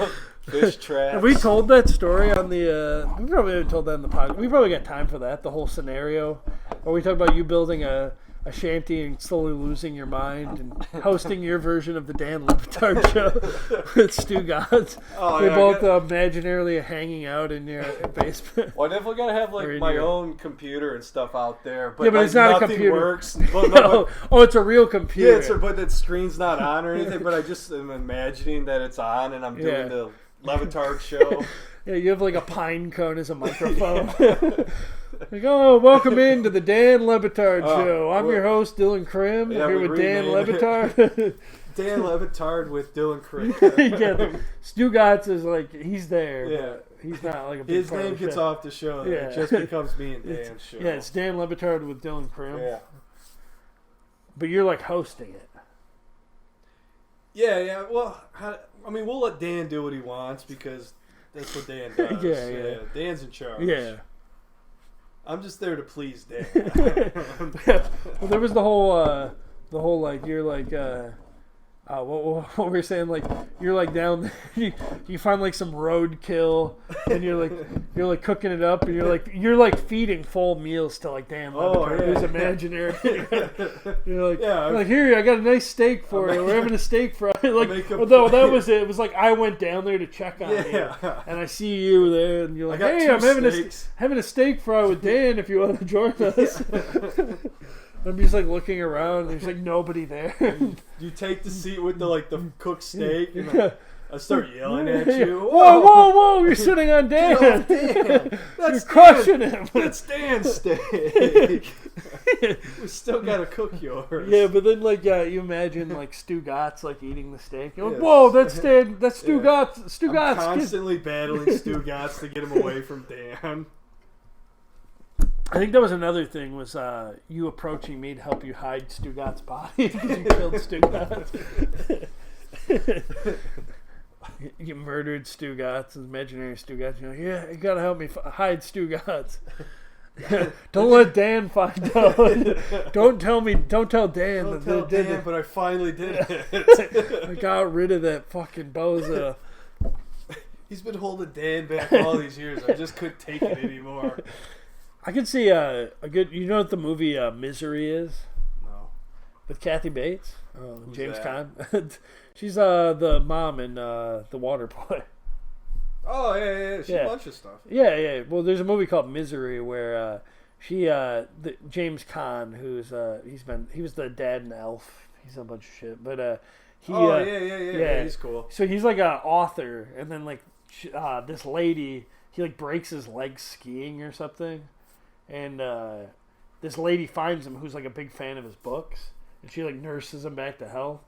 fish traps. Have we told that story on the? We probably haven't told that in the podcast. We probably got time for that. The whole scenario, or we talk about you building a shanty and slowly losing your mind and hosting your version of the Dan Le Batard show with Stu Gods. We're both imaginarily hanging out in your basement. Well, I definitely gotta have like my own computer and stuff out there. But, yeah, but like, it's not a nothing computer. Works. But, no, oh, it's a real computer. Yeah, but the screen's not on or anything. But I just am imagining that it's on and I'm doing the Le Batard show. Yeah, you have like a pine cone as a microphone. Like, oh, welcome into the Dan Le Batard show. I'm your host, Dylan Krim. Yeah, here with Dan Le Batard. Dan Le Batard with Dylan Krim. Yeah, Stu Gotts is like, he's there. Yeah. He's not like a big His part name of the gets show. off the show. Yeah. It just becomes me and Dan's show. Yeah, it's Dan Le Batard with Dylan Krim. Yeah. But you're like hosting it. Yeah. Well, we'll let Dan do what he wants because that's what Dan does. Yeah. Dan's in charge. Yeah. I'm just there to please Dan. Well, there was the whole like you're like what were you saying? Like you're like down there, you find like some roadkill and you're like cooking it up and you're like feeding full meals to like Dan Le Batard, who's imaginary. You're like here, I got a nice steak for you. We're having a steak fry. Like although that was it. It was like I went down there to check on you and I see you there and you're like, hey, I'm having a steak fry with Dan if you want to join us. I'm just like looking around and there's like nobody there. You take the seat with the cooked steak and I start yelling at you. Whoa, you're sitting on Dan. Get off Dan. You're crushing him. That's Dan's steak. We still gotta cook yours. Yeah, but then you imagine like Stu Gotts like eating the steak. You're like, whoa, that's Dan. That's Stu Gotts. Stu Gotts. I'm constantly battling Stu Gotts to get him away from Dan. I think that was another thing was you approaching me to help you hide Stu Gotts' body because you killed Stu Gotts. You murdered Stu Gotts, imaginary Stu Gotts. You're like, yeah, you gotta help me hide Stu Gotts. Don't let Dan find out. Don't tell Dan Don't tell Dan, but I finally did it. I got rid of that fucking bozo. He's been holding Dan back all these years. I just couldn't take it anymore. I could see a good. You know what the movie Misery is? No. With Kathy Bates, James that? Caan. She's the mom in The Waterboy. Oh yeah. She's a bunch of stuff. Yeah. Well, there's a movie called Misery where James Caan, who's he was the dad in Elf. He's a bunch of shit, but yeah. He's cool. So he's like an author, and then like this lady, he like breaks his leg skiing or something. And this lady finds him who's like a big fan of his books. And she like nurses him back to health.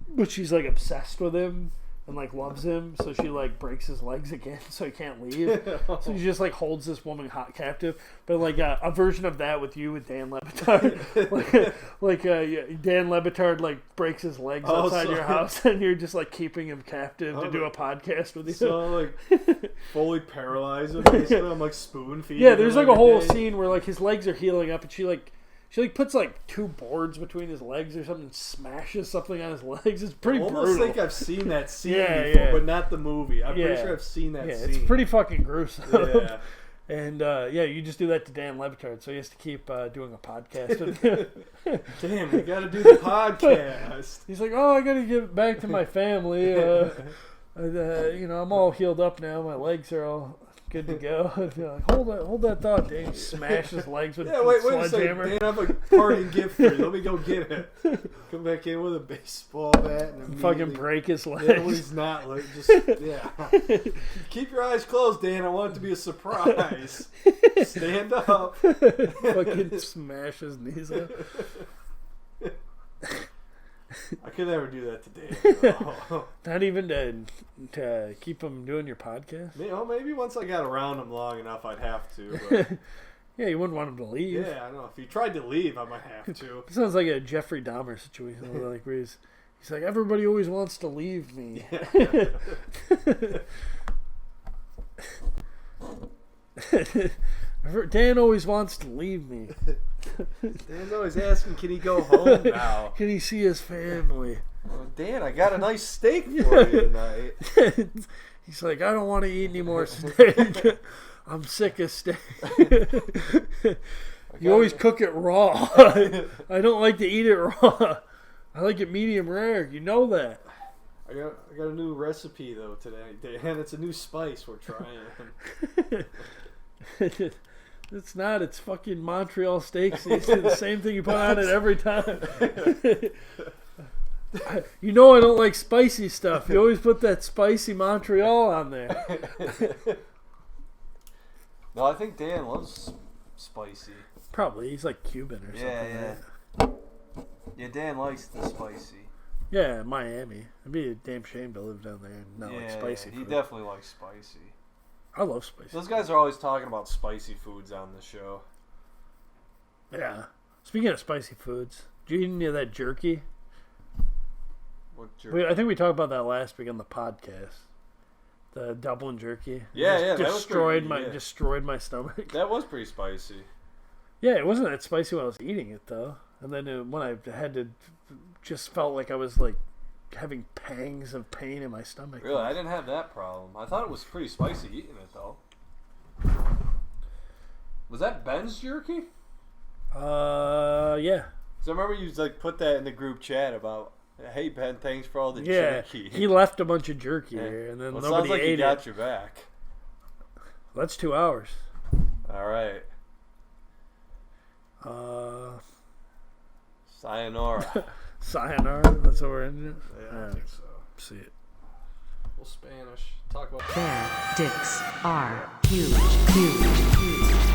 But she's like obsessed with him and like loves him. So she like breaks his legs again so he can't leave. So she just like holds this woman captive. But like a version of that with you with Dan Le Batard. Dan Le Batard like breaks his legs outside your house and you're just like keeping him captive to do a podcast with you. So like fully paralyzed him basically. I'm like spoon feeding. Yeah, there's like a whole scene where like his legs are healing up and she puts like 2 boards between his legs or something and smashes something on his legs. It's pretty brutal. I almost think I've seen that scene before, but not the movie. I'm pretty sure I've seen that scene. It's pretty fucking gruesome. Yeah. And you just do that to Dan Le Batard, so he has to keep doing a podcast with him. Damn, we gotta do the podcast. He's like, I gotta get back to my family. I'm all healed up now. My legs are all good to go. Like, hold that thought, Dan. He smashes his legs with a sledgehammer. Dan, I have a parting gift for you. Let me go get it. Come back in with a baseball bat and fucking break his legs. Yeah, when he's not, like, just keep your eyes closed, Dan. I want it to be a surprise. Stand up. Fucking smash his knees up. I could never do that to Dan. No. Not even to keep him doing your podcast? Maybe once I got around him long enough, I'd have to. But Yeah, you wouldn't want him to leave. yeah, I know. If he tried to leave, I might have to. It sounds like a Jeffrey Dahmer situation. Like where he's like, everybody always wants to leave me. Dan always wants to leave me. Dan's always asking, can he go home now? Can he see his family? Well, Dan, I got a nice steak for you tonight. He's like, I don't want to eat any more steak. I'm sick of steak. You always cook it raw. I don't like to eat it raw. I like it medium rare. You know that. I got a new recipe though today, Dan. It's a new spice we're trying. It's not. It's fucking Montreal steaks. It's the same thing you put on it every time. You know I don't like spicy stuff. You always put that spicy Montreal on there. No, I think Dan loves spicy. Probably. He's like Cuban or something. Yeah. Right? Yeah, Dan likes the spicy. Yeah, Miami. It'd be a damn shame to live down there and not like spicy food. He definitely likes spicy. I love spicy. Those guys are always talking about spicy foods on the show. Yeah. Speaking of spicy foods, did you eat any of that jerky? What jerky? I think we talked about that last week on the podcast. The Dublin jerky. Yeah, destroyed that was destroyed my stomach. That was pretty spicy. Yeah, it wasn't that spicy when I was eating it though. And then when I had to, just felt like I was like having pangs of pain in my stomach. Really, I didn't have that problem. I thought it was pretty spicy eating it though. Was that Ben's jerky? Yeah. So I remember you like put that in the group chat about, hey Ben, thanks for all the jerky. He left a bunch of jerky here, and then nobody sounds like ate he got it. your back. That's 2 hours. All right. Sayonara. Sayonara. That's what we're in. Yeah, I think so. See it. Well, Spanish. Talk about Their dicks are huge, huge, huge.